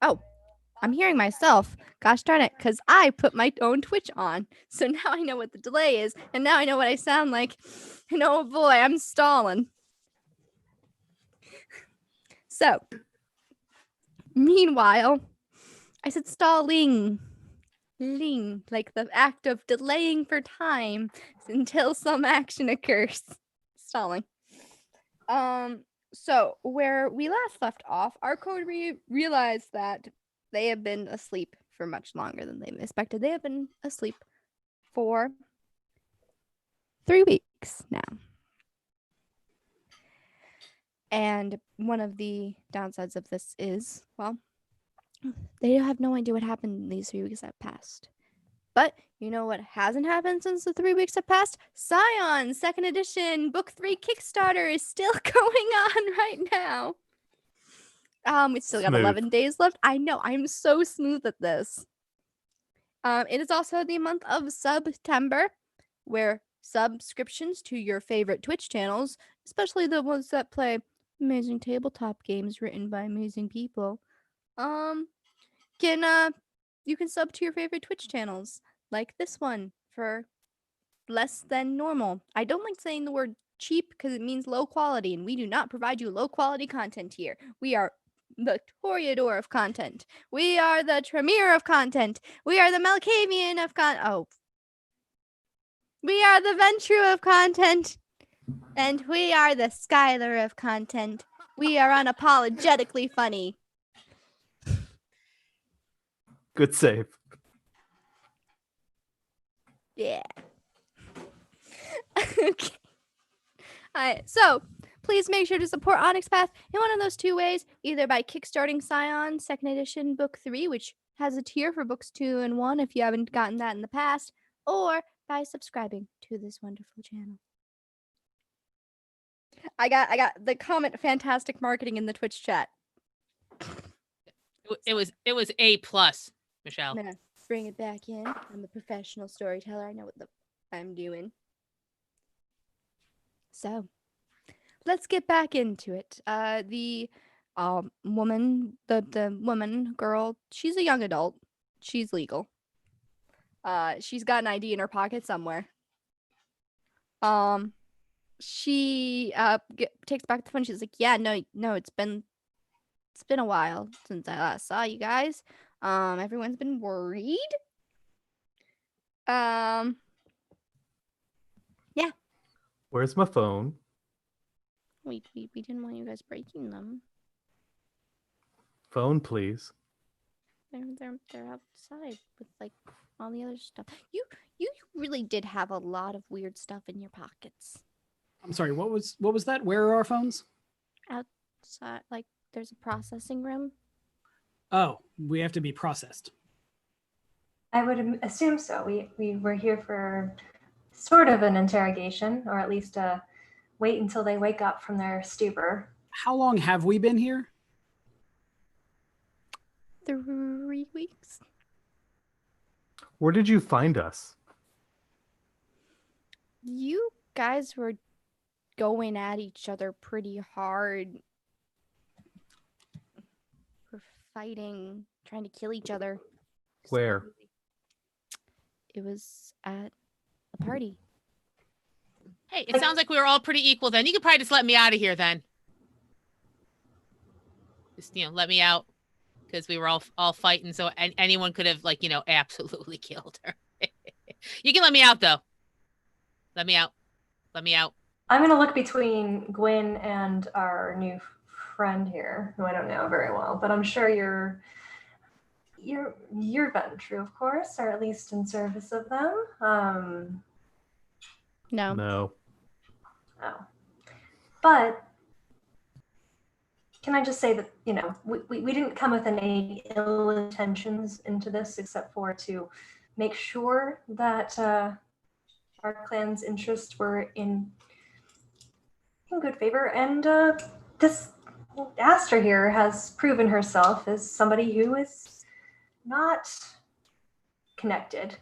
Oh, I'm hearing myself. Gosh darn it, because I put my own Twitch on. So now I know what the delay is, and now I know what I sound like. And oh boy, I'm stalling. So, meanwhile, I said stalling. Ling, like the act of delaying for time until some action occurs. Stalling. So where we last left off, our coterie realized that they have been asleep for much longer than they expected. They have been asleep for 3 weeks now. And one of the downsides of this is, well, they have no idea what happened in these 3 weeks that passed. But you know what hasn't happened since the 3 weeks have passed? Scion, second edition, book 3 Kickstarter is still going on right now. We still got Smooth. 11 days left. I know, I'm so smooth at this. It is also the month of September, where subscriptions to your favorite Twitch channels, especially the ones that play amazing tabletop games written by amazing people, you can sub to your favorite Twitch channels, like this one, for less than normal. I don't like saying the word cheap because it means low quality, and we do not provide you low quality content here. We are the Toreador of content. We are the Tremere of content. We are the Malkavian of we are the Ventru of content. And we are the Skylar of content. We are unapologetically funny. Good save. Yeah. Okay. Alright, so please make sure to support Onyx Path in one of those two ways, either by kickstarting Scion second edition book 3, which has a tier for books 2 and 1 if you haven't gotten that in the past, or by subscribing to this wonderful channel. I got the comment fantastic marketing in the Twitch chat. It was A+, Michelle. I'm gonna bring it back in. I'm a professional storyteller. I know what I'm doing. So, let's get back into it. The woman, the woman girl, she's a young adult. She's legal. She's got an ID in her pocket somewhere. She takes back the phone. She's like, "Yeah, no, it's been a while since I last saw you guys. Everyone's been worried. Yeah. Where's my phone? We didn't want you guys breaking them. Phone, please. They're outside with like all the other stuff. You really did have a lot of weird stuff in your pockets. I'm sorry, what was that? Where are our phones? Outside, like there's a processing room. Oh, we have to be processed. I would assume so. We were here for sort of an interrogation, or at least wait until they wake up from their stupor. How long have we been here? 3 weeks. Where did you find us? You guys were going at each other pretty hard. We're fighting, trying to kill each other. Where? It was at a party. Hey, it sounds like we were all pretty equal then. You could probably just let me out of here then. Just, let me out. Because we were all fighting, so anyone could have, absolutely killed her. You can let me out, though. Let me out. Let me out. I'm going to look between Gwyn and our new friend here, who I don't know very well, but I'm sure you're Ventru, of course, or at least in service of them. No. No. Oh. But can I just say that, we didn't come with any ill intentions into this except for to make sure that our clan's interests were in good favor. And this Aster here has proven herself as somebody who is not connected.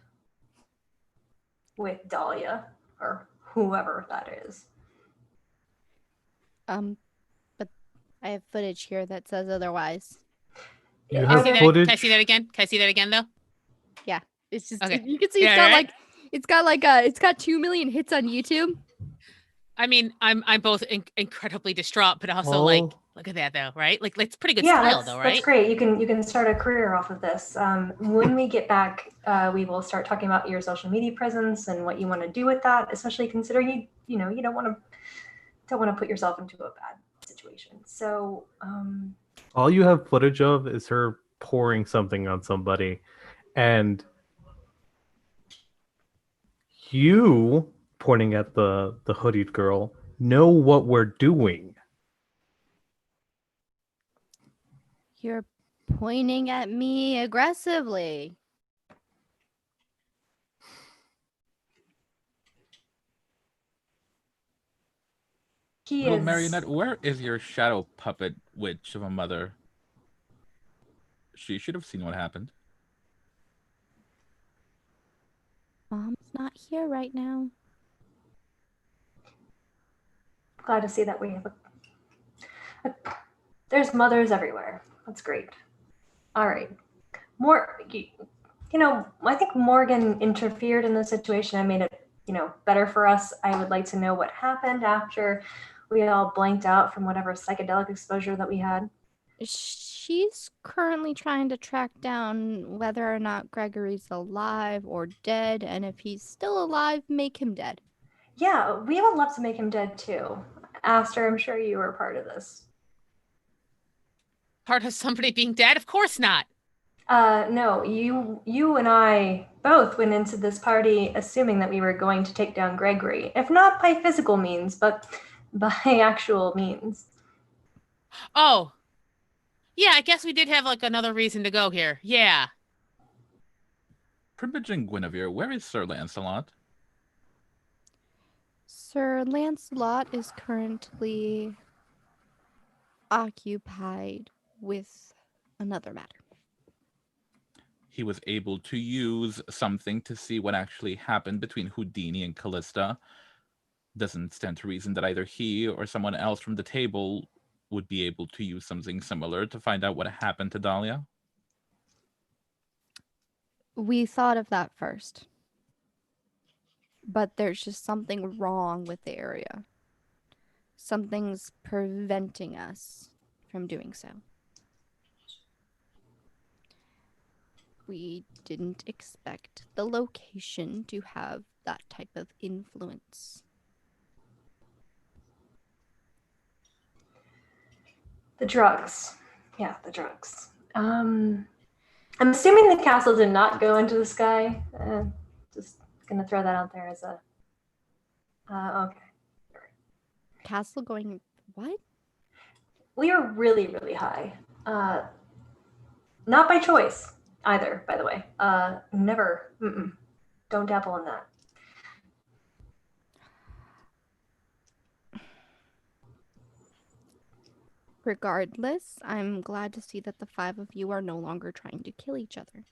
with Dahlia or whoever that is. But I have footage here that says otherwise. You Are have there- Can I footage. see that again? Can I see that again though? It's just Okay. you can see Yeah, right. it's got 2 million hits on YouTube. I mean, I'm both incredibly distraught, but also Oh. like, look at that though, right? Like, it's pretty good Yeah, style that's, though, that's right? great. You can start a career off of this. When we get back, we will start talking about your social media presence and what you want to do with that, especially considering you don't want to put yourself into a bad situation. So All you have footage of is her pouring something on somebody, and you pointing at the hoodied girl know what we're doing. You're pointing at me aggressively. he Little is Marionette, where is your shadow puppet witch of a mother? She should have seen what happened. Mom's not here right now. glad to see that we have there's mothers everywhere. That's great. All right. I think Morgan interfered in the situation and made it, better for us. I would like to know what happened after we all blanked out from whatever psychedelic exposure that we had. She's currently trying to track down whether or not Gregory's alive or dead, and if he's still alive, make him dead. Yeah, we would love to make him dead too. Aster, I'm sure you were part of this. Part of somebody being dead? Of course not. No, you and I both went into this party assuming that we were going to take down Gregory, if not by physical means, but by actual means. Oh. Yeah, I guess we did have like another reason to go here. Yeah. Primage Guinevere, where is Sir Lancelot? Sir Lancelot is currently occupied with another matter. He was able to use something to see what actually happened between Houdini and Callista. Doesn't stand to reason that either he or someone else from the table would be able to use something similar to find out what happened to Dahlia. We thought of that first. But there's just something wrong with the area. Something's preventing us from doing so. We didn't expect the location to have that type of influence. The drugs. Yeah, the drugs. I'm assuming the castle did not go into the sky. Just gonna throw that out there as a. Okay. Castle going what? We are really, really high. Not by choice either, by the way. Never. Don't dabble in that. Regardless, I'm glad to see that the 5 of you are no longer trying to kill each other.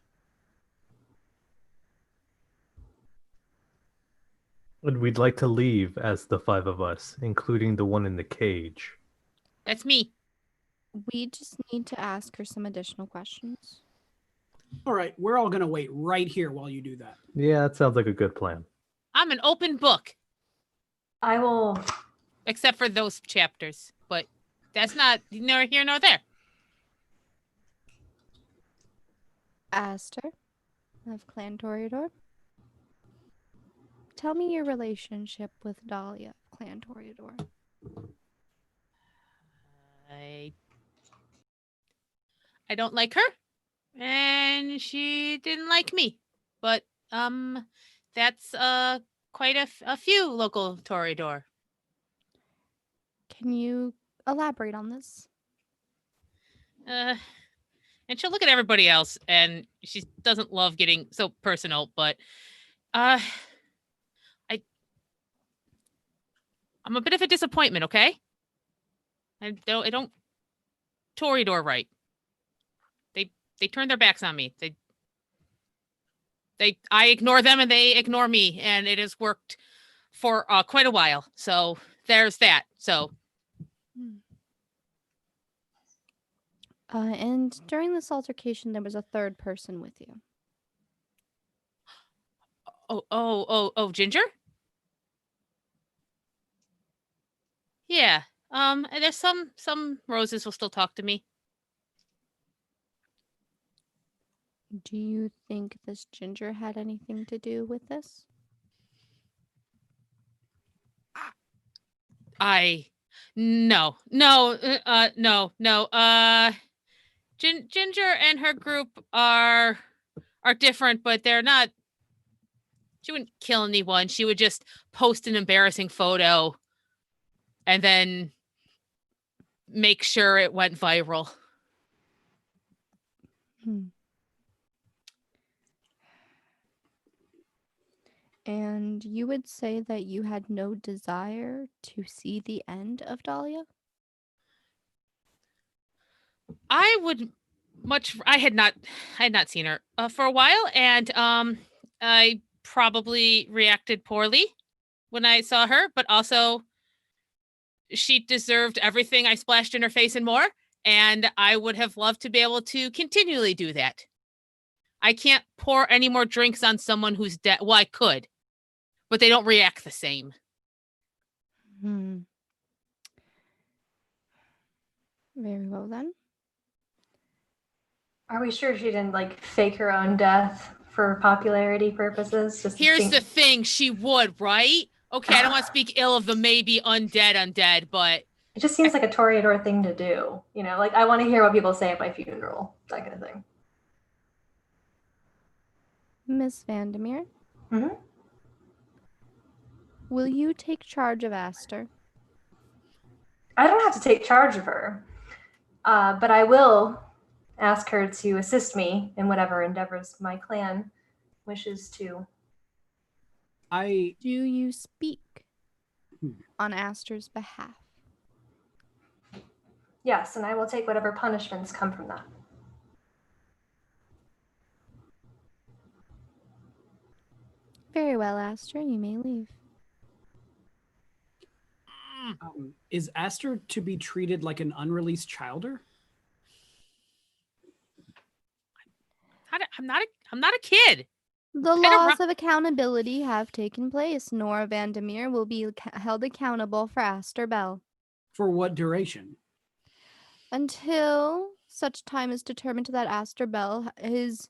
And we'd like to leave as the 5 of us, including the one in the cage. That's me. We just need to ask her some additional questions. All right, we're all going to wait right here while you do that. Yeah, that sounds like a good plan. I'm an open book, I will. except for those chapters. But that's not nor here nor there. Aster of Clan Toreador. Tell me your relationship with Dahlia of Clan Toreador. I don't like her, and she didn't like me. But that's quite a few local Toreador. Can you elaborate on this? And she'll look at everybody else, and she doesn't love getting so personal, but I'm a bit of a disappointment, okay? I don't Toreador right. They turned their backs on me. I ignore them and they ignore me, and it has worked for quite a while. So there's that. So And during this altercation, there was a third person with you. Ginger? Yeah. And there's some roses will still talk to me. Do you think this Ginger had anything to do with this? No. Ginger and her group are different, but they're not. She wouldn't kill anyone. She would just post an embarrassing photo and then make sure it went viral. And you would say that you had no desire to see the end of Dahlia? I had not seen her for a while, and I probably reacted poorly when I saw her, but also she deserved everything I splashed in her face and more, and I would have loved to be able to continually do that. I can't pour any more drinks on someone who's dead. Well, I could, but they don't react the same. Very well then. Are we sure she didn't like fake her own death for popularity purposes? Here's the thing, she would, right? Okay, I don't want to speak ill of the maybe undead, but it just seems like a Toreador thing to do. You know, like I want to hear what people say at my funeral, that kind of thing. Miss Vandermeer, Mm-hmm. will you take charge of Aster? I don't have to take charge of her, but I will ask her to assist me in whatever endeavors my clan wishes to. Do you speak on Aster's behalf? Yes, and I will take whatever punishments come from that. Very well, Aster, you may leave. Is Aster to be treated like an unreleased childer? I'm not a kid. The laws of accountability have taken place. Nora Vandermeer will be held accountable for Aster Bell. For what duration? Until such time is determined that Aster Bell is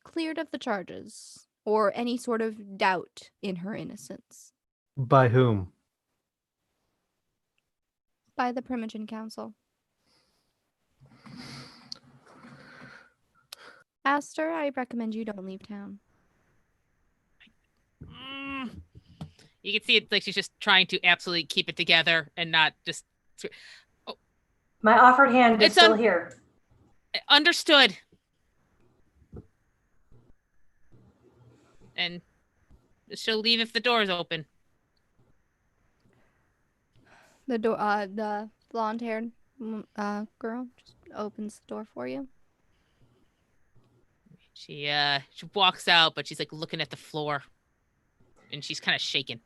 cleared of the charges or any sort of doubt in her innocence. By whom? By the Primogen Council. Aster, I recommend you don't leave town. You can see it like she's just trying to absolutely keep it together and not just. My offered hand is still here. Understood. And she'll leave if the door is open. The door, the blonde-haired girl just opens the door for you. She walks out, but she's like looking at the floor, and she's kind of shaking.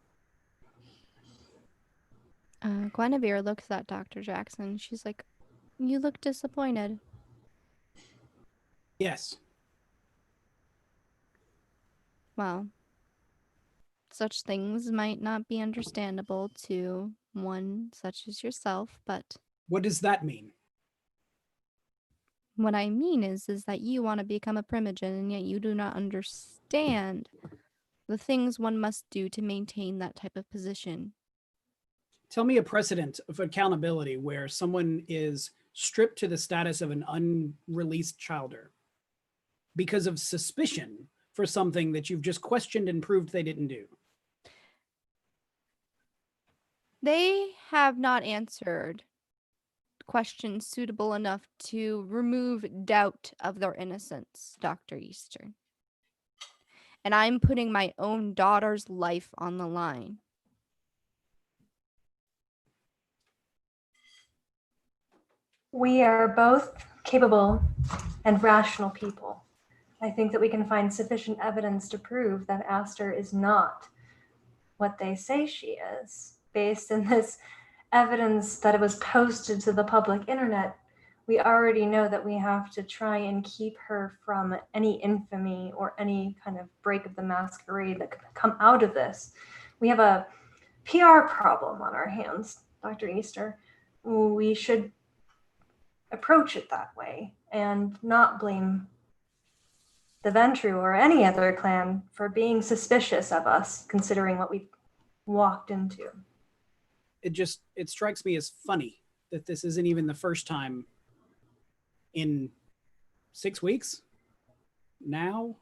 Guinevere looks at Dr. Jackson. She's like, "You look disappointed." Yes. Well, such things might not be understandable to one such as yourself, but What does that mean? what I mean is that you want to become a Primogen, and yet you do not understand the things one must do to maintain that type of position. Tell me a precedent of accountability where someone is stripped to the status of an unreleased childer because of suspicion for something that you've just questioned and proved they didn't do. They have not answered questions suitable enough to remove doubt of their innocence, Dr. Easter. And I'm putting my own daughter's life on the line. We are both capable and rational people. I think that we can find sufficient evidence to prove that Aster is not what they say she is. Based on this evidence that it was posted to the public internet, we already know that we have to try and keep her from any infamy or any kind of break of the masquerade that could come out of this. We have a PR problem on our hands, Dr. Easter. We should approach it that way and not blame the Ventru or any other clan for being suspicious of us, considering what we walked into. It strikes me as funny that this isn't even the first time in 6 weeks now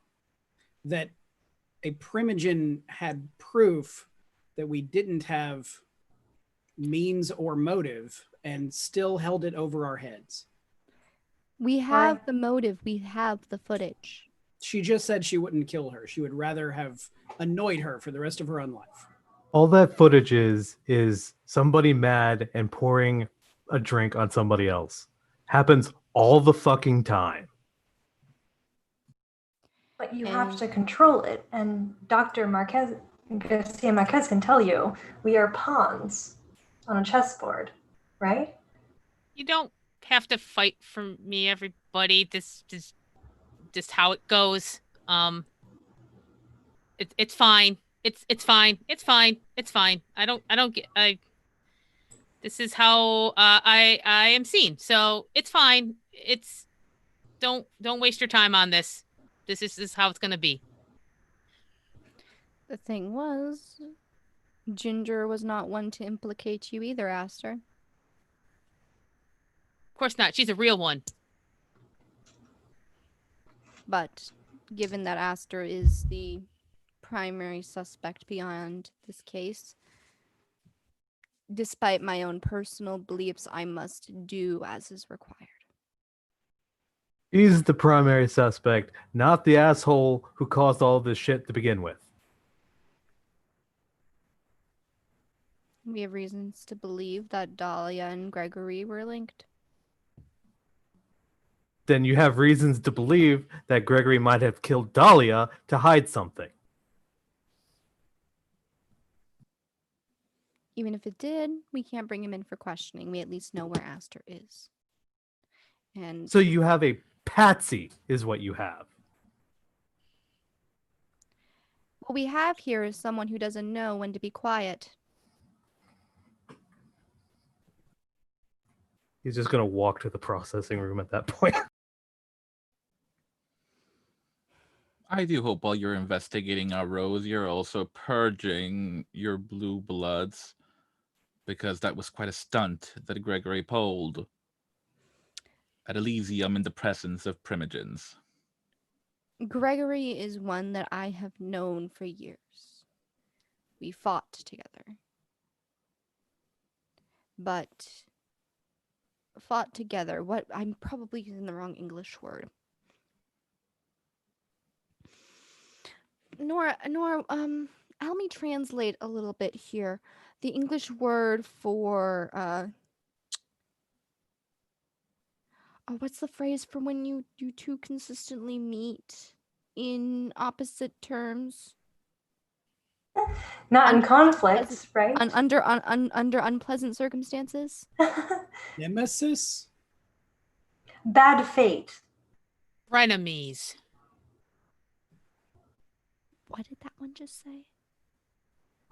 that a Primogen had proof that we didn't have means or motive and still held it over our heads. We have the motive. We have the footage. She just said she wouldn't kill her. She would rather have annoyed her for the rest of her own life. All that footage is somebody mad and pouring a drink on somebody else. Happens all the fucking time. But you have to control it, and Dr. Garcia Marquez can tell you we are pawns on a chessboard, right? You don't have to fight for me, everybody. This is just how it goes. It's fine. It's fine. It's fine. It's fine. This is how I am seen. So it's fine. Don't waste your time on this. This is how it's gonna be. The thing was, Ginger was not one to implicate you either, Aster. Of course not. She's a real one. But given that Aster is the primary suspect beyond this case, despite my own personal beliefs, I must do as is required. He's the primary suspect, not the asshole who caused all this shit to begin with. We have reasons to believe that Dahlia and Gregory were linked. Then you have reasons to believe that Gregory might have killed Dahlia to hide something. Even if it did, we can't bring him in for questioning. We at least know where Aster is. And So you have a patsy, is what you have. what we have here is someone who doesn't know when to be quiet. He's just going to walk to the processing room at that point. I do hope while you're investigating our Rose, you're also purging your blue bloods, because that was quite a stunt that Gregory pulled at Elysium in the presence of Primogens. Gregory is one that I have known for years. We fought together. But fought together. What I'm probably using the wrong English word. Nora, help me translate a little bit here. The English word for what's the phrase for when you two consistently meet in opposite terms? Not in conflict, right? Under unpleasant circumstances? Nemesis? Bad fate. Frenemies. What did that one just say?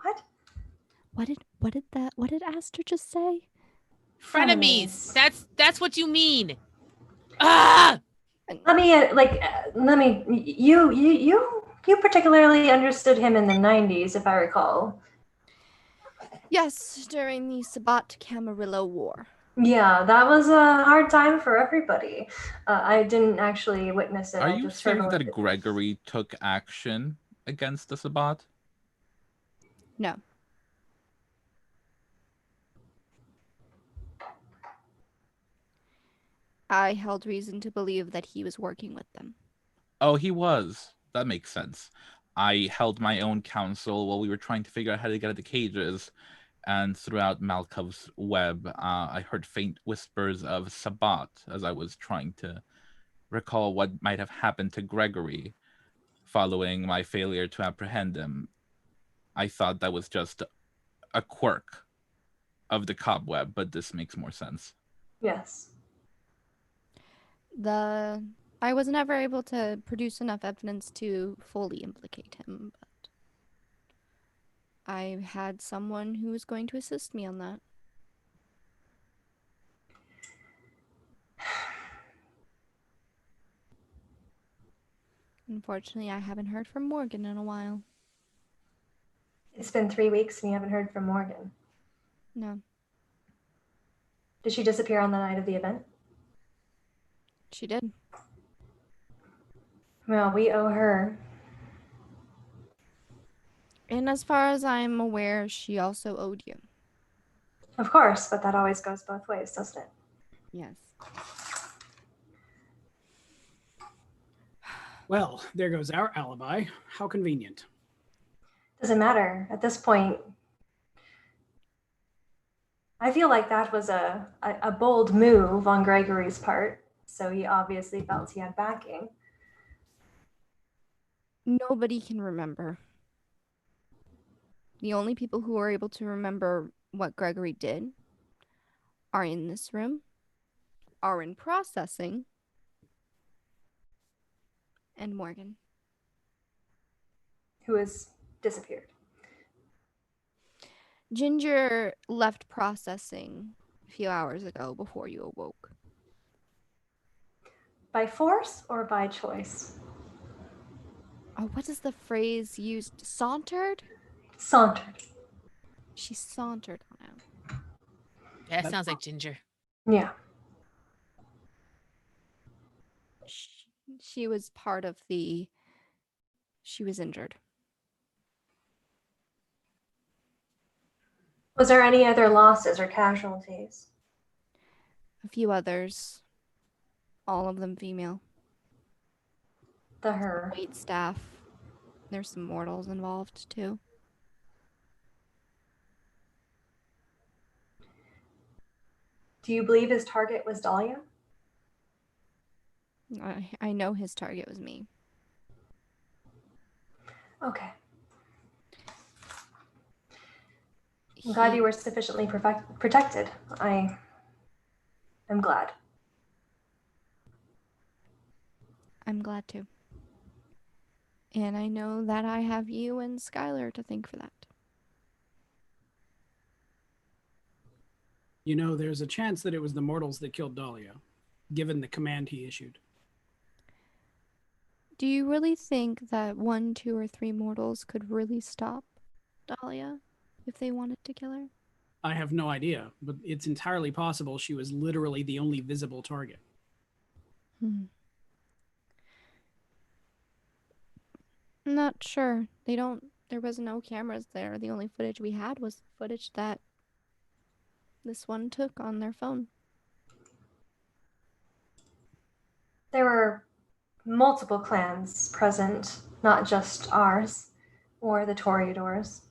What? What did Aster just say? Frenemies. That's what you mean. Ah! You particularly understood him in the 90s, if I recall. Yes, during the Sabat Camarillo War. Yeah, that was a hard time for everybody. I didn't actually witness it. Are I you just heard saying about that it. Gregory took action against the Sabbat? No. I held reason to believe that he was working with them. Oh, he was. That makes sense. I held my own counsel while we were trying to figure out how to get out of the cages, and throughout Malkov's web, I heard faint whispers of Sabat as I was trying to recall what might have happened to Gregory following my failure to apprehend him. I thought that was just a quirk of the cobweb, but this makes more sense. Yes. I was never able to produce enough evidence to fully implicate him, but I had someone who was going to assist me on that. Unfortunately, I haven't heard from Morgan in a while. It's been 3 weeks and you haven't heard from Morgan. No, Did she disappear on the night of the event? she did. Well, we owe her. And as far as I'm aware, she also owed you. Of course, but that always goes both ways, doesn't it? Yes. Well, there goes our alibi. How convenient. Doesn't matter. At this point, I feel like that was a bold move on Gregory's part. So he obviously felt he had backing. Nobody can remember. The only people who are able to remember what Gregory did are in this room, are in processing, and Morgan. Who has disappeared. Ginger left processing a few hours ago before you awoke. By force or by choice? Oh, what is the phrase used? Sauntered? Sauntered. She sauntered on out. That sounds like Ginger. Yeah. She was part of the... She was injured. Was there any other losses or casualties? A few others. All of them female. The her. Wait staff. There's some mortals involved too. Do you believe his target was Dahlia? I know his target was me. Okay. I'm glad you were sufficiently protected. I am glad. I'm glad too. And I know that I have you and Skylar to thank for that. You know, there's a chance that it was the mortals that killed Dahlia, given the command he issued. Do you really think that 1, 2, or 3 mortals could really stop Dahlia if they wanted to kill her? I have no idea, but it's entirely possible she was literally the only visible target. I'm not sure. There was no cameras there. The only footage we had was footage that this one took on their phone. There were multiple clans present, not just ours or the Toreadors.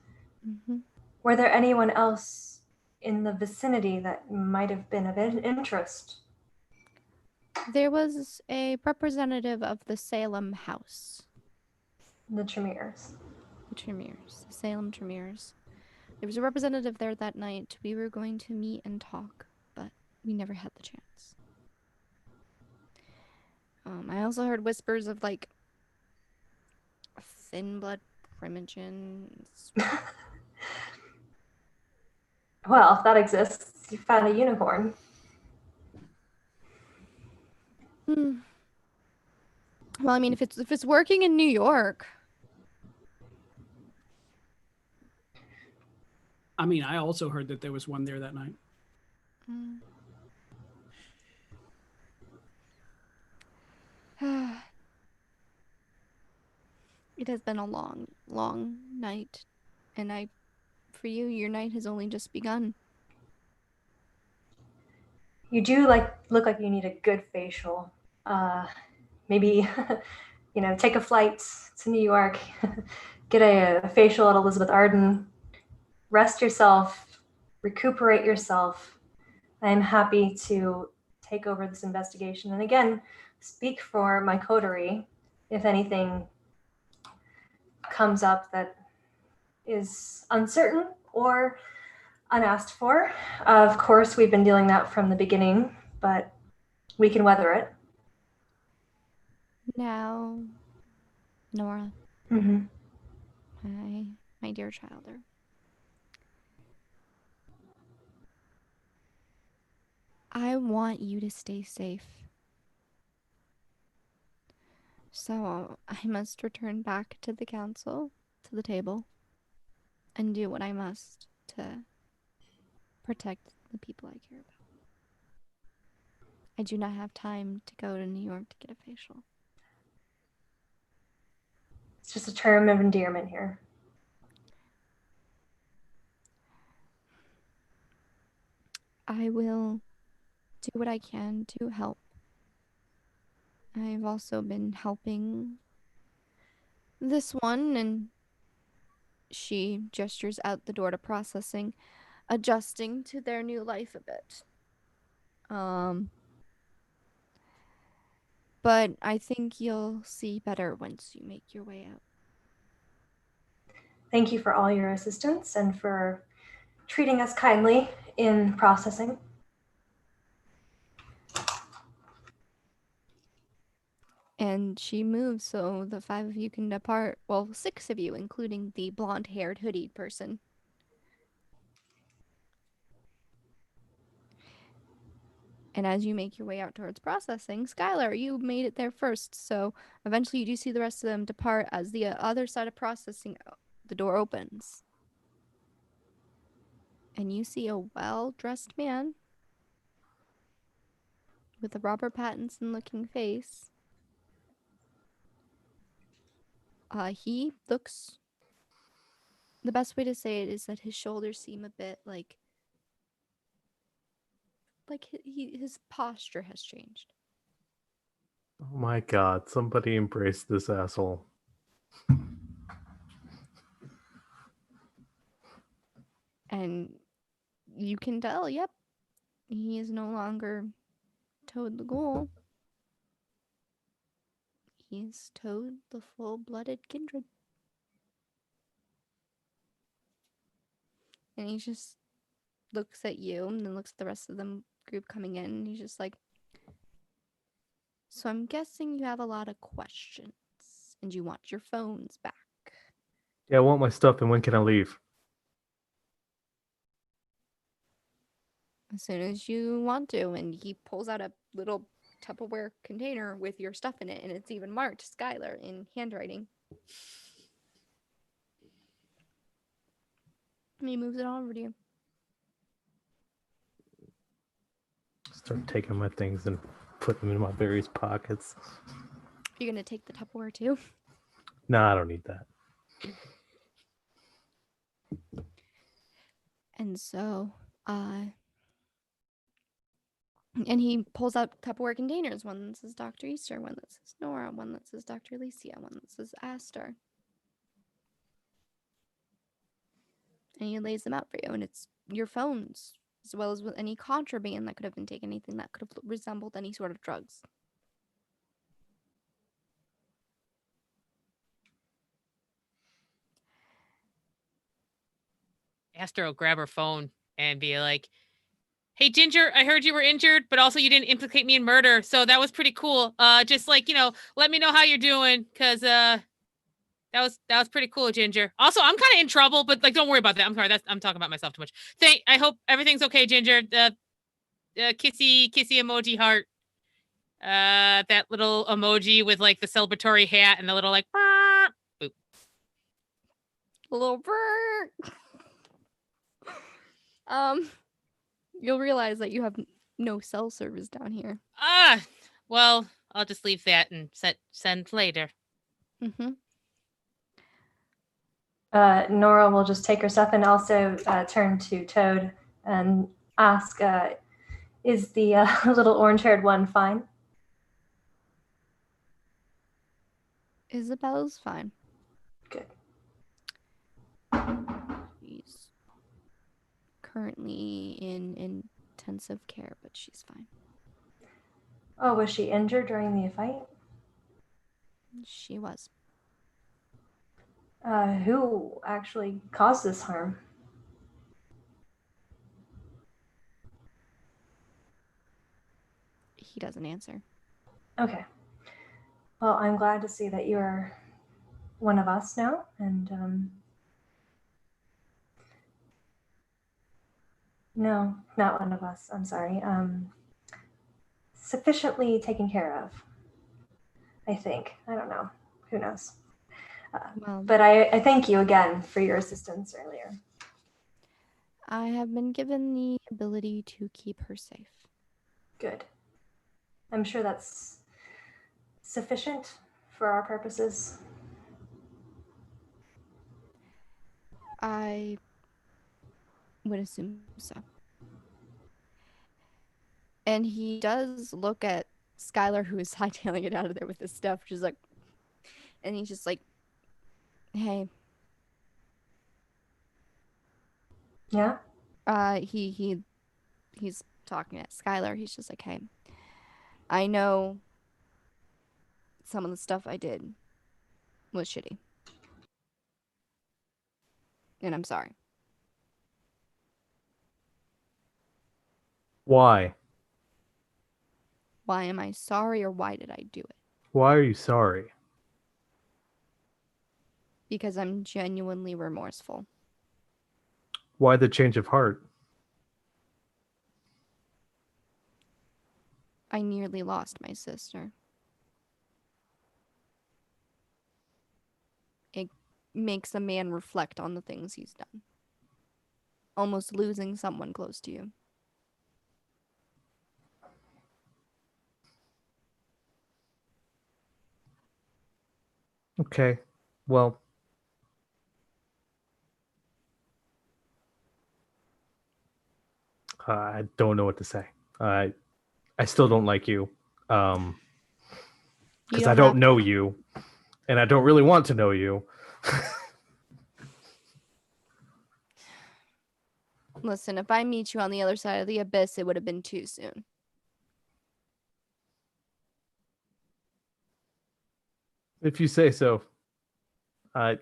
Mm-hmm. Were there anyone else in the vicinity that might have been of interest? There was a representative of the Salem House. The Tremere. The Salem Tremere. There was a representative there that night. We were going to meet and talk, but we never had the chance. I also heard whispers of like thin blood primogens. Well, if that exists, you found a unicorn. Well, I mean, if it's working in New York. I mean, I also heard that there was one there that night. It has been a long, long night. And for you, your night has only just begun. You do look like you need a good facial. Maybe, take a flight to New York, get a facial at Elizabeth Arden, rest yourself, recuperate yourself. I am happy to take over this investigation. And again, speak for my coterie if anything comes up that is uncertain or unasked for. Of course, we've been dealing that from the beginning, but we can weather it. Now, Nora, Mm-hmm. my dear childer. I want you to stay safe. So I must return back to the council, to the table, and do what I must to protect the people I care about. I do not have time to go to New York to get a facial. It's just a term of endearment here. I will do what I can to help. I've also been helping this one, and she gestures out the door to processing, adjusting to their new life a bit. But I think you'll see better once you make your way out. Thank you for all your assistance and for treating us kindly in processing. And she moves so the 5 of you can depart. Well, 6 of you, including the blonde-haired, hoodied person. And as you make your way out towards processing, Skylar, you made it there first. So eventually you do see the rest of them depart as the other side of processing, the door opens. And you see a well-dressed man with a Robert Pattinson-looking face. He looks... The best way to say it is that his shoulders seem a bit like his posture has changed. Oh my god, somebody embrace this asshole. And you can tell, yep, he is no longer Toad the Ghoul. He's Toad the full-blooded Kindred. And he just looks at you and then looks at the rest of the group coming in. And he's just like, so I'm guessing you have a lot of questions and you want your phones back. Yeah, I want my stuff, and when can I leave? As soon as you want to. And he pulls out a little Tupperware container with your stuff in it, and it's even marked Skylar in handwriting. And he moves it on over to you. Start taking my things and put them in my various pockets. You're gonna take the Tupperware too? No, I don't need that. And so, and he pulls out Tupperware containers. One that says Dr. Easter, one that says Nora, one that says Dr. Alicia, one that says Aster. And he lays them out for you, and it's your phones, as well as with any contraband that could have been taken, anything that could have resembled any sort of drugs. Aster will grab her phone and be like, hey, Ginger, I heard you were injured, but also you didn't implicate me in murder. So that was pretty cool. Just like, let me know how you're doing. Cause, that was pretty cool, Ginger. Also, I'm kind of in trouble, but like, don't worry about that. I'm sorry. I'm talking about myself too much. I hope everything's okay, Ginger. Kissy emoji heart. That little emoji with like the celebratory hat and the little like, boop. A little brrr. You'll realize that you have no cell service down here. Well, I'll just leave that and send later. Mm-hmm. Nora will just take her stuff and also turn to Toad and ask, is the little orange-haired one fine? Isabella's fine. Good. She's currently in intensive care, but she's fine. Oh, was she injured during the fight? She was. Who actually caused this harm? He doesn't answer. Okay. Well, I'm glad to see that you're one of us now, and no, not one of us. I'm sorry. Sufficiently taken care of, I think. I don't know. Who knows? Well, But I thank you again for your assistance earlier. I have been given the ability to keep her safe. Good. I'm sure that's sufficient for our purposes. I would assume so. And he does look at Skylar, who is hightailing it out of there with his stuff, just like, and he's just like, hey. Yeah? He's talking at Skylar. He's just like, hey, I know some of the stuff I did was shitty. And I'm sorry. Why? Why am I sorry, or why did I do it? Why are you sorry? Because I'm genuinely remorseful. Why the change of heart? I nearly lost my sister. It makes a man reflect on the things he's done. Almost losing someone close to you. Okay. Well, I don't know what to say. I still don't like you. You Because I don't know you, and I don't really want to know you. Listen, if I meet you on the other side of the abyss, it would have been too soon. If you say so. I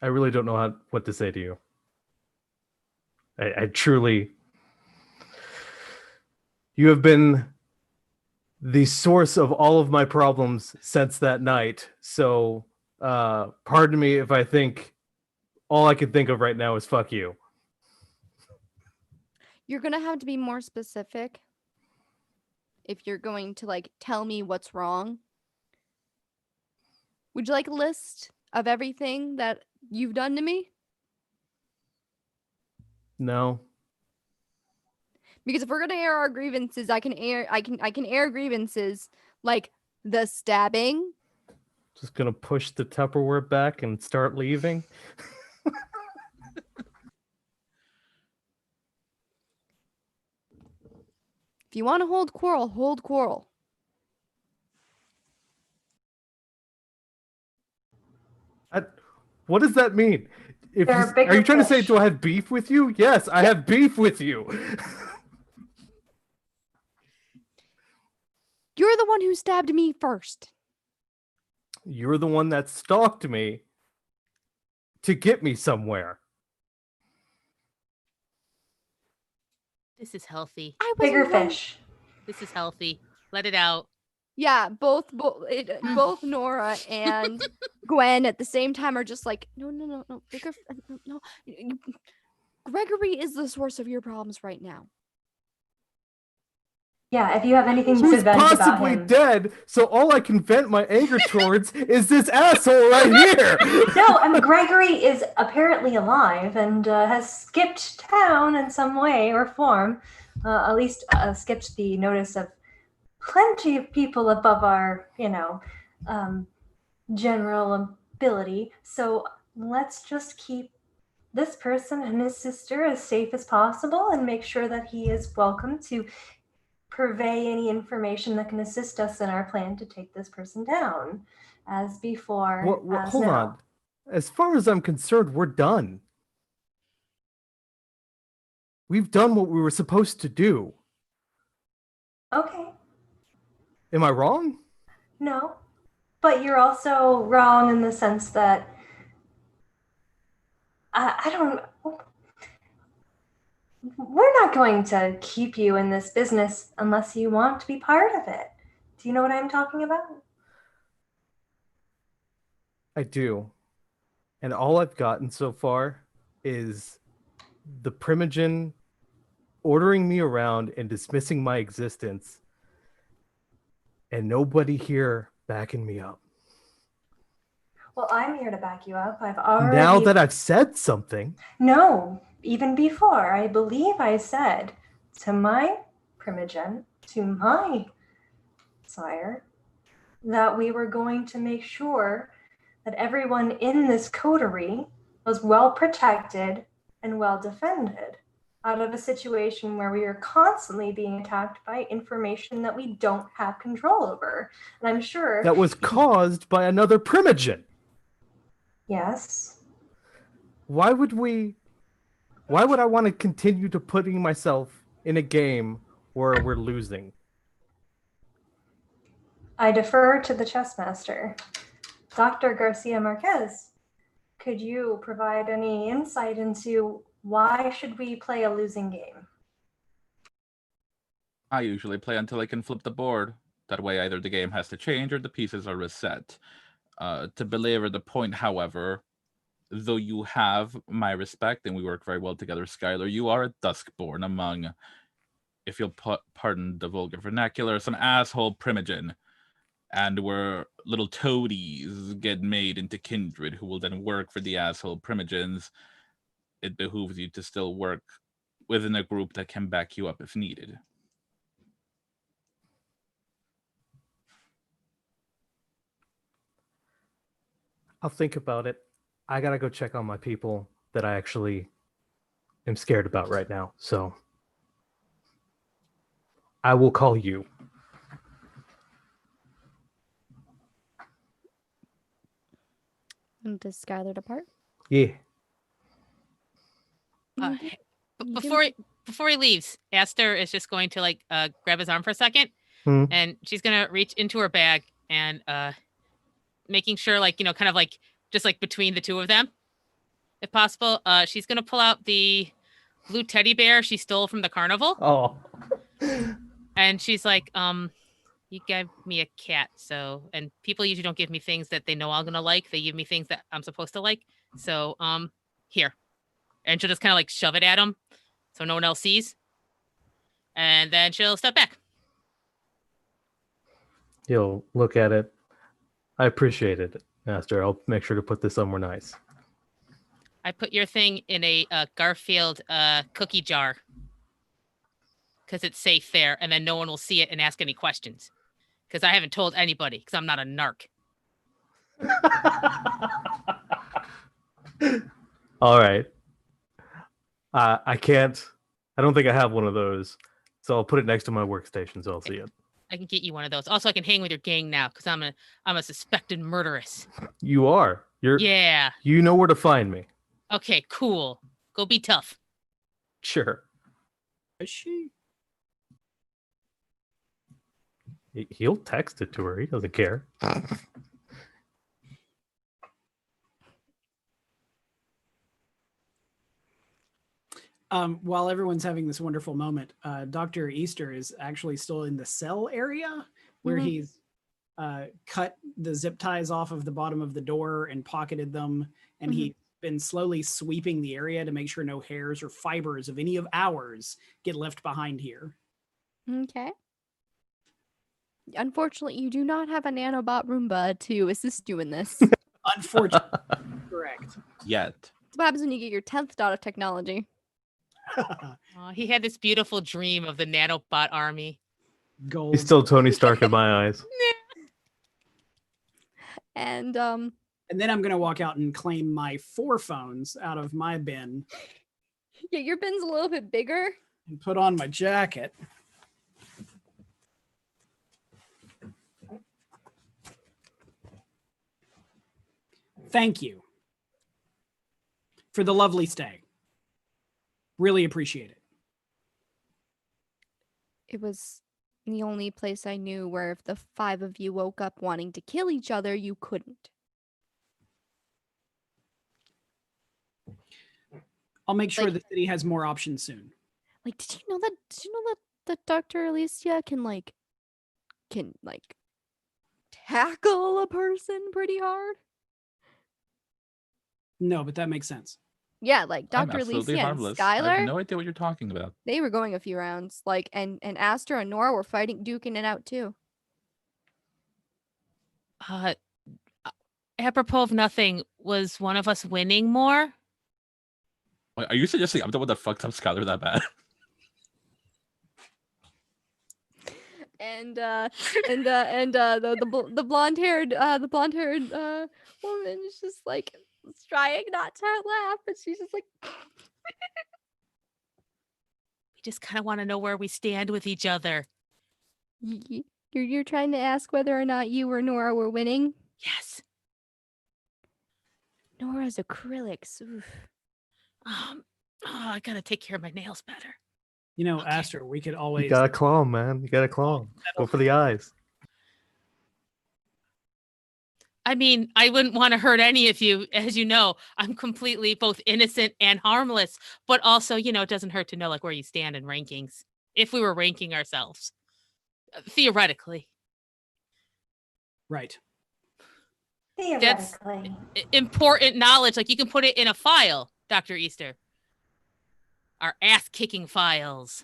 really don't know what to say to you. I truly... You have been the source of all of my problems since that night. So, pardon me if I think all I can think of right now is fuck you. You're going to have to be more specific if you're going to, like, tell me what's wrong. Would you like a list of everything that you've done to me? No. Because if we're gonna air our grievances, I can air grievances like the stabbing. Just gonna push the Tupperware back and start leaving. If you want to hold quarrel, hold quarrel. What does that mean? Are you trying to say, do I have beef with you? Yes, I have beef with you. You're the one who stabbed me first. You're the one that stalked me to get me somewhere. This is healthy. Bigger fish. This is healthy. Let it out. Yeah, both Nora and Gwen at the same time are just like, no, bigger, no. Gregory is the source of your problems right now. Yeah, if you have anything to Who's vent about possibly him. dead, so all I can vent my anger towards is this asshole right here. No, I mean, Gregory is apparently alive and has skipped town in some way or form. At least skipped the notice of plenty of people above our, general ability. So let's just keep this person and his sister as safe as possible and make sure that he is welcome to purvey any information that can assist us in our plan to take this person down as before. Hold on. As far as I'm concerned, we're done. We've done what we were supposed to do. Okay, Am I wrong? no. But you're also wrong in the sense that I don't. We're not going to keep you in this business unless you want to be part of it. Do you know what I'm talking about? I do. And all I've gotten so far is the Primogen ordering me around and dismissing my existence, and nobody here backing me up. Well, I'm here to back you up. I've already. Now that I've said something, No, even before, I believe I said to my Primogen, to my sire, that we were going to make sure that everyone in this coterie was well protected and well defended out of a situation where we are constantly being attacked by information that we don't have control over. And I'm sure. that was caused by another Primogen. Yes. Why would I want to continue to putting myself in a game where we're losing? I defer to the chess master. Dr. Garcia Marquez, could you provide any insight into why should we play a losing game? I usually play until I can flip the board. That way, either the game has to change or the pieces are reset. To belabor the point, however, though you have my respect and we work very well together, Skylar, you are a Duskborn among, if you'll pardon the vulgar vernacular, some asshole Primogen. And where little toadies get made into kindred who will then work for the asshole Primogens, it behooves you to still work within a group that can back you up if needed. I'll think about it. I gotta go check on my people that I actually am scared about right now. So I will call you. And does Skylar depart? Yeah. You can- Before he leaves, Aster is just going to like grab his arm for a second, Hmm. and she's gonna reach into her bag and making sure, like, kind of like just like between the two of them, if possible, she's gonna pull out the blue teddy bear she stole from the carnival, Oh. and she's like, you gave me a cat, so, and people usually don't give me things that they know I'm gonna like. They give me things that I'm supposed to like. So, here. And she'll just kind of like shove it at him so no one else sees. And then she'll step back. You'll look at it. I appreciate it, Master. I'll make sure to put this somewhere nice. I put your thing in a Garfield cookie jar because it's safe there, and then no one will see it and ask any questions. Because I haven't told anybody, because I'm not a narc. All right. I don't think I have one of those. So I'll put it next to my workstation so I'll see it. I can get you one of those. Also, I can hang with your gang now because I'm a suspected murderess. You are. Yeah. You know where to find me. Okay, cool. Go be tough. Sure. Is she? He'll text it to her. He doesn't care. While everyone's having this wonderful moment, Dr. Easter is actually still in the cell area where he's cut the zip ties off of the bottom of the door and pocketed them. And he's been slowly sweeping the area to make sure no hairs or fibers of any of ours get left behind here. Okay. Unfortunately, you do not have a nanobot Roomba to assist you in this. Unfortunately, correct. Yet. That's what happens when you get your 10th dot of technology. He had this beautiful dream of the nanobot army. Gold. He's still Tony Stark in my eyes. And And then I'm gonna walk out and claim my 4 phones out of my bin yeah, your bin's a little bit bigger. and put on my jacket. Thank you for the lovely stay. Really appreciate it. It was the only place I knew where if the 5 of you woke up wanting to kill each other, you couldn't. I'll make sure Like- the city has more options soon. Like, did you know that Dr. Alicia can tackle a person pretty hard? No, but that makes sense. Yeah, like I'm Dr. absolutely Alicia and harmless. I have Skylar, no idea what you're talking about. they were going a few rounds. Like, and Aster and Nora were fighting, duking it out too. Uh, apropos of nothing, was one of us winning more? Wait, are you suggesting I'm the one that fucked up Skylar that bad? And the blonde haired woman is just like trying not to laugh, but she's just like, We just kind of want to know where we stand with each other. You're trying to ask whether or not you or Nora were winning. Yes. Nora's acrylics. Oof. Oh, I gotta take care of my nails better. You know, Okay. Aster, we could You always. gotta claw 'em, man. You gotta claw 'em. Go for the eyes. I mean, I wouldn't want to hurt any of you. As you know, I'm completely both innocent and harmless, but also, it doesn't hurt to know like where you stand in rankings. If we were ranking ourselves, theoretically. Right. Theoretically. Important knowledge. Like you can put it in a file, Dr. Easter. Our ass kicking files.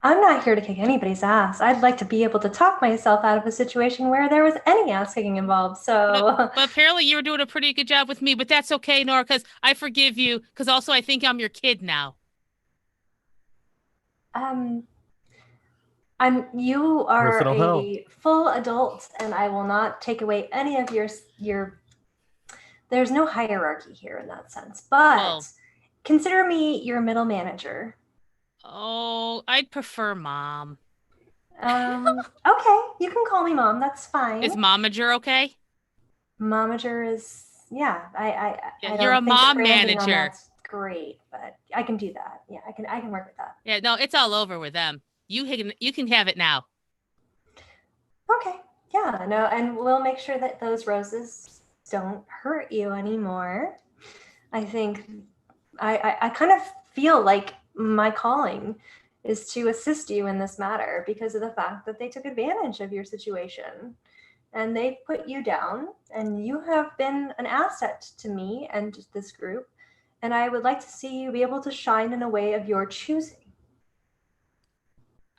I'm not here to kick anybody's ass. I'd like to be able to talk myself out of a situation where there was any ass kicking involved. So But apparently you were doing a pretty good job with me, but that's okay, Nora, because I forgive you, because also I think I'm your kid now. you are If it'll help. a full adult, and I will not take away any of your. There's no hierarchy here in that sense, but Well- consider me your middle manager. Oh, I'd prefer mom. Okay, you can call me mom. That's fine. Is momager okay? Momager is yeah. I Yeah, don't you're a think the mom branding on manager. that's great, but I can do that. Yeah, I can work with that. Yeah, no, it's all over with them. You can have it now. Okay. Yeah, no, and we'll make sure that those roses don't hurt you anymore. I think I kind of feel like my calling is to assist you in this matter because of the fact that they took advantage of your situation and they put you down, and you have been an asset to me and this group. And I would like to see you be able to shine in a way of your choosing.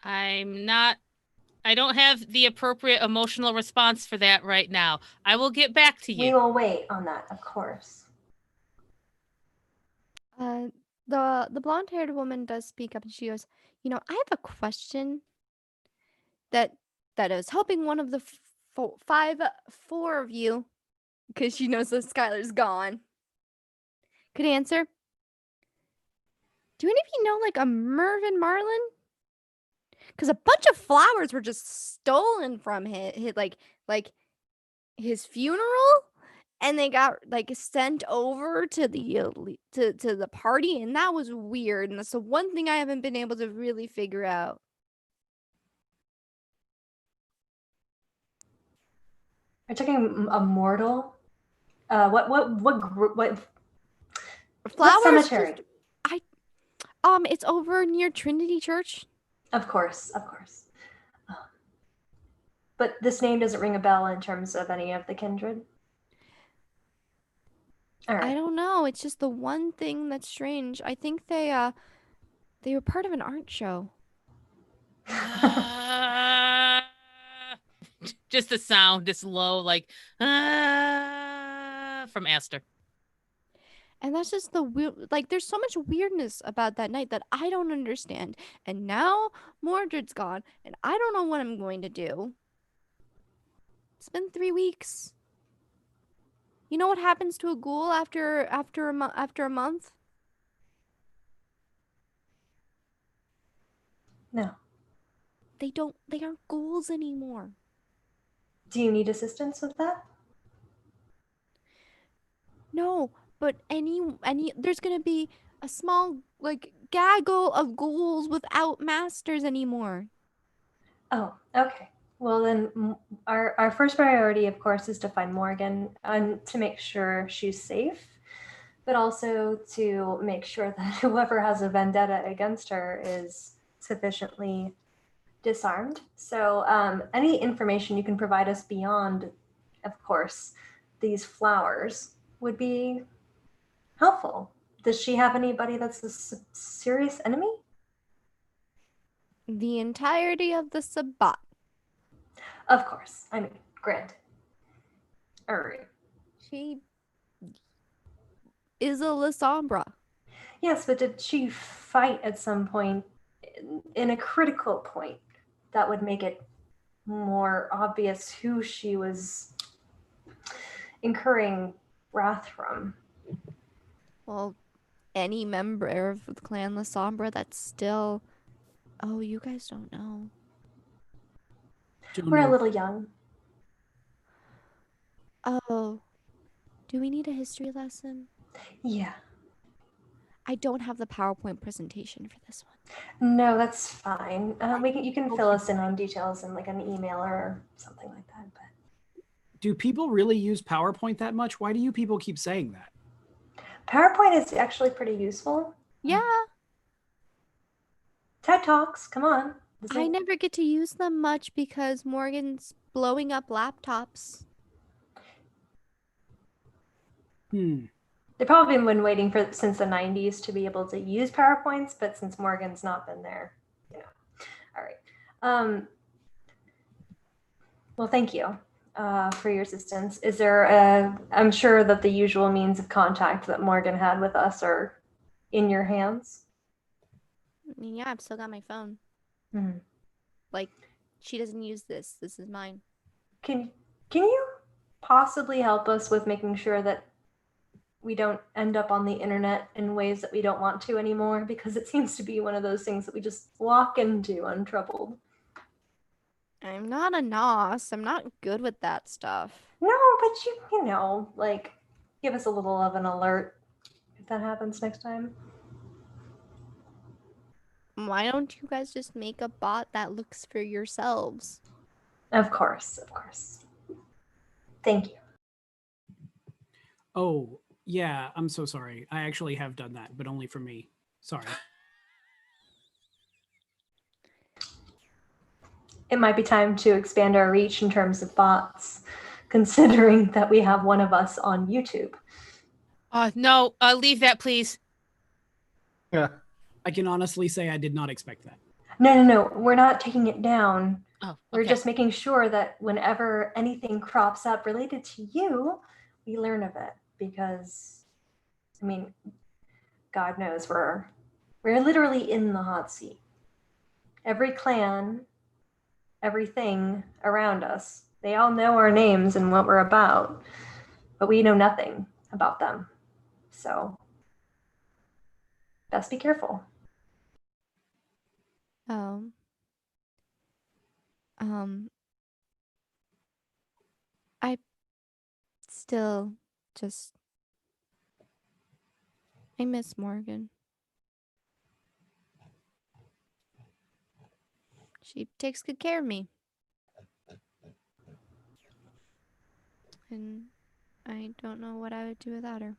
I don't have the appropriate emotional response for that right now. I will get back to We you. will wait on that, of course. The blonde-haired woman does speak up, and she goes, "I have a question that is helping one of the four of you, because she knows that Skylar's gone. Could answer. Do any of you know like a Mervyn Marlin? Because a bunch of flowers were just stolen from his like his funeral, and they got like sent over to the to the party, and that was weird. And that's the one thing I haven't been able to really figure out. Are you talking a mortal? What group? What Flowers. cemetery? It's over near Trinity Church. Of course. But this name doesn't ring a bell in terms of any of the kindred. All I right. don't know. It's just the one thing that's strange. I think they were part of an art show. Just the sound, this low, like from Aster. And that's just the weird, like, there's so much weirdness about that night that I don't understand. And now Mordred's gone, and I don't know what I'm going to do. It's been 3 weeks. You know what happens to a ghoul after a month? No. They aren't ghouls anymore. Do you need assistance with that? No, but any there's gonna be a small like gaggle of ghouls without masters anymore. Oh, okay. Well, then our first priority, of course, is to find Morgan and to make sure she's safe, but also to make sure that whoever has a vendetta against her is sufficiently disarmed. So, any information you can provide us beyond, of course, these flowers would be helpful. Does she have anybody that's a serious enemy? The entirety of the Sabbat. Of course. I mean, granted. All right. She is a Lasombra. Yes, but did she fight at some point in a critical point that would make it more obvious who she was incurring wrath from? Well, any member of the clan Lasombra that's still. Oh, you guys don't know. We're a little young. Oh, do we need a history lesson? Yeah. I don't have the PowerPoint presentation for this one. No, that's fine. You can fill us in on details in like an email or something like that. But Do people really use PowerPoint that much? Why do you people keep saying that? PowerPoint is actually pretty useful. Yeah, TED Talks, come on. I never get to use them much because Morgan's blowing up laptops. They've probably been waiting for since the 90s to be able to use PowerPoints, but since Morgan's not been there, All right. Well, thank you for your assistance. Is there I'm sure that the usual means of contact that Morgan had with us are in your hands? I mean, yeah, I've still got my phone. Mm-hmm. Like, she doesn't use this. This is mine. Can you possibly help us with making sure that we don't end up on the internet in ways that we don't want to anymore? Because it seems to be one of those things that we just walk into untroubled. I'm not a nos. I'm not good with that stuff. No, but you know, like, give us a little of an alert if that happens next time. Why don't you guys just make a bot that looks for yourselves? Of course. Thank you. Oh, yeah, I'm so sorry. I actually have done that, but only for me. Sorry. It might be time to expand our reach in terms of bots, considering that we have one of us on YouTube. No, leave that, please. Yeah. I can honestly say I did not expect that. No. We're not taking it down. Oh, We're okay. just making sure that whenever anything crops up related to you, we learn of it. Because, I mean, God knows we're literally in the hot seat. Every clan, everything around us, they all know our names and what we're about, but we know nothing about them. So, best be careful. I still just. I miss Morgan. She takes good care of me. And I don't know what I would do without her.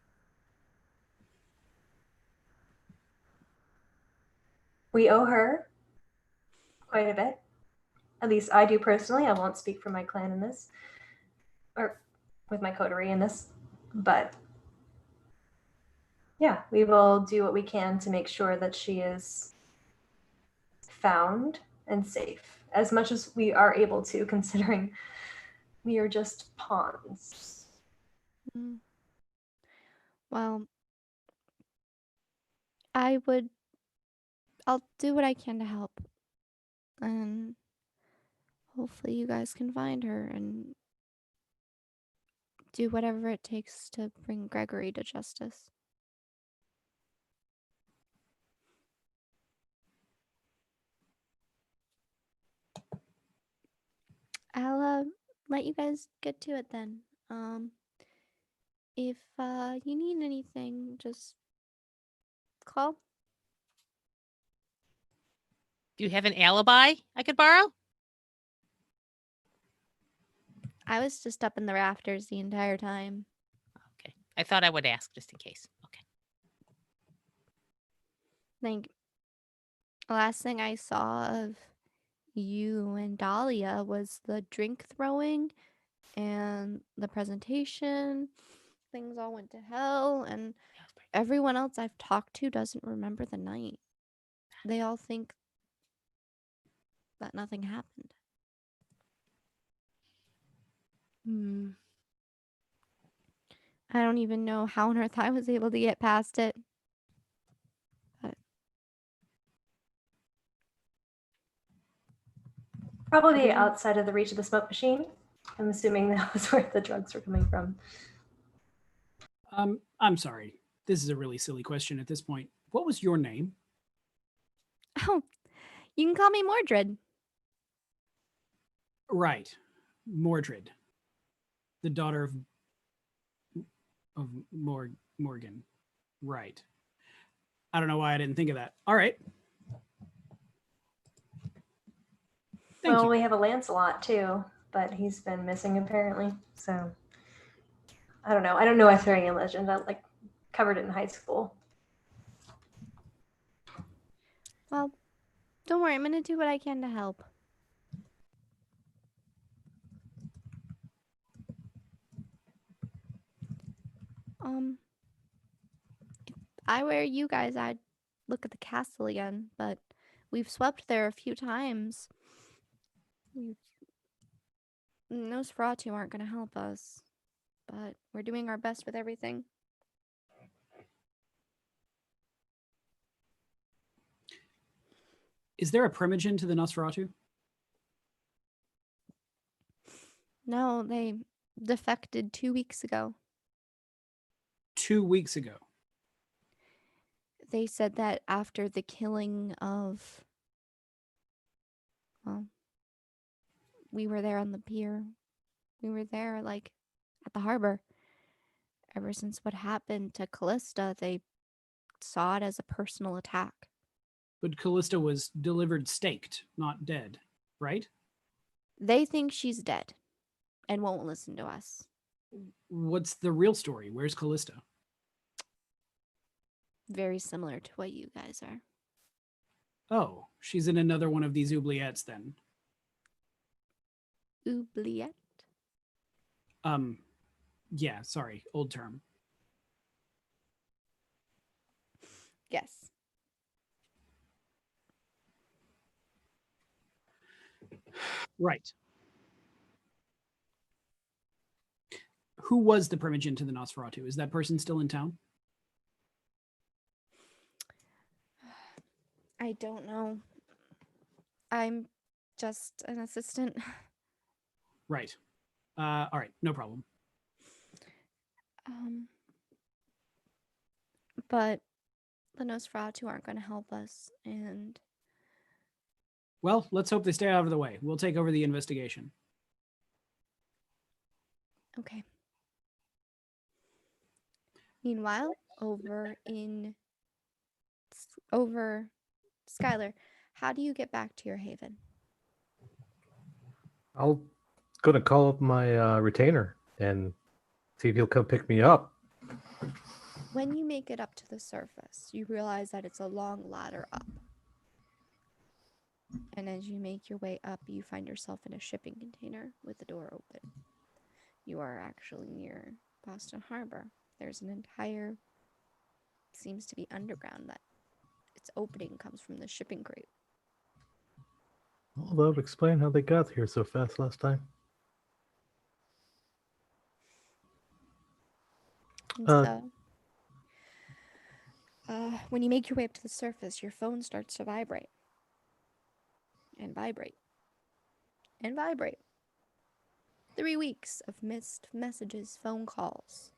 We owe her quite a bit. At least I do personally. I won't speak for my clan in this, or with my coterie in this. But yeah, we will do what we can to make sure that she is found and safe as much as we are able to, considering we are just pawns. Well, I'll do what I can to help. And hopefully you guys can find her and do whatever it takes to bring Gregory to justice. I'll let you guys get to it then. If you need anything, just call? Do you have an alibi I could borrow? I was just up in the rafters the entire time. Okay. I thought I would ask just in case. Okay. Like, the last thing I saw of you and Dahlia was the drink throwing and the presentation. Things all went to hell, and That was pretty- everyone else I've talked to doesn't remember the night. They all think that nothing happened. Hmm. I don't even know how on earth I was able to get past it. Probably Everyone- outside of the reach of the smoke machine. I'm assuming that was where the drugs were coming from. I'm sorry. This is a really silly question at this point. What was your name? Oh, you can call me Mordred. Right. Mordred. The daughter of Morgan. Right. I don't know why I didn't think of that. All right. Thank Well, you. we have a Lancelot too, but he's been missing apparently. So I don't know. I don't know Arthurian legend. I covered it in high school. Well, don't worry. I'm going to do what I can to help. If I were you guys, I'd look at the castle again, but we've swept there a few times. Nosferatu aren't going to help us, but we're doing our best with everything. Is there a primogen to the Nosferatu? No, they defected 2 weeks ago. 2 weeks ago. They said that after the killing of, well, we were there on the pier. We were there, like, at the harbor. Ever since what happened to Callista, they saw it as a personal attack. But Callista was delivered staked, not dead, right? They think she's dead and won't listen to us. What's the real story? Where's Callista? Very similar to what you guys are. Oh, she's in another one of these oubliettes then. Oubliette? Yeah, sorry, old term. Yes. Right. Who was the primogen to the Nosferatu? Is that person still in town? I don't know. I'm just an assistant. Right. All right, no problem. But the Nosferatu aren't going to help us, and Well, let's hope they stay out of the way. We'll take over the investigation. okay. Meanwhile, over Skylar, how do you get back to your haven? I'll gonna call up my retainer and see if he'll come pick me up. When you make it up to the surface, you realize that it's a long ladder up. And as you make your way up, you find yourself in a shipping container with the door open. You are actually near Boston Harbor. There's an entire, seems to be underground, that its opening comes from the shipping crate. Well, that would explain how they got here so fast last time. And when you make your way up to the surface, your phone starts to vibrate. And vibrate. And vibrate. 3 weeks of missed messages, phone calls.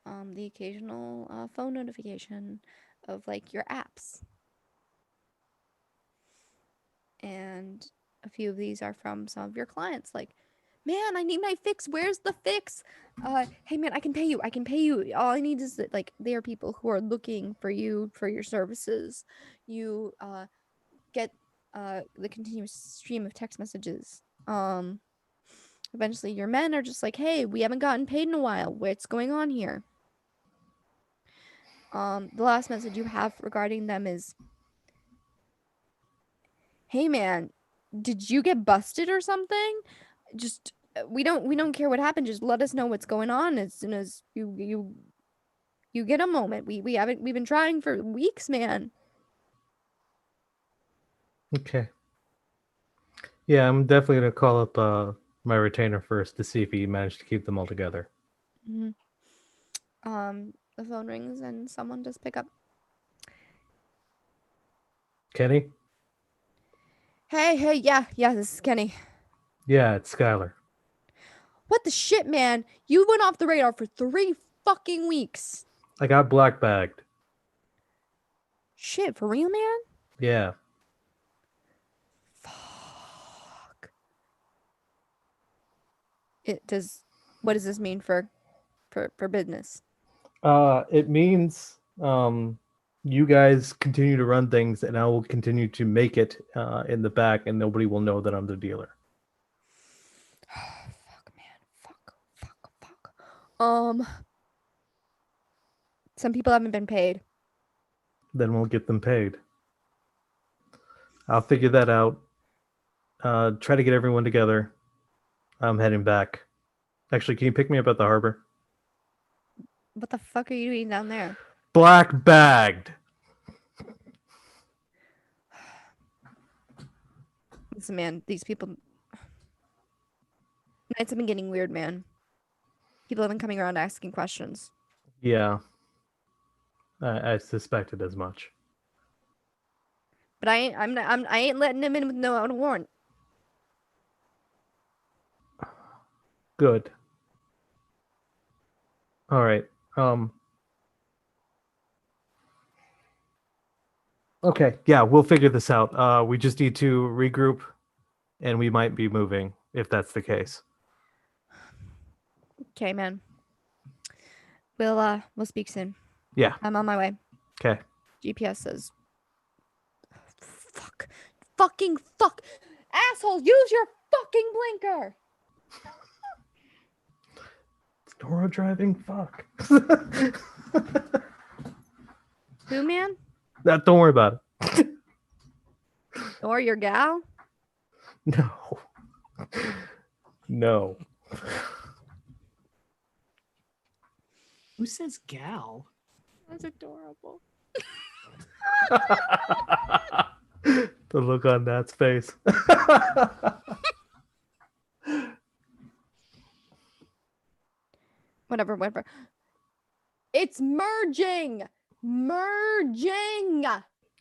The occasional phone notification of, like, your apps. And a few of these are from some of your clients, like man, I need my fix. Where's the fix? Hey man, I can pay you. I can pay you. All I need is that, like, there are people who are looking for you for your services. You get the continuous stream of text messages. Eventually your men are just like, hey, we haven't gotten paid in a while. What's going on here? The last message you have regarding them is, hey man, did you get busted or something? Just we don't care what happened. Just let us know what's going on as soon as you get a moment. We've been trying for weeks, man. Okay. Yeah, I'm definitely gonna call up my retainer first to see if he managed to keep them all together. Mhm. The phone rings and someone just pick up. Kenny? Hey, yeah, this is Kenny. Yeah, it's Skylar. What the shit, man? You went off the radar for 3 fucking weeks. I got black bagged. Shit, for real, man? Yeah. Fuck. What does this mean for business? It means you guys continue to run things, and I will continue to make it in the back, and nobody will know that I'm the dealer. Fuck, man. Fuck. Some people haven't been paid. Then we'll get them paid. I'll figure that out. Try to get everyone together. I'm heading back. Actually, can you pick me up at the harbor? What the fuck are you doing down there? Black bagged. Listen, man, these people. Nights have been getting weird, man. People have been coming around asking questions. Yeah. I suspected as much. But I ain't letting him in with no warrant. Good. All right. Okay. Yeah, we'll figure this out. We just need to regroup, and we might be moving if that's the case. Okay, man. We'll speak soon. Yeah. I'm on my way. Okay. GPS says. Fuck. Fucking fuck. Asshole, use your fucking blinker. It's Nora driving. Fuck. Who, man? Don't worry about it. Or your gal? No. No. Who says gal? That's adorable. The look on Nat's face. Whatever. It's merging. You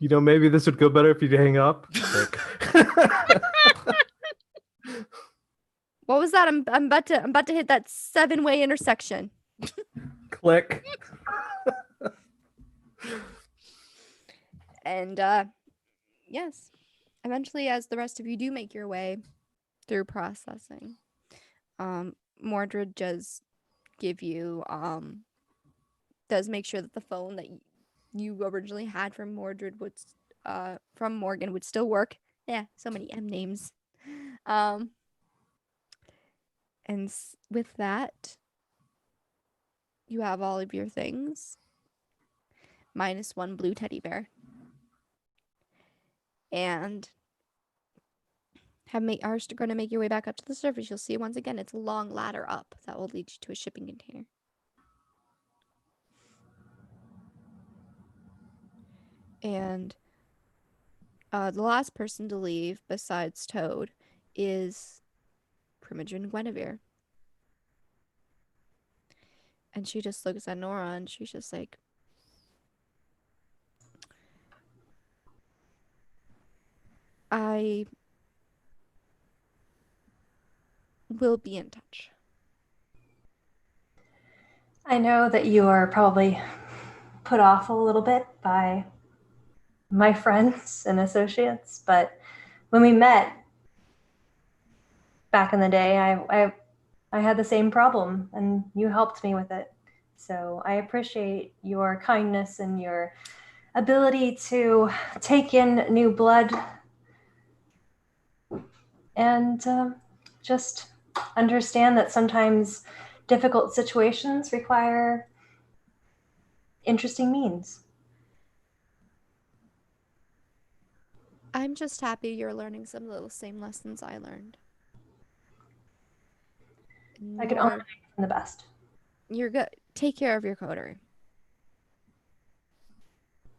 know, maybe this would go better if you hang up. What was that? I'm about to hit that 7-way intersection. Click. And yes, eventually, as the rest of you do make your way through processing, Mordred does give you does make sure that the phone that you originally had from Morgan would still work. Yeah, so many M names. And with that, you have all of your things, minus 1 blue teddy bear. And are going to make your way back up to the surface. You'll see once again, it's a long ladder up that will lead you to a shipping container. And the last person to leave besides Toad is Primogen Guinevere. And she just looks at Nora and she's just like, I will be in touch. I know that you are probably put off a little bit by my friends and associates, but when we met, back in the day. I had the same problem, and you helped me with it. So I appreciate your kindness and your ability to take in new blood and just understand that sometimes difficult situations require interesting means. I'm just happy you're learning some of the same lessons I learned. I can only hope for the best. You're good. Take care of your coterie.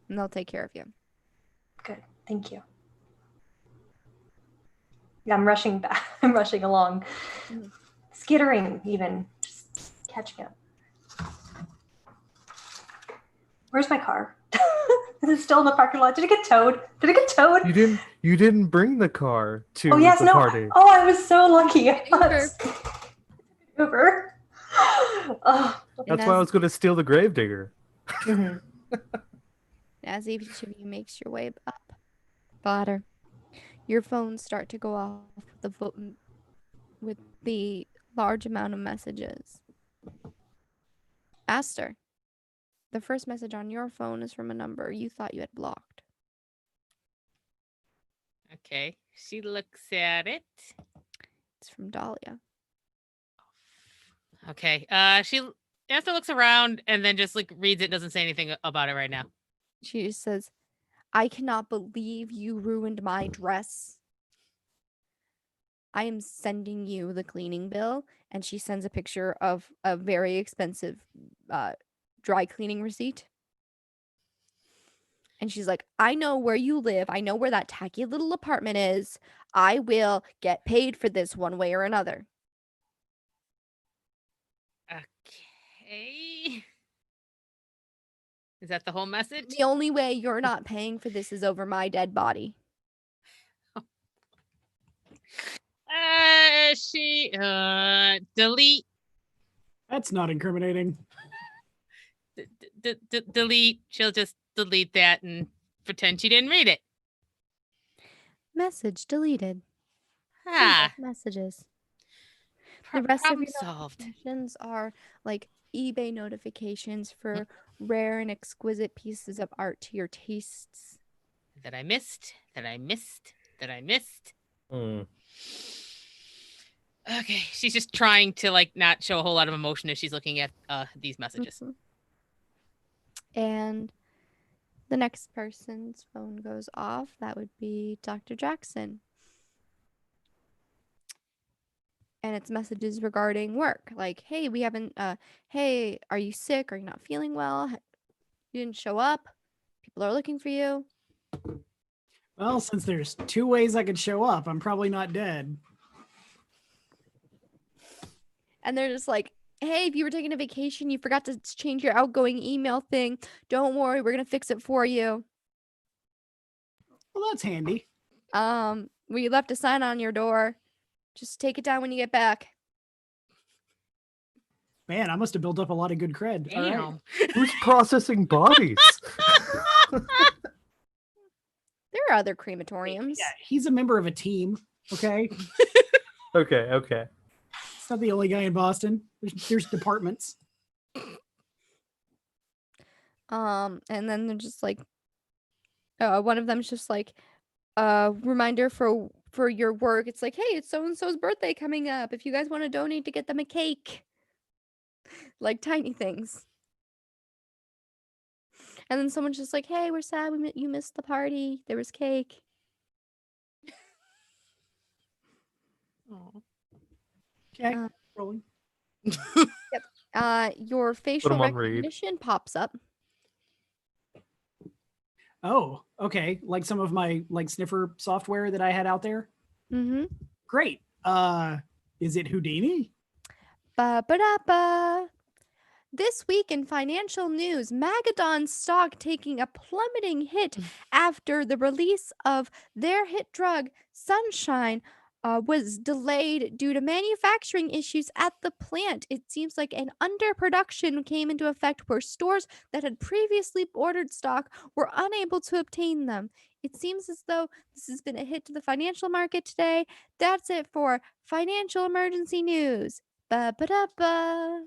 And they'll take care of you. Good. Thank you. Yeah, I'm rushing back. I'm rushing along. Mhm. Skittering even. Just catching up. Where's my car? Is it still in the parking lot? Did it get towed? Did it get towed? You didn't bring the car to Oh yes, the no. party. Oh, I was so lucky. Uber. Uber. Oh. That's And why I was going to steal the gravedigger. Mhm. as each of you makes your way up, Potter, your phones start to go off with the large amount of messages. Aster, the first message on your phone is from a number you thought you had blocked. Okay. She looks at it. It's from Dahlia. Okay. Esther looks around and then just like reads it, doesn't say anything about it right now. She just says, I cannot believe you ruined my dress. I am sending you the cleaning bill. And she sends a picture of a very expensive dry cleaning receipt. And she's like, I know where you live. I know where that tacky little apartment is. I will get paid for this one way or another. Okay. Is that the whole message? The only way you're not paying for this is over my dead body. She delete. That's not incriminating. Delete. She'll just delete that and pretend she didn't read it. Message deleted. Ah, Messages. The rest of problem your solved. notifications are like eBay notifications for rare and exquisite pieces of art to your tastes. That I missed. That I missed. That I missed. Mm. Okay, she's just trying to like not show a whole lot of emotion as she's looking at these messages. Mhm. And the next person's phone goes off. That would be Dr. Jackson. And it's messages regarding work. Like, hey, we haven't, hey, are you sick? Are you not feeling well? You didn't show up. People are looking for you. Well, since there's two ways I could show up, I'm probably not dead. And they're just like, hey, if you were taking a vacation, you forgot to change your outgoing email thing. Don't worry, we're going to fix it for you. Well, that's handy. We left a sign on your door. Just take it down when you get back. Man, I must have built up a lot of good cred. All right. Damn. Who's processing bodies? There are other crematoriums. Yeah, he's a member of a team. Okay, Okay. he's not the only guy in Boston. There's departments. And then they're just like, one of them's just like, reminder for your work. It's like, hey, it's so and so's birthday coming up. If you guys want to donate to get them a cake, like tiny things. And then someone's just like, hey, we're sad you missed the party. There was cake. Okay, Uh, rolling. Your facial on read. recognition pops up. Oh, okay. Like some of my like sniffer software that I had out there. Mm-hmm. Great. Is it Houdini? Ba-ba-da-ba. This week in financial news, Magadon stock taking a plummeting hit after the release of their hit drug, Sunshine, was delayed due to manufacturing issues at the plant. It seems like an underproduction came into effect where stores that had previously ordered stock were unable to obtain them. It seems as though this has been a hit to the financial market today. That's it for financial emergency news. Ba ba da ba.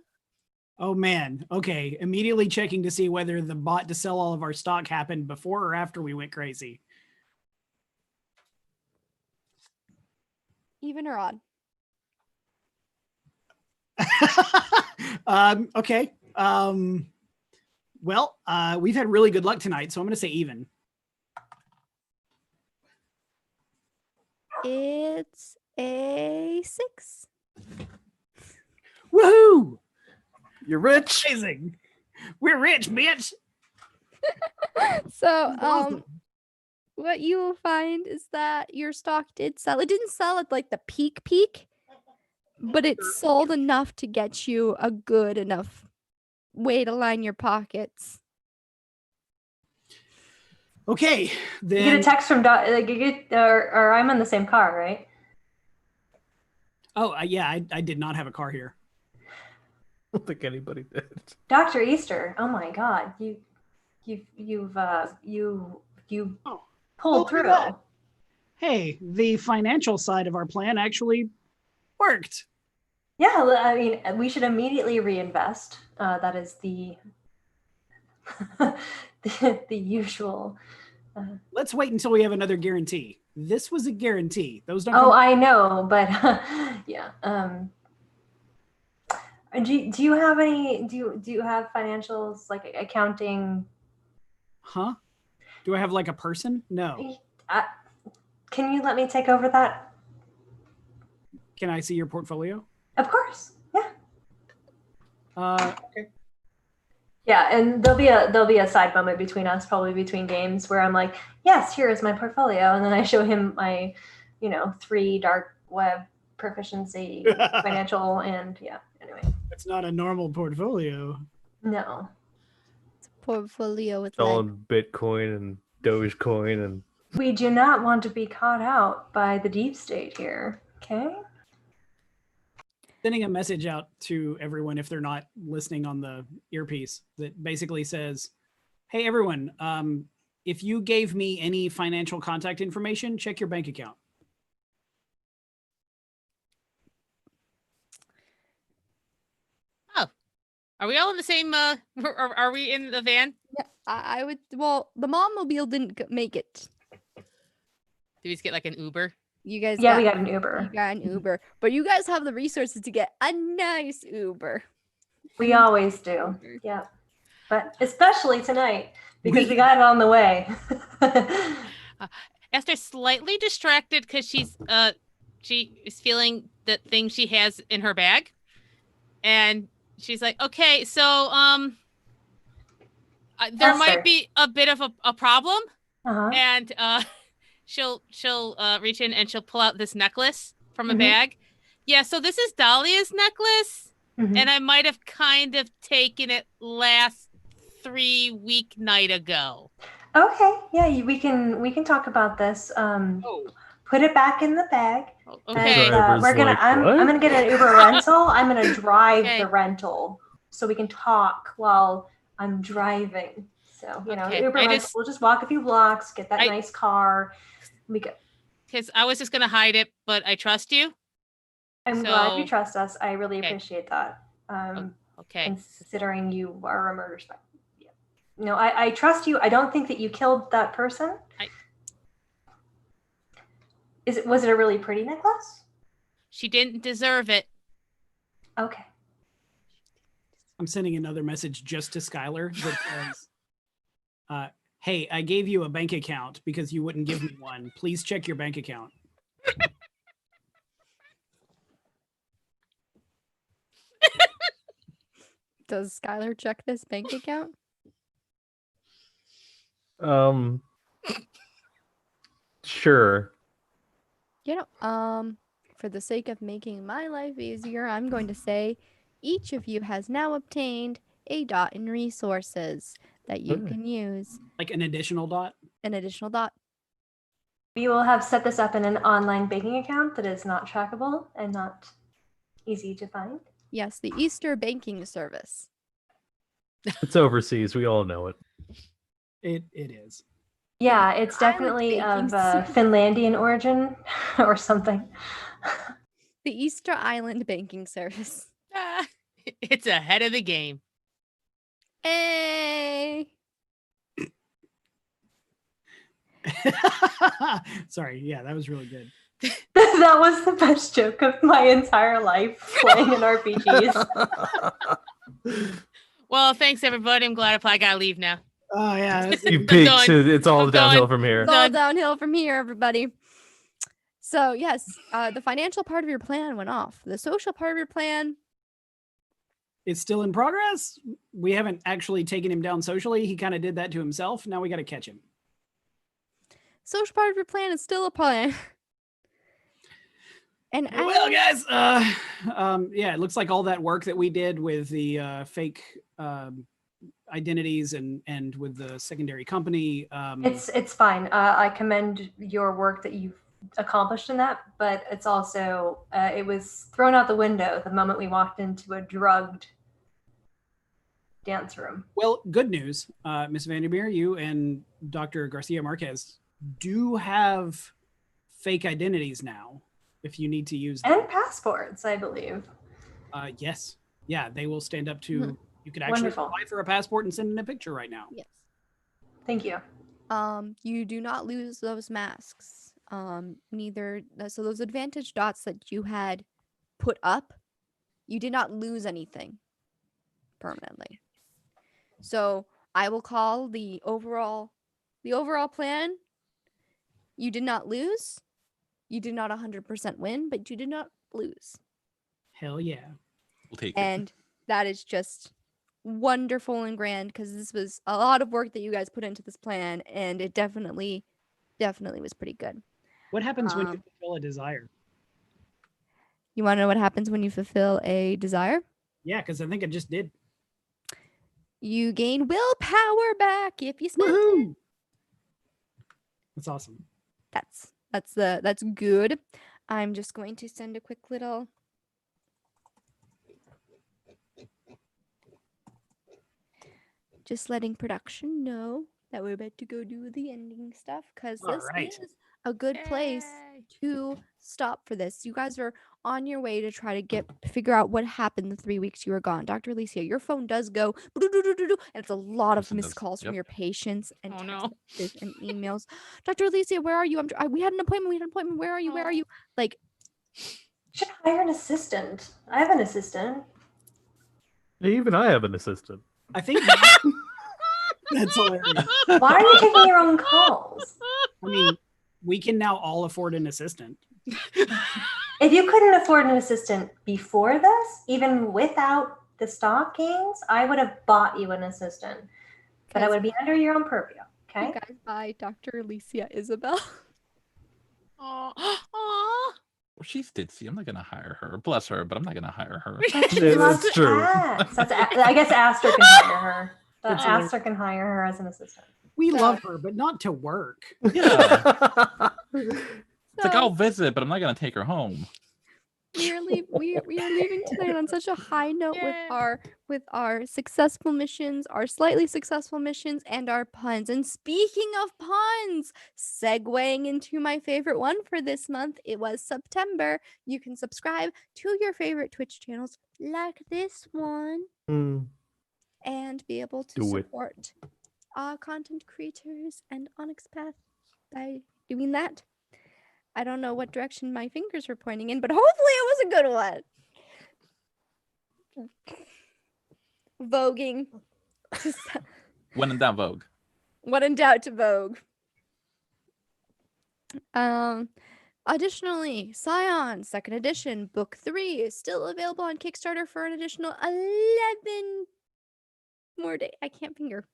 Oh man. Okay. Immediately checking to see whether the bot to sell all of our stock happened before or after we went crazy. Even or odd? Okay. Well, we've had really good luck tonight, so I'm going to say even. It's a 6. Woohoo! You're rich. Amazing. We're rich, bitch. So, Awesome. what you will find is that your stock did sell. It didn't sell at like the peak, but it sold enough to get you a good enough way to line your pockets. Okay, You then. get a text from like you get, or I'm in the same car, right? Oh, yeah, I did not have a car here. I don't think anybody did. Dr. Easter. Oh my God, you Oh. pulled Look at through. that. Hey, the financial side of our plan actually worked. Yeah, I mean, we should immediately reinvest. That is the the usual. Let's wait until we have another guarantee. This was a guarantee. Those don't Oh, come. I know, but yeah. Do you have any? Do you have financials like accounting? Huh? Do I have like a person? No. Can you let me take over that? Can I see your portfolio? Of course. Yeah. Okay. Yeah, and there'll be a side moment between us, probably between games, where I'm like, yes, here is my portfolio, and then I show him my, 3 dark web proficiency, financial, and yeah. Anyway, It's not a normal portfolio. no. It's a portfolio with All leg. in Bitcoin and Dogecoin and We do not want to be caught out by the deep state here. Okay. Sending a message out to everyone if they're not listening on the earpiece that basically says, hey, everyone, if you gave me any financial contact information, check your bank account. Oh, are we all in the same? Are we in the van? Yeah, I would. Well, the Mommobile didn't make it. Do we just get like an Uber? You guys, Yeah, we got got an Uber. You got an Uber, but you guys have the resources to get a nice Uber. We always do. Yeah. But especially tonight because we got it on the way. Esther's slightly distracted because she is feeling the thing she has in her bag, and she's like, okay, so there Esther. might be a bit of a problem, Uh-huh. and she'll reach in and she'll pull out this necklace from a Mhm. bag. Yeah, so this is Dahlia's necklace, Mhm. and I might have kind of taken it last 3 weeknight ago. Okay. Yeah, we can talk about this. Oh, Put it back in the bag. Okay. And, Driver's we're gonna. like, I'm "What?" gonna get an Uber rental. I'm gonna drive Okay. the rental so we can talk while I'm driving. So Okay, Uber I rental. just- We'll just walk a few blocks, get that I- nice car. We go. Because I was just gonna hide it, but I trust you. I'm glad you So- trust us. I really Okay. appreciate that. Okay. Considering you are a murder spy. Yeah. No, I trust you. I don't think that you killed that person. Was it a really pretty necklace? She didn't deserve it. Okay. I'm sending another message just to Skylar that says, hey, I gave you a bank account because you wouldn't give me one. Please check your bank account. Does Skylar check this bank account? Sure. For the sake of making my life easier, I'm going to say each of you has now obtained a dot in resources that you Okay. can use. Like an additional dot. An additional dot. We will have set this up in an online banking account that is not trackable and not easy to find. Yes, the Easter banking service. It's overseas. We all know it. It is. Yeah, it's Island definitely banking of service. Finlandian origin or something. The Easter Island banking service. Ah, it's ahead of the game. Hey. Sorry, yeah, that was really good. That was the best joke of my entire life playing in RPGs. Well, thanks everybody. I'm glad I gotta leave now. Oh yeah, You I'm peaked. done. It's all I'm downhill done. from here. It's all Done. downhill from here, everybody. So yes, the financial part of your plan went off. The social part of your plan, it's still in progress. We haven't actually taken him down socially. He kind of did that to himself. Now we got to catch him. social part of your plan is still a plan. And Well, as- guys, yeah, it looks like all that work that we did with the fake identities and with the secondary company. It's fine. I commend your work that you've accomplished in that, but it's also it was thrown out the window the moment we walked into a drugged dance room. Well, good news, Miss Vandermeer, you and Dr. Garcia Marquez do have fake identities now. If you need to use them. And passports, I believe. Yes, yeah, they will stand up to. Mhm. You could actually Wonderful. apply for a passport and send in a picture right now. yes. Thank you. You do not lose those masks. Neither so those advantage dots that you had put up, you did not lose anything permanently. So I will call the overall plan. You did not lose. You did not 100% win, but you did not lose. Hell yeah. We'll take it. And that is just wonderful and grand because this was a lot of work that you guys put into this plan, and it definitely was pretty good. What happens when you Um, fulfill a desire? You want to know what happens when you fulfill a desire? Yeah, because I think I just did. You gain willpower back if you spend it. Woohoo! That's awesome. That's good. I'm just going to send a quick little just letting production know that we're about to go do the ending stuff because All this right. is a good place Yay. to stop for this. You guys are on your way to try to figure out what happened the 3 weeks you were gone. Dr. Alicia, your phone does go and it's a lot of Yes, it missed does. calls from Yep. your patients and Oh, text no. messages and emails. Dr. Alicia, where are you? We had an appointment. Where are you? Where are Oh. you? Like, Should hire an assistant. I have an assistant. Even I have an assistant. I think that's hilarious. Why are you taking your own calls? I mean, we can now all afford an assistant. If you couldn't afford an assistant before this, even without the stockings, I would have bought you an assistant. But I guys, would be under your own purview. you Okay? guys buy Dr. Alicia Isabel. Aw. Aw. Well, she's ditzy. I'm not gonna hire her. Bless her, but I'm not gonna hire her. But she Yeah, loves that's true. cats. I guess Aster can hire her. That's Aster can hire her as an assistant. We So- love her, but not to work. Yeah. It's like So, I'll visit, but I'm not gonna take her home. we are leaving tonight on such a high note Yay. with our successful missions, our slightly successful missions, and our puns. And speaking of puns, segueing into my favorite one for this month, it was September. You can subscribe to your favorite Twitch channels like this one Mm. and be able to Do it. support our content creators and Onyx Path by doing that. I don't know what direction my fingers were pointing in, but hopefully it was a good one. Voguing. When in doubt, Vogue. What in doubt to Vogue. Additionally, Scion, second edition, book 3 is still available on Kickstarter for an additional 11 more days. I can't finger.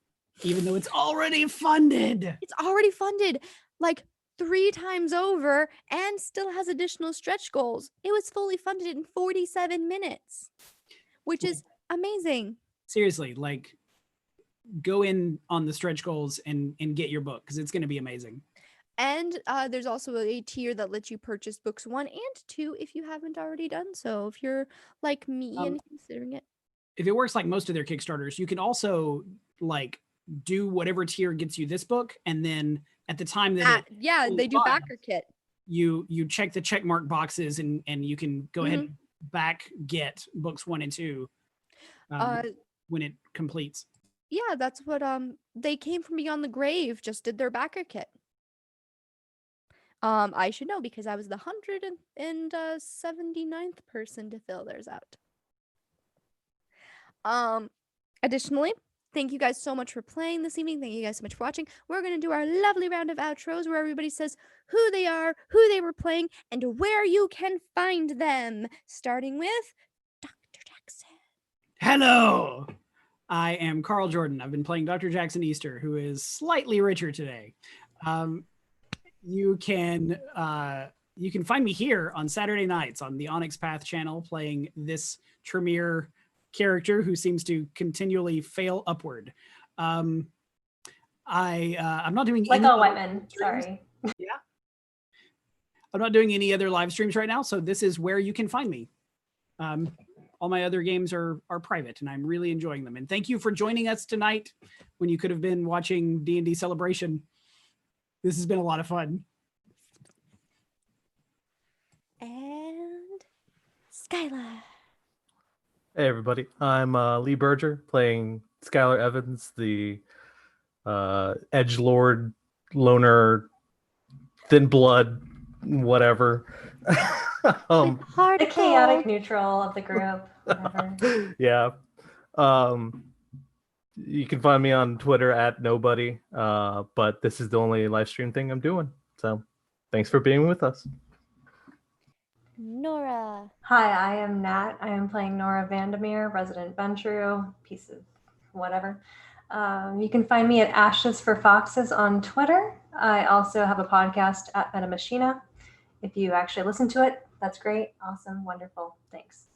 Even though it's already funded. It's already funded like 3 times over and still has additional stretch goals. It was fully funded in 47 minutes, which is amazing. Seriously, like, go in on the stretch goals and get your book because it's going to be amazing. And there's also a tier that lets you purchase books 1 and 2 if you haven't already done so. If you're like me and considering it. If it works like most of their Kickstarters, you can also like do whatever tier gets you this book, and then at the time that Yeah, they do funds, backer kit. you check the check mark boxes and you can go ahead and back get books 1 and 2 when it completes. Yeah, that's what They Came From Beyond the Grave just did their backer kit. I should know because I was the 179th person to fill theirs out. Additionally, thank you guys so much for playing this evening. Thank you guys so much for watching. We're going to do our lovely round of outros where everybody says who they are, who they were playing, and where you can find them. Starting with Dr. Jackson. Hello, I am Carl Jordan. I've been playing Dr. Jackson Easter, who is slightly richer today. You can find me here on Saturday nights on the Onyx Path channel playing this Tremere character who seems to continually fail upward. I'm not doing Like any all other white men. streams. Sorry. Yeah. I'm not doing any other live streams right now, so this is where you can find me. All my other games are private, and I'm really enjoying them. And thank you for joining us tonight when you could have been watching D&D Celebration. This has been a lot of fun. And Skylar. Hey everybody, I'm Lee Berger playing Skylar Evans, the edgelord, loner, thin blood, whatever. The chaotic neutral of the group. Whatever. Yeah. You can find me on Twitter at nobody, but this is the only live stream thing I'm doing. So thanks for being with us. Nora. Hi, I am Nat. I am playing Nora Vandermeer, resident Ventru, piece of whatever. You can find me at Ashes for Foxes on Twitter. I also have a podcast at Metamachina. If you actually listen to it, that's great, awesome, wonderful. Thanks.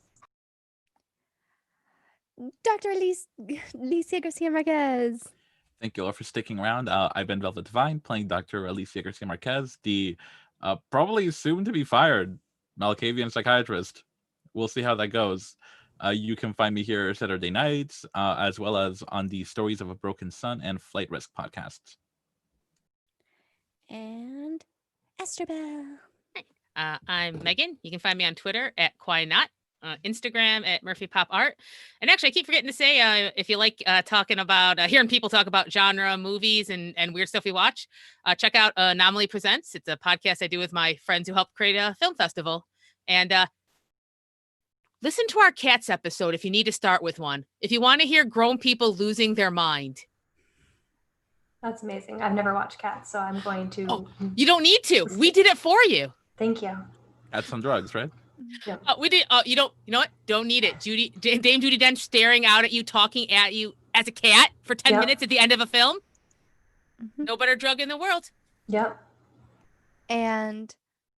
Dr. Alicia Garcia Marquez. Thank you all for sticking around. I've been Velvet Divine, playing Dr. Alicia Garcia Marquez, the probably soon to be fired Malkavian psychiatrist. We'll see how that goes. You can find me here Saturday nights, as well as on the Stories of a Broken Sun and Flight Risk podcasts. And Esther Bell. I'm Megan. You can find me on Twitter at QuiNot, Instagram at Murphy Pop Art. And actually, I keep forgetting to say, if you like talking about hearing people talk about genre movies and weird stuff we watch, check out Anomaly Presents. It's a podcast I do with my friends who helped create a film festival. And listen to our Cats episode if you need to start with one. If you want to hear grown people losing their mind. That's amazing. I've never watched Cats, so I'm going to. Oh, you don't need to. We did it for you. Thank you. Had some drugs, right? Yeah. We did. You know what? Don't need it. Dame Judi Dench staring out at you, talking at you as a cat for 10 minutes at the end of a film. No better drug in the world. Yep. And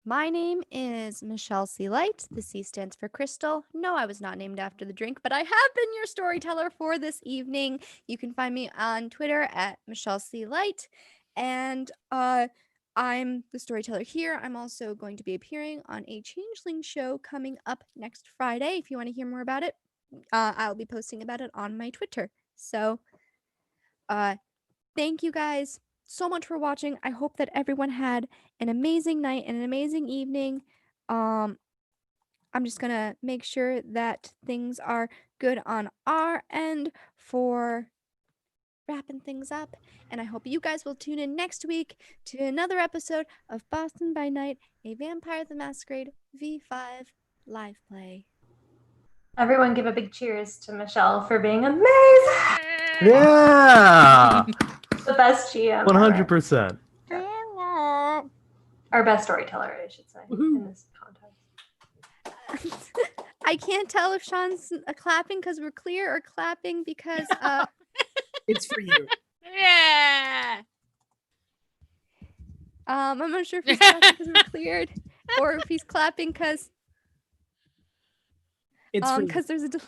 my name is Michelle C. Light. The C stands for Crystal. No, I was not named after the drink, but I have been your storyteller for this evening. You can find me on Twitter at Michelle C. Light. And I'm the storyteller here. I'm also going to be appearing on a Changeling show coming up next Friday. If you want to hear more about it, I'll be posting about it on my Twitter. So thank you guys so much for watching. I hope that everyone had an amazing night and an amazing evening. I'm just gonna make sure that things are good on our end for wrapping things up, and I hope you guys will tune in next week to another episode of Boston by Night, a Vampire the Masquerade V5 live play. Everyone give a big cheers to Michelle for being amazing. Yeah. The best GM. 100%. Our best storyteller, I should say, in this contest. I can't tell if Sean's clapping because we're clear or clapping because It's for you. Yeah. I'm not sure if he's clapping because we're cleared or if he's clapping because It's for you. there's a delay.